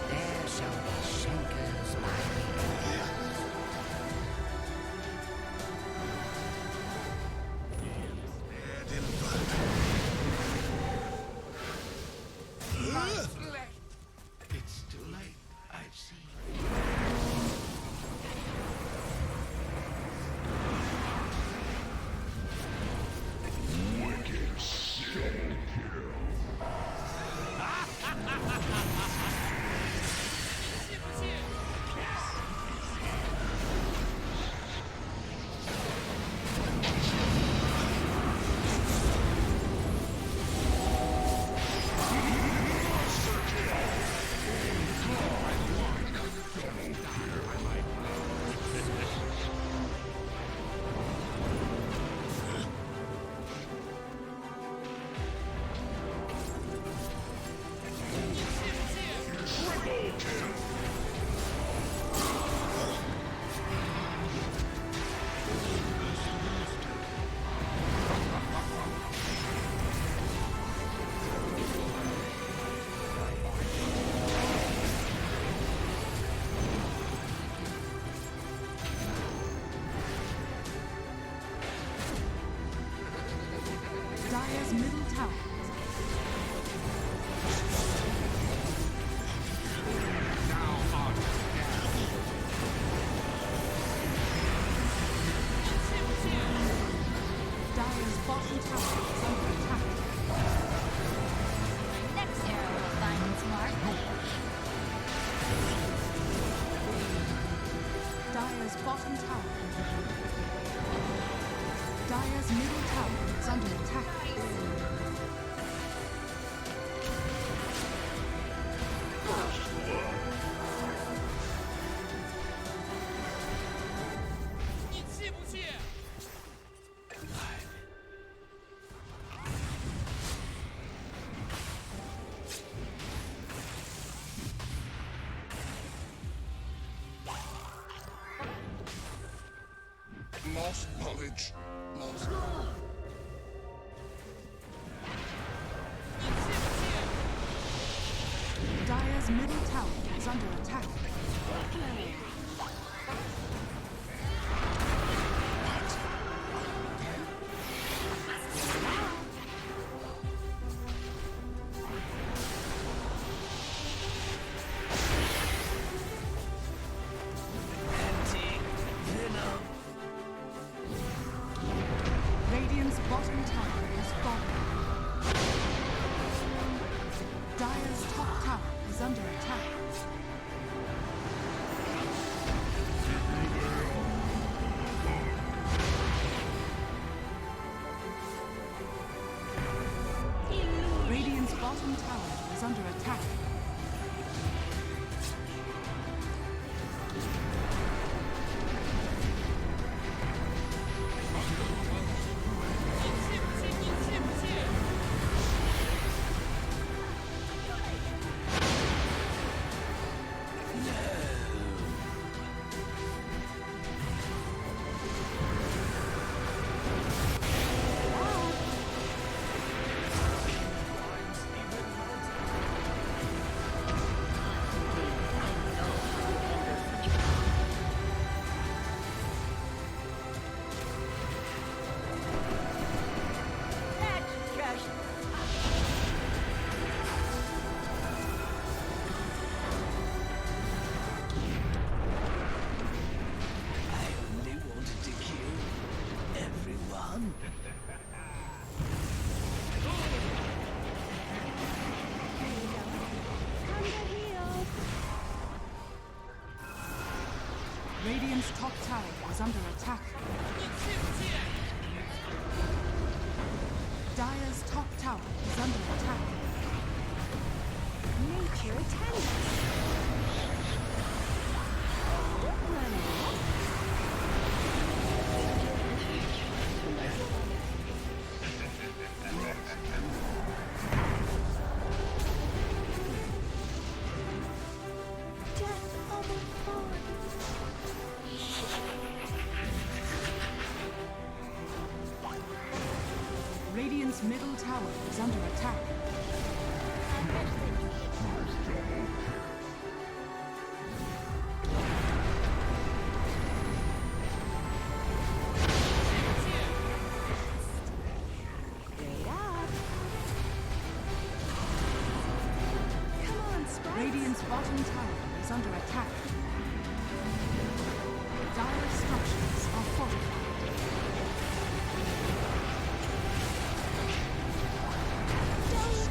There shall be shankers by the end. It's too late. I've seen. Wicked sick kill. Dire's middle tower. Dire's bottom tower is under attack. next arrow will find its mark. Dire's bottom tower. Dire's middle tower is under attack. Lost knowledge. Lost. Dire's middle tower is under attack. Radiant's bottom tower is falling. Dire's top tower is under attack. Radiant's bottom tower is under attack. Radiant's top tower is under attack. Dire's top tower is under attack. Nature attends. Death of a fallen. Radiant's middle tower is under attack. Straight up. Come on, Sprite. Radiant's bottom tower is under attack. Dire structures are fortified. Don't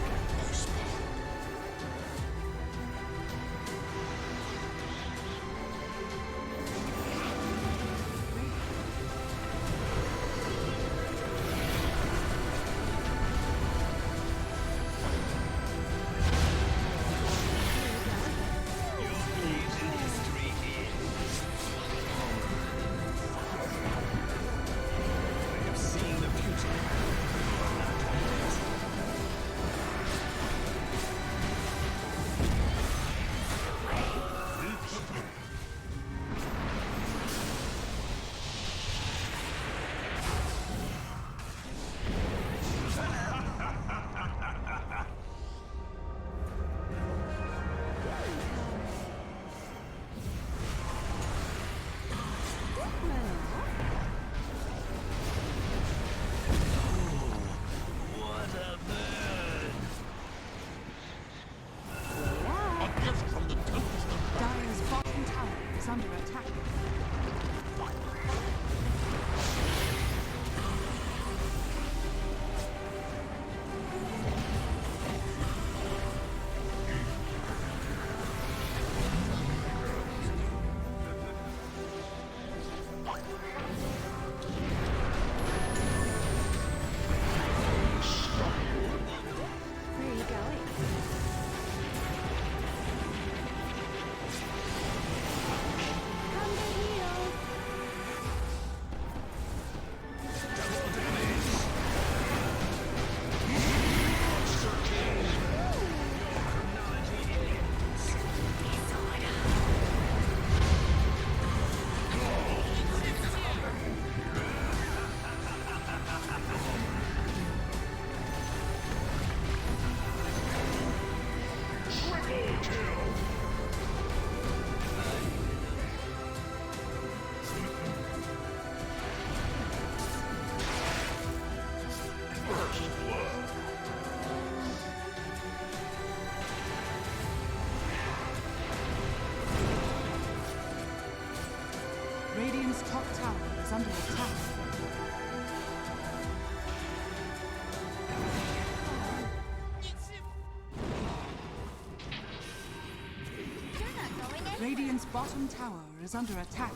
Radiant's bottom tower is under attack.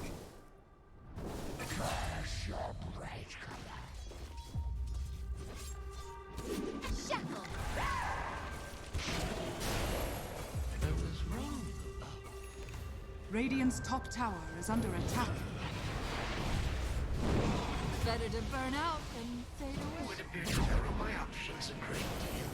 Curse your bright color. Shackle. I was wrong about Radiant's top tower is under attack. Better to burn out than fade away. would appear to narrow my options a great deal.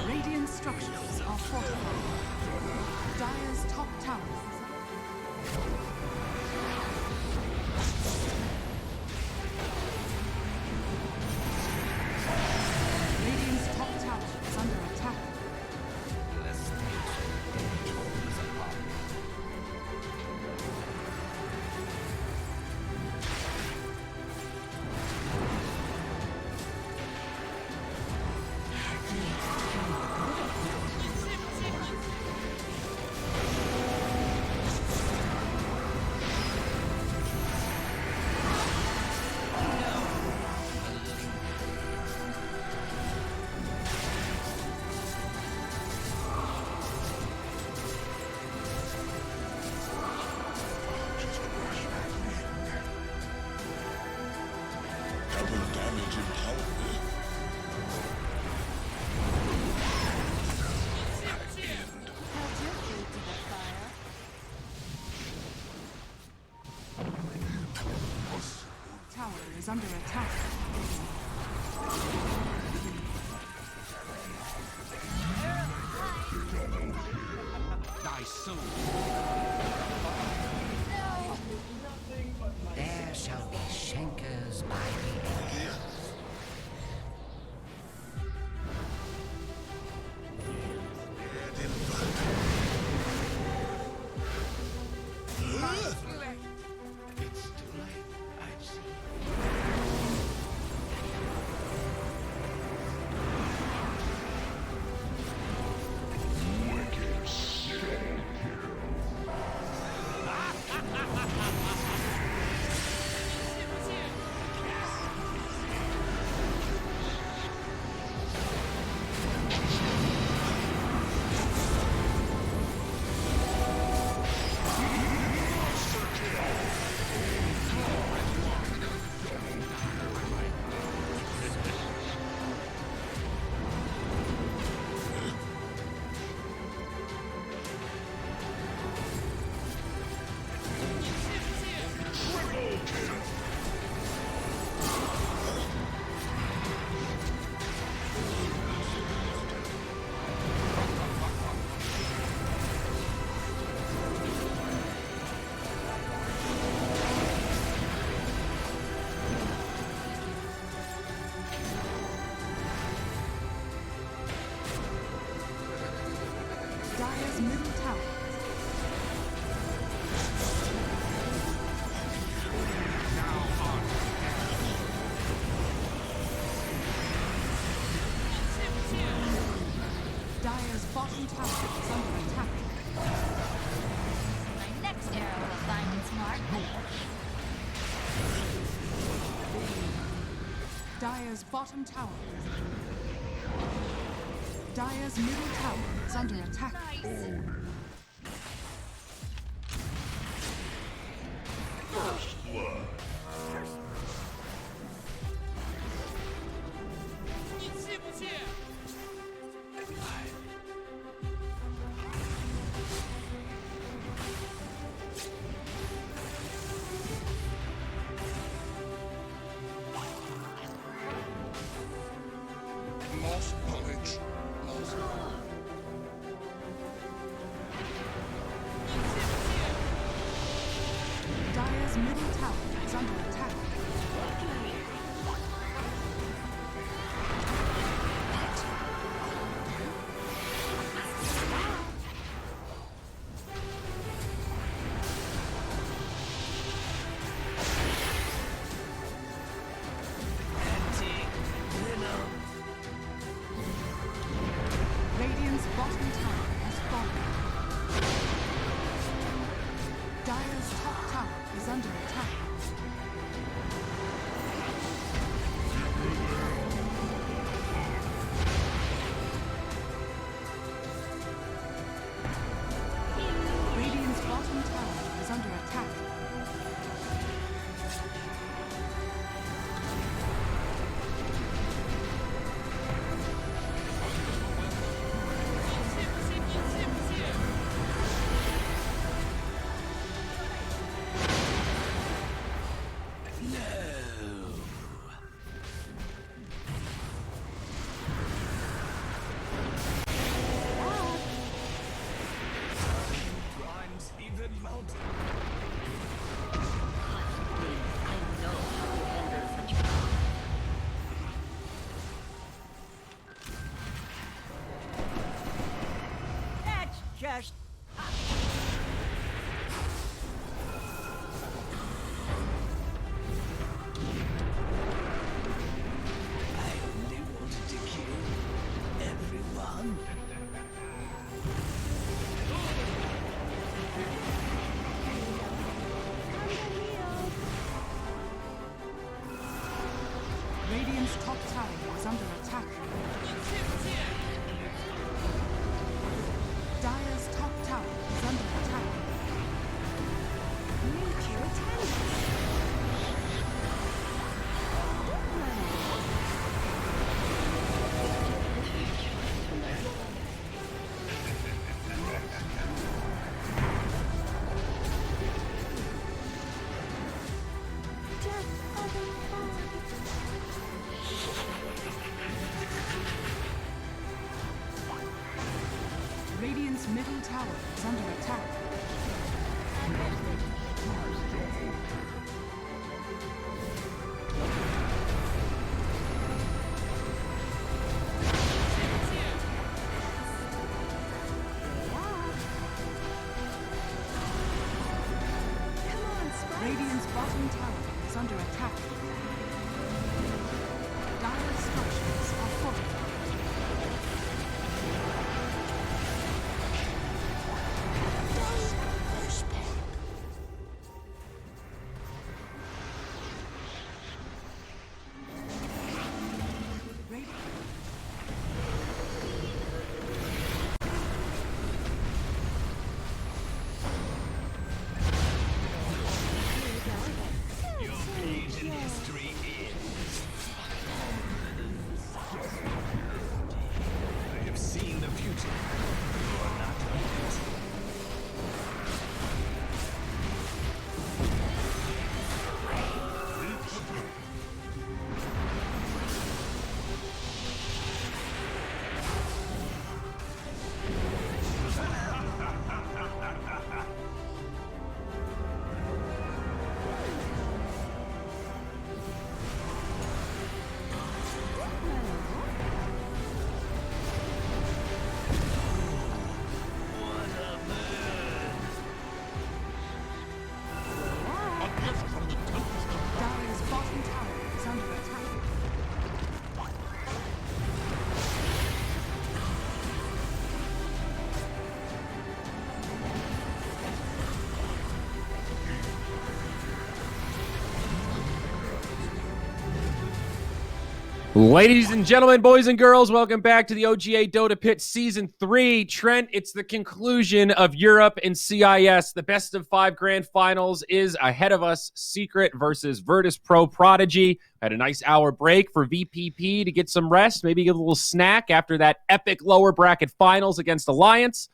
Radiant structures are fortified. Dire's top tower is Radiant's top tower is under attack. Less things apart. Double damage empowered. Held your food to the fire. Tower is under attack. Thy soul. There shall be Shankers by the acres. It's too late, I see. Wicked kill. Dire's middle tower. Dire's bottom tower is under attack. My next arrow will find its mark. Dire's bottom tower. Dire's middle tower is under attack. First blood. Lost knowledge. Lost. Dire's middle tower is under attack. Dire's top tower is under attack. Radiant's bottom tower is under attack. Climbs even mountains. That's just I only wanted to kill everyone. Radiant's top tower is under attack. Dire's top tower is under attack. Nature attends. Radiant's middle tower is under attack. Radiant's bottom tower is under attack. Dire's structures are fortified. Voice pod. Your page in history ends. I have seen the future. You are not it. Dire's bottom tower is under attack. Ladies and gentlemen, boys and girls, welcome back to the OGA Dota Pit Season 3. Trent, it's the conclusion of Europe and CIS. The best of 5 grand finals is ahead of us. Secret versus Virtus Pro Prodigy. Had a nice hour break for VPP to get some rest, maybe get a little snack after that epic lower bracket finals against Alliance.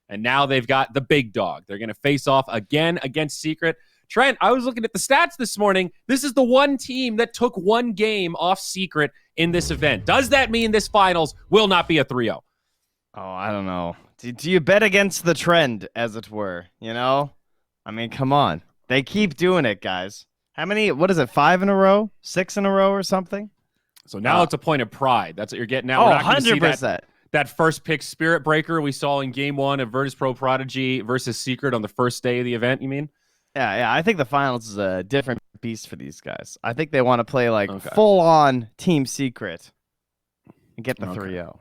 And now they've got the big dog. They're going to face off again against Secret. Trent, I was looking at the stats this morning. This is the one team that took one game off Secret in this event. Does that mean this finals will not be a 3-0? Oh, I don't know. Do you bet against the trend, as it were? You know? I mean, come on. They keep doing it, guys. How many? What is it, 5 in a row? 6 in a row or something? So now it's a point of pride. That's what you're getting at. Oh, We're not gonna see 100%. that first pick Spirit Breaker we saw in Game 1 of Virtus Pro Prodigy versus Secret on the first day of the event, you mean? Yeah. I think the finals is a different beast for these guys. I think they want to play like Okay. full-on Team Secret and get the Okay. 3-0.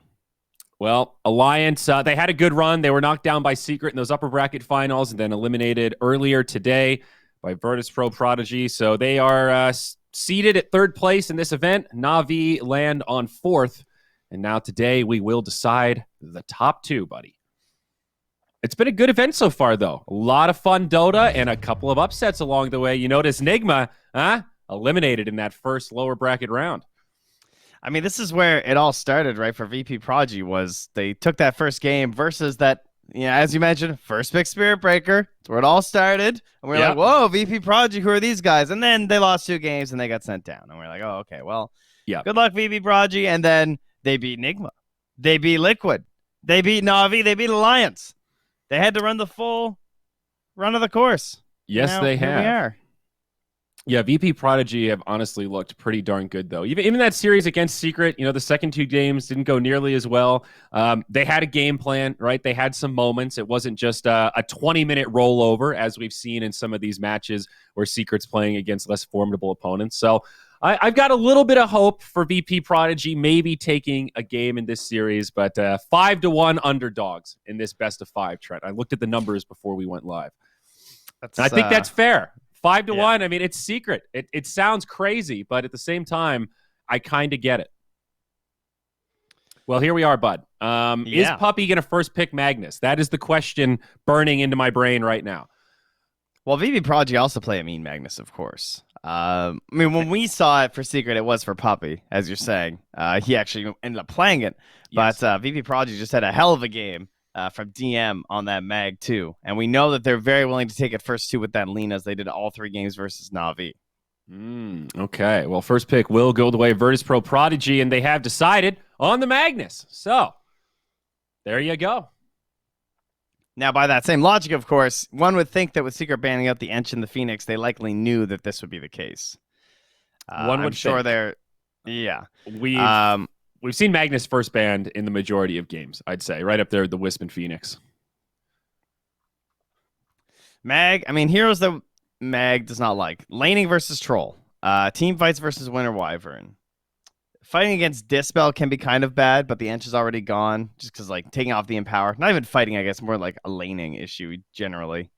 Well, Alliance, they had a good run. They were knocked down by Secret in those upper bracket finals and then eliminated earlier today by Virtus Pro Prodigy. So they are seated at third place in this event. Na'Vi land on fourth. And now today we will decide the top two, buddy. It's been a good event so far, though. A lot of fun Dota and a couple of upsets along the way. You notice Nigma, eliminated in that first lower bracket round. I mean, this is where it all started, right? For VP Prodigy was they took that first game versus that, as you mentioned, first pick Spirit Breaker. That's where it all started. And we're like, whoa, VP Prodigy, who are these guys? And then they lost 2 games and they got sent down. And we're like, oh, okay, well, good luck, VP Prodigy. And then they beat Nigma. They beat Liquid. They beat Na'Vi. They beat Alliance. They had to run the full run of the course. Yes, they have. Here we are. Yeah, VP Prodigy have honestly looked pretty darn good, though. Even that series against Secret, the second 2 games didn't go nearly as well. They had a game plan, right? They had some moments. It wasn't just a 20-minute rollover, as we've seen in some of these matches where Secret's playing against less formidable opponents. So I've got a little bit of hope for VP Prodigy maybe taking a game in this series, but 5-1 underdogs in this best of 5, Trent. I looked at the numbers before we went live. I think that's fair. 5-1. I mean, it's Secret. It sounds crazy, but at the same time, I kind of get it. Well, here we are, bud. Is Puppy going to first pick Magnus? That is the question burning into my brain right now. Well, VP Prodigy also play a mean Magnus, of course. I mean, when we saw it for Secret, it was for Puppy, as you're saying. He actually ended up playing it. Yes. But VP Prodigy just had a hell of a game from DM on that Mag, too. And we know that they're very willing to take it first, too, with that Lina, as they did all 3 games versus Na'Vi. Okay. Well, first pick will go the way of Virtus Pro Prodigy, and they have decided on the Magnus. So, there you go. Now, by that same logic, of course, one would think that with Secret banning out the Ench and the Phoenix, they likely knew that this would be the case. One would I'm sure think. they're... Yeah. We've seen Magnus first banned in the majority of games, I'd say. Right up there with the Wisp and Phoenix. Mag, I mean, heroes that Mag does not like. Laning versus Troll. Team fights versus Winter Wyvern. Fighting against Dispel can be kind of bad, but the Ench is already gone. Just because, like, taking off the Empower. Not even fighting, I guess. More like a laning issue, generally.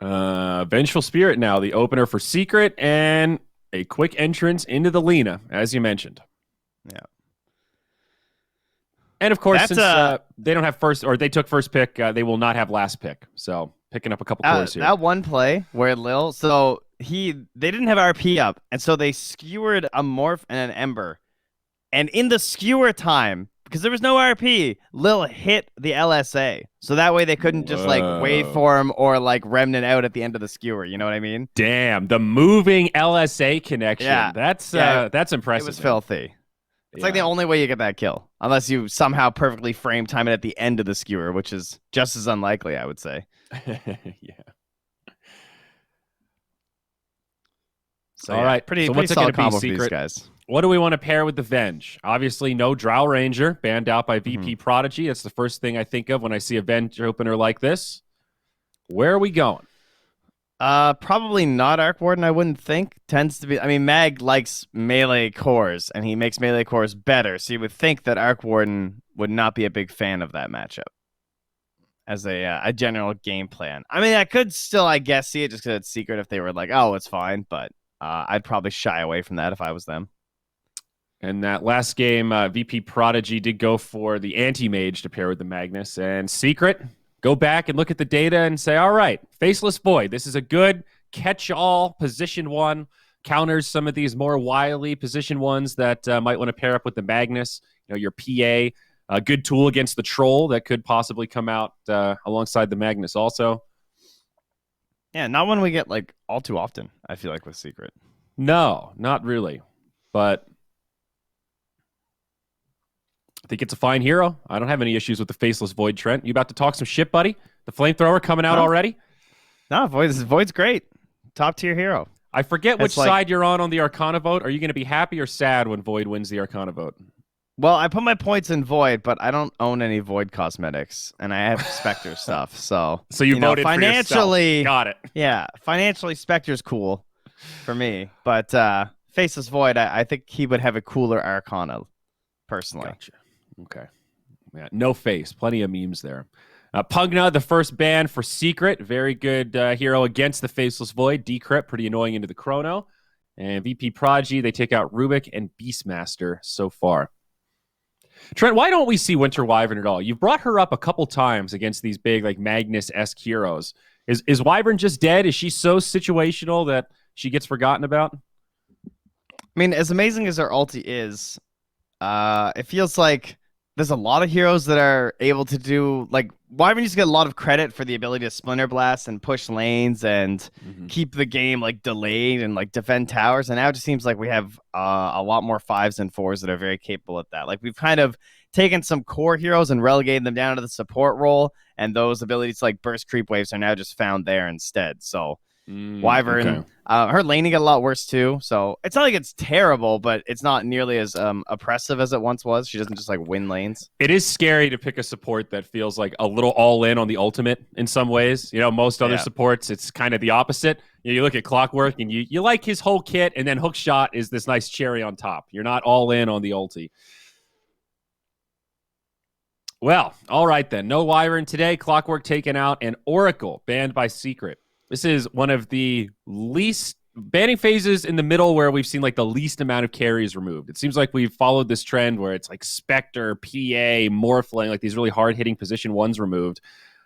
Vengeful Spirit now, the opener for Secret, and a quick entrance into the Lina, as you mentioned. Yeah. And, of course, since they don't have first, or they took first pick, they will not have last pick. So, picking up a couple cores here. That one play where Lil... So... they didn't have RP up, and so they skewered a Morph and an Ember. And in the skewer time, because there was no RP, Lil hit the LSA. So that way they couldn't just like waveform or like remnant out at the end of the skewer. You know what I mean? Damn, the moving LSA connection. Yeah. That's impressive. It was filthy. It's like the only way you get that kill. Unless you somehow perfectly frame time it at the end of the skewer, which is just as unlikely, I would say. Yeah. So, all right. Pretty what's solid it going combo to be, for these Secret? guys. What do we want to pair with the Venge? Obviously, no Drow Ranger, banned out by VP Prodigy. That's the first thing I think of when I see a Venge opener like this. Where are we going? Probably not Arc Warden, I wouldn't think. Tends to be... I mean, Mag likes melee cores, and he makes melee cores better, so you would think that Arc Warden would not be a big fan of that matchup as a general game plan. I mean, I could still, I guess, see it just because it's Secret if they were like, oh, it's fine, but I'd probably shy away from that if I was them. And that last game, VP Prodigy did go for the Anti-Mage to pair with the Magnus. And Secret, go back and look at the data and say, all right, Faceless Void, this is a good catch-all position one. Counters some of these more wily position ones that might want to pair up with the Magnus. You know, your PA, a good tool against the Troll that could possibly come out alongside the Magnus also. Yeah, not one we get like all too often, I feel like, with Secret. No, not really. But I think it's a fine hero. I don't have any issues with the Faceless Void, Trent. You about to talk some shit, buddy? The Flamethrower coming out already? No, Void's great. Top tier hero. I forget which side you're on the Arcana vote. Are you going to be happy or sad when Void wins the Arcana vote? Well, I put my points in Void, but I don't own any Void cosmetics, and I have Spectre stuff. So you voted financially, for yourself. Got it. Yeah, financially, Spectre's cool for me, but Faceless Void, I think he would have a cooler Arcana, personally. Gotcha. Okay. Yeah, no face. Plenty of memes there. Pugna, the first ban for Secret. Very good hero against the Faceless Void. Decrypt, pretty annoying into the Chrono. And VP Prodigy, they take out Rubik and Beastmaster so far. Trent, why don't we see Winter Wyvern at all? You've brought her up a couple times against these big, like, Magnus-esque heroes. Is Wyvern just dead? Is she so situational that she gets forgotten about? I mean, as amazing as her ulti is, it feels like there's a lot of heroes that are able to do, like, Wyvern used to get a lot of credit for the ability to Splinter Blast and push lanes and keep the game, like, delayed and, like, defend towers. And now it just seems like we have a lot more 5s and 4s that are very capable at that. Like, we've kind of taken some core heroes and relegated them down to the support role, and those abilities like burst creep waves are now just found there instead. So Wyvern, okay. Her laning got a lot worse too. So it's not like it's terrible, but it's not nearly as oppressive as it once was. She doesn't just like win lanes. It is scary to pick a support that feels like a little all in on the ultimate in some ways. You know, most other supports, it's kind of the opposite. You look at Clockwork and you like his whole kit, and then Hookshot is this nice cherry on top. You're not all in on the ulti. Well, all right then. No Wyvern today. Clockwork taken out, and Oracle banned by Secret. This is one of the least banning phases in the middle where we've seen like the least amount of carries removed. It seems like we've followed this trend where it's like Spectre, PA, Morphling, like these really hard-hitting position ones removed.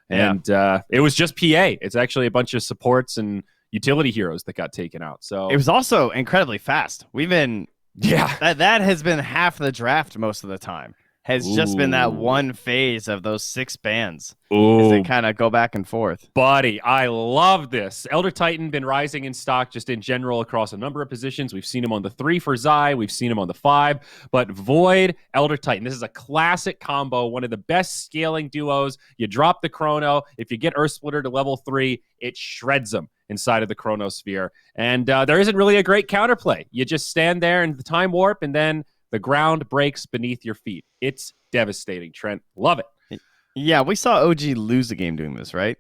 And it was just PA. It's actually a bunch of supports and utility heroes that got taken out. So it was also incredibly fast. We've been that has been half the draft most of the time. Has just been that one phase of those 6 bans. As they kind of go back and forth. Buddy, I love this. Elder Titan been rising in stock just in general across a number of positions. We've seen him on the 3 for Zai. We've seen him on the 5. But Void, Elder Titan, this is a classic combo. One of the best scaling duos. You drop the Chrono. If you get Earth Splitter to level 3, it shreds them inside of the Chronosphere. And there isn't really a great counterplay. You just stand there in the Time Warp, and then the ground breaks beneath your feet. It's devastating, Trent. Love it. Yeah, we saw OG lose a game doing this, right?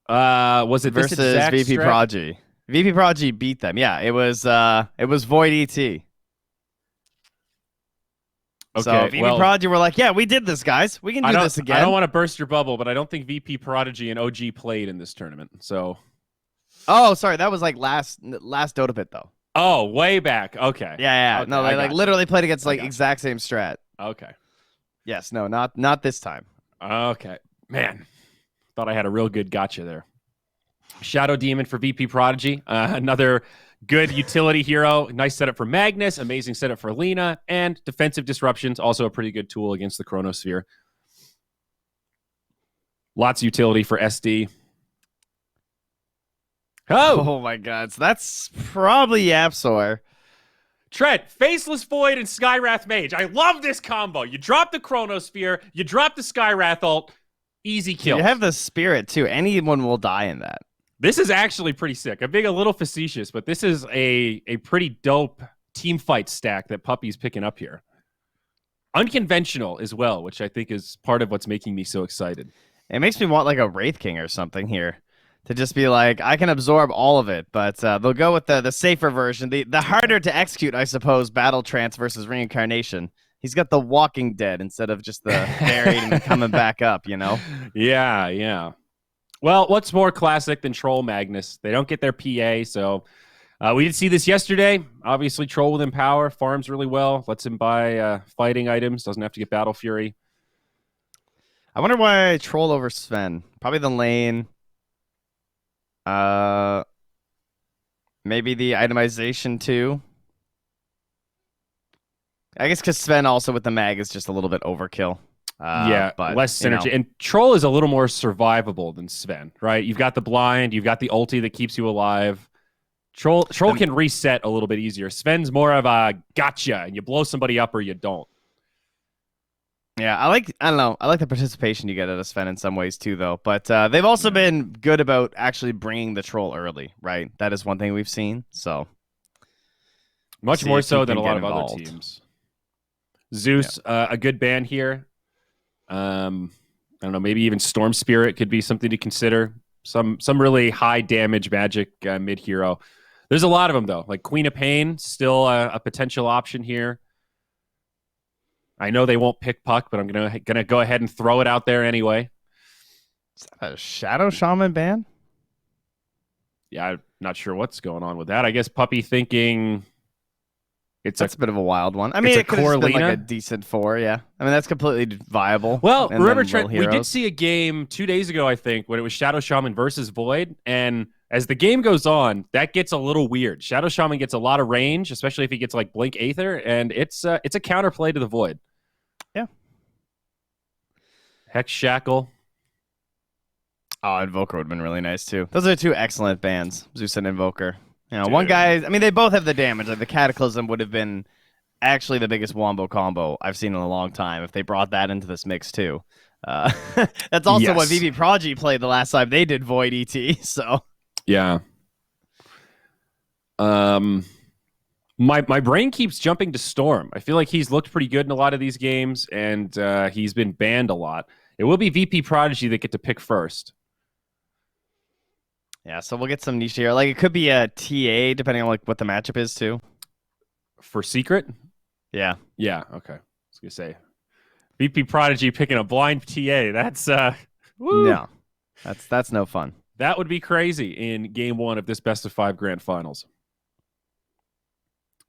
Was it versus this exact VP strat? Prodigy? VP Prodigy beat them. Yeah, it was Void ET. Okay, So VP Prodigy were like, yeah, we did this, guys. We can do this again. I don't want to burst your bubble, but I don't think VP Prodigy and OG played in this tournament. So, oh, sorry, that was like last Dota pit though. Oh, way back. Okay. Yeah. Okay, No, they like literally played against like gotcha. exact same strat. Okay. Yes. No. Not this time. Okay. Man, thought I had a real good gotcha there. Shadow Demon for VP Prodigy. Another good utility hero. Nice setup for Magnus. Amazing setup for Lena. And defensive disruptions. Also a pretty good tool against the Chronosphere. Lots of utility for SD. Oh my God. So that's probably Yapsor. Trent, Faceless Void and Skywrath Mage. I love this combo. You drop the Chronosphere, you drop the Skywrath ult, easy kill. You have the Spirit too. Anyone will die in that. This is actually pretty sick. I'm being a little facetious, but this is a pretty dope team fight stack that Puppy's picking up here. Unconventional as well, which I think is part of what's making me so excited. It makes me want like a Wraith King or something here. To just be like, I can absorb all of it, but they'll go with the safer version, the harder to execute, I suppose, Battle Trance versus Reincarnation. He's got the Walking Dead instead of just the buried and coming back up, you know? Yeah. Well, what's more classic than Troll Magnus? They don't get their PA, so we did see this yesterday. Obviously, Troll with Empower, farms really well, lets him buy fighting items, doesn't have to get Battle Fury. I wonder why I Troll over Sven. Probably the lane. Maybe the itemization too. I guess because Sven also with the mag is just a little bit overkill. But less synergy. And Troll is a little more survivable than Sven, right? You've got the blind, you've got the ulti that keeps you alive. Troll can reset a little bit easier. Sven's more of a gotcha, and you blow somebody up or you don't. Yeah, I like the participation you get out of Sven in some ways too, though. But they've also been good about actually bringing the Troll early, right? That is one thing we've seen. So much more so than a lot of other teams. Zeus, a good ban here. I don't know, maybe even Storm Spirit could be something to consider. Some really high damage magic mid hero. There's a lot of them though. Like Queen of Pain, still a potential option here. I know they won't pick puck, but I'm gonna go ahead and throw it out there anyway. Is that a Shadow Shaman ban? Yeah, I'm not sure what's going on with that. I guess Puppy thinking That's a bit of a wild one. I mean, it's a it could have been like Corlina. a decent 4, yeah. I mean, that's completely viable. Well, And remember, then Trent, Little we did Heroes. see a game 2 days ago, I think, when it was Shadow Shaman versus Void, and as the game goes on, that gets a little weird. Shadow Shaman gets a lot of range, especially if he gets like Blink Aether, and it's a counterplay to the Void. Yeah. Hex Shackle. Oh, Invoker would have been really nice too. Those are two excellent bans, Zeus and Invoker. You know, Dude. one guy. I mean, they both have the damage. Like the Cataclysm would have been actually the biggest wombo combo I've seen in a long time if they brought that into this mix too. That's also what Yes. VP Prodigy played the last time they did Void ET. So Yeah. My brain keeps jumping to Storm. I feel like he's looked pretty good in a lot of these games, and he's been banned a lot. It will be VP Prodigy that get to pick first. yeah, so we'll get some niche here. Like it could be a TA depending on like what the matchup is too. For Secret? Yeah. Yeah, okay. I was going to say. VP Prodigy picking a blind TA. That's, woo. No, that's no fun. That would be crazy in game 1 of this best-of-5 grand finals.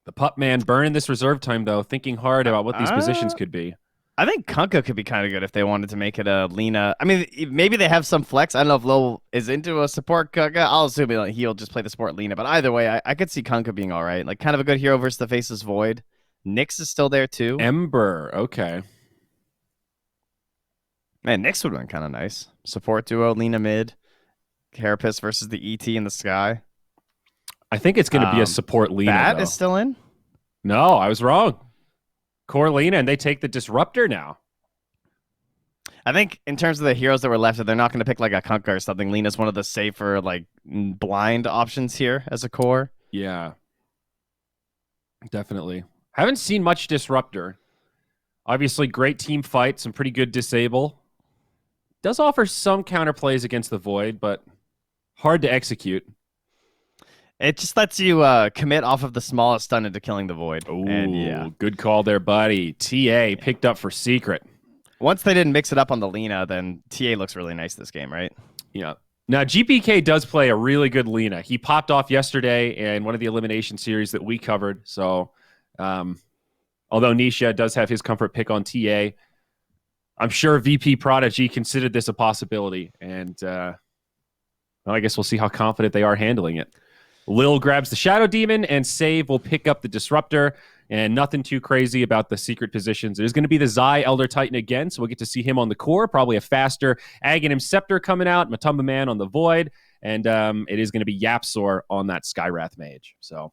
The Pup Man burning this reserve time, though, thinking hard about what these positions could be. I think Kunkka could be kind of good if they wanted to make it a Lina. I mean, maybe they have some flex. I don't know if Lil is into a support Kunkka. I'll assume he'll just play the support Lina. But either way, I could see Kunkka being all right. Like kind of a good hero versus the Faceless Void. Nyx is still there too. Ember, okay. Man, Nyx would have been kind of nice. Support duo, Lina mid. Carapace versus the ET in the sky. I think it's going to be a support Lina, That though. is still in? No, I was wrong. Core Lina, and they take the Disruptor now. I think in terms of the heroes that were left, they're not going to pick like a Kunkka or something. Lina's one of the safer, like, blind options here as a core. Yeah. Definitely. Haven't seen much Disruptor. Obviously, great team fight, some pretty good disable. Does offer some counterplays against the Void, but hard to execute. It just lets you commit off of the smallest stun into killing the Void. Ooh, And yeah. good call there, buddy. TA picked up for Secret. Once they didn't mix it up on the Lina, then TA looks really nice this game, right? Yeah. Now, GPK does play a really good Lina. He popped off yesterday in one of the elimination series that we covered. So, although Nisha does have his comfort pick on TA, I'm sure VP Prodigy considered this a possibility. And well, I guess we'll see how confident they are handling it. Lil grabs the Shadow Demon, and Save will pick up the Disruptor. And nothing too crazy about the secret positions. It is going to be the Zai Elder Titan again, so we'll get to see him on the core. Probably a faster Aghanim Scepter coming out, Matumba Man on the Void, and it is going to be Yapsor on that Skywrath Mage. So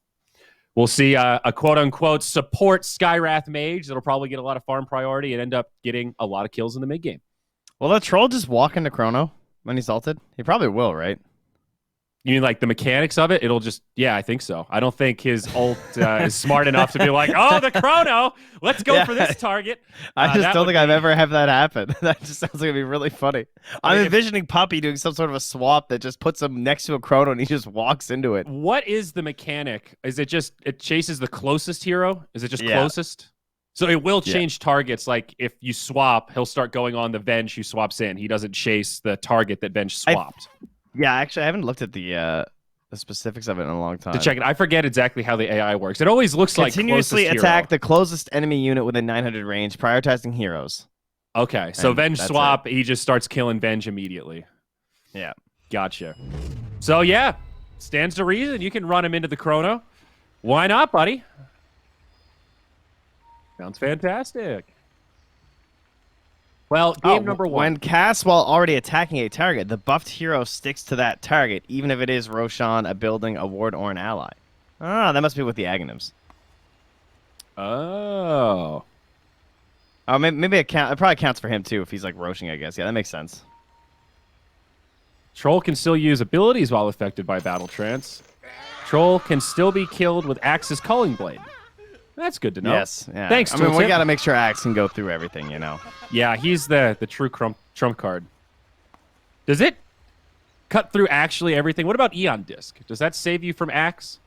we'll see a quote-unquote support Skywrath Mage that'll probably get a lot of farm priority and end up getting a lot of kills in the mid-game. Will the troll just walk into Chrono when he's ulted? He probably will, right? You mean like the mechanics of it? It'll just, yeah, I think so. I don't think his ult is smart enough to be like, oh, the Chrono, let's go for this target. I just don't think I've be... ever had that happen. That just sounds like it'd be really funny. I'm envisioning Puppy doing some sort of a swap that just puts him next to a Chrono and he just walks into it. What is the mechanic? Is it just, it chases the closest hero? Is it just closest? So it will change targets. Like if you swap, he'll start going on the Venge who swaps in. He doesn't chase the target that Venge swapped. Yeah, actually, I haven't looked at the specifics of it in a long time. To check it, I forget exactly how the AI works. It always looks like continuously closest attack hero. the closest enemy unit within 900 range, prioritizing heroes. Okay, so And Venge that's swap, he just starts killing Venge immediately. Yeah. Gotcha. So yeah, stands to reason you can run him into the Chrono. Why not, buddy? Sounds fantastic. Well, game number 1. When cast while already attacking a target, the buffed hero sticks to that target, even if it is Roshan, a building, a ward, or an ally. Ah, that must be with the Aghanims. Oh. Oh, maybe it probably counts for him too if he's like Roshan, I guess. Yeah, that makes sense. Troll can still use abilities while affected by battle trance. Troll can still be killed with Axe's Culling Blade. That's good to know. Yes. Yeah. Thanks, I mean, we Tooltip. got to make sure Axe can go through everything, you know. Yeah, he's the true trump card. Does it cut through actually everything? What about Eon Disc? Does that save you from Axe?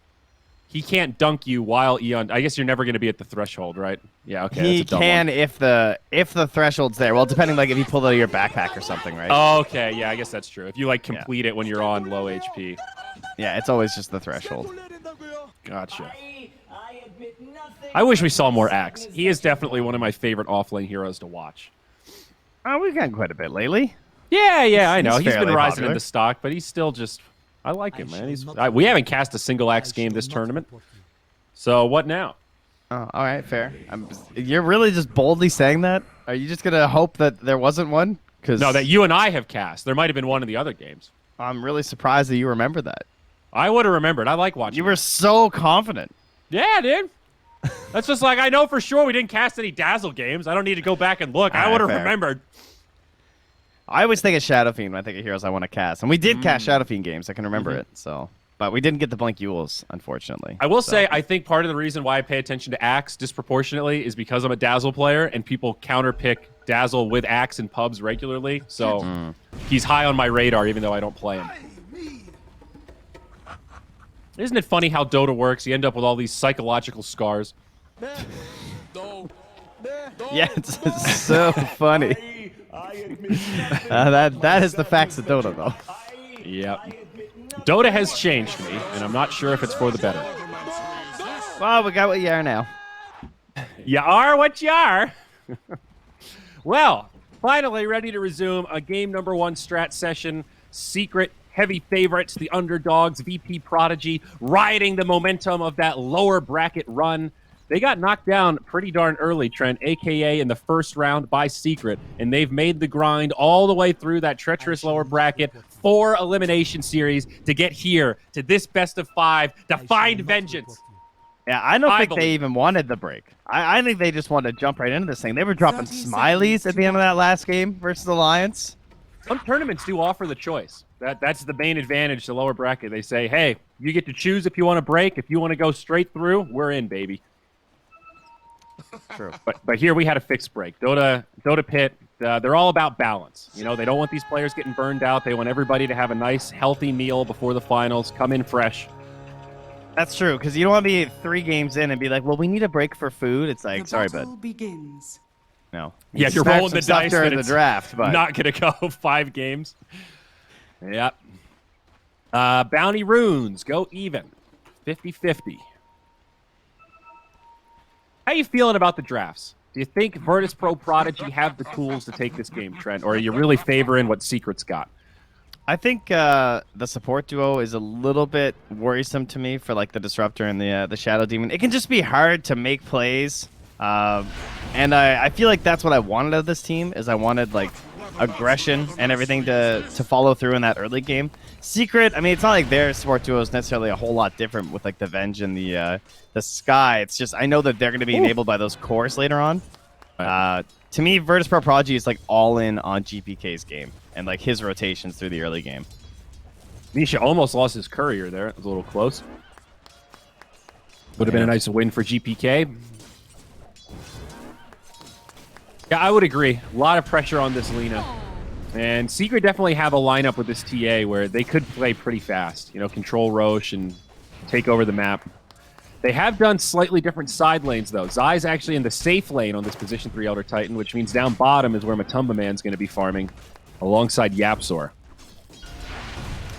he can't dunk you while Eon. I guess you're never going to be at the threshold, right? Yeah, okay. He that's a dumb can one. if the threshold's there. Well, depending like if you pull it out of your backpack or something, right? Oh, okay, yeah, I guess that's true. If you like complete it when you're on low HP. Yeah, it's always just the threshold. Gotcha. I wish we saw more Axe. He is definitely one of my favorite offlane heroes to watch. Oh, we've gotten quite a bit lately. Yeah, I know. He's He's been fairly rising popular. into stock, but he's still just... I like him, man. We haven't cast a single Axe game this tournament. So what now? Oh, all right, fair. You're really just boldly saying that? Are you just gonna hope that there wasn't one? No, that you and I have cast. There might have been one in the other games. I'm really surprised that you remember that. I would have remembered. I like watching. You were so confident. Yeah, dude. That's just like, I know for sure we didn't cast any Dazzle games. I don't need to go back and look. I would have fair. remembered. I always think of Shadow Fiend when I think of heroes I want to cast. And we did cast Shadow Fiend games. I can remember it. So, but we didn't get the Blink Yules, unfortunately. I will say, I think part of the reason why I pay attention to Axe disproportionately is because I'm a Dazzle player and people counterpick Dazzle with Axe in pubs regularly. So he's high on my radar even though I don't play him. Isn't it funny how Dota works? You end up with all these psychological scars. Yeah, it's so funny. That is the facts of Dota, though. Yep. Dota has changed me, and I'm not sure if it's for the better. Well, we got what you are now. You are what you are. Well, finally ready to resume a game number 1 strat session. Secret heavy favorites, the underdogs, VP Prodigy, riding the momentum of that lower bracket run. They got knocked down pretty darn early, Trent, a.k.a. in the first round by Secret, and they've made the grind all the way through that treacherous lower bracket, 4 elimination series to get here to this best of 5 to find vengeance. Yeah, I don't think believe. they even wanted the break. I think they just wanted to jump right into this thing. They were dropping smileys at the end of that last game versus Alliance. Some tournaments do offer the choice. That's the main advantage to lower bracket. They say, hey, you get to choose if you want to break. If you want to go straight through, we're in, baby. True. But here we had a fixed break. Dota Pit, they're all about balance. You know, they don't want these players getting burned out. They want everybody to have a nice, healthy meal before the finals, come in fresh. That's true, because you don't want to be 3 games in and be like, well, we need a break for food. It's like, sorry, bud. Begins. No. Yeah, you're smack rolling some the stuff dice during that the it's draft, but not going to go 5 games. Yep. Bounty runes, go even. 50-50. How you feeling about the drafts? Do you think Virtus Pro Prodigy have the tools to take this game, Trent, or are you really favoring what Secret's got? I think the support duo is a little bit worrisome to me for like the Disruptor and the Shadow Demon. It can just be hard to make plays, and I feel like that's what I wanted of this team. Is I wanted like aggression and everything to follow through in that early game. Secret, I mean, it's not like their support duo is necessarily a whole lot different with like the Venge and the Sky. It's just I know that they're going to be enabled by those cores later on. To me, Virtus Pro Prodigy is like all in on GPK's game and like his rotations through the early game. Nisha almost lost his courier there. It was a little close. Would have been a nice win for GPK. Yeah, I would agree. A lot of pressure on this Lina. And Secret definitely have a lineup with this TA where they could play pretty fast. You know, control Roche and take over the map. They have done slightly different side lanes, though. Zai's actually in the safe lane on this position 3 Elder Titan, which means down bottom is where Matumba Man's going to be farming alongside Yapzor.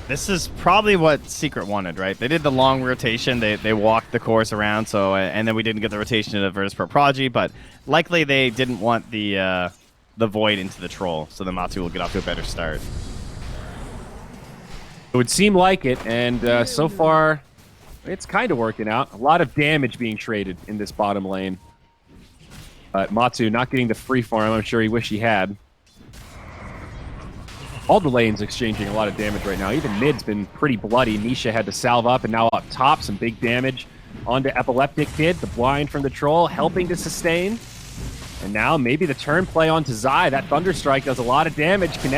This is probably what Secret wanted, right? They did the long rotation. They walked the course around, so and then we didn't get the rotation of Virtus Pro Prodigy, but likely they didn't want the Void into the Troll, so the Matu will get off to a better start. It would seem like it, and so far, it's kind of working out. A lot of damage being traded in this bottom lane. But Matu not getting the free farm. I'm sure he wished he had. All the lanes exchanging a lot of damage right now. Even mid's been pretty bloody. Nisha had to salve up, and now up top, some big damage onto Epileptic Kid. The blind from the Troll helping to sustain. And now maybe the turn play onto Zai. That Thunderstrike does a lot of damage. Kinetic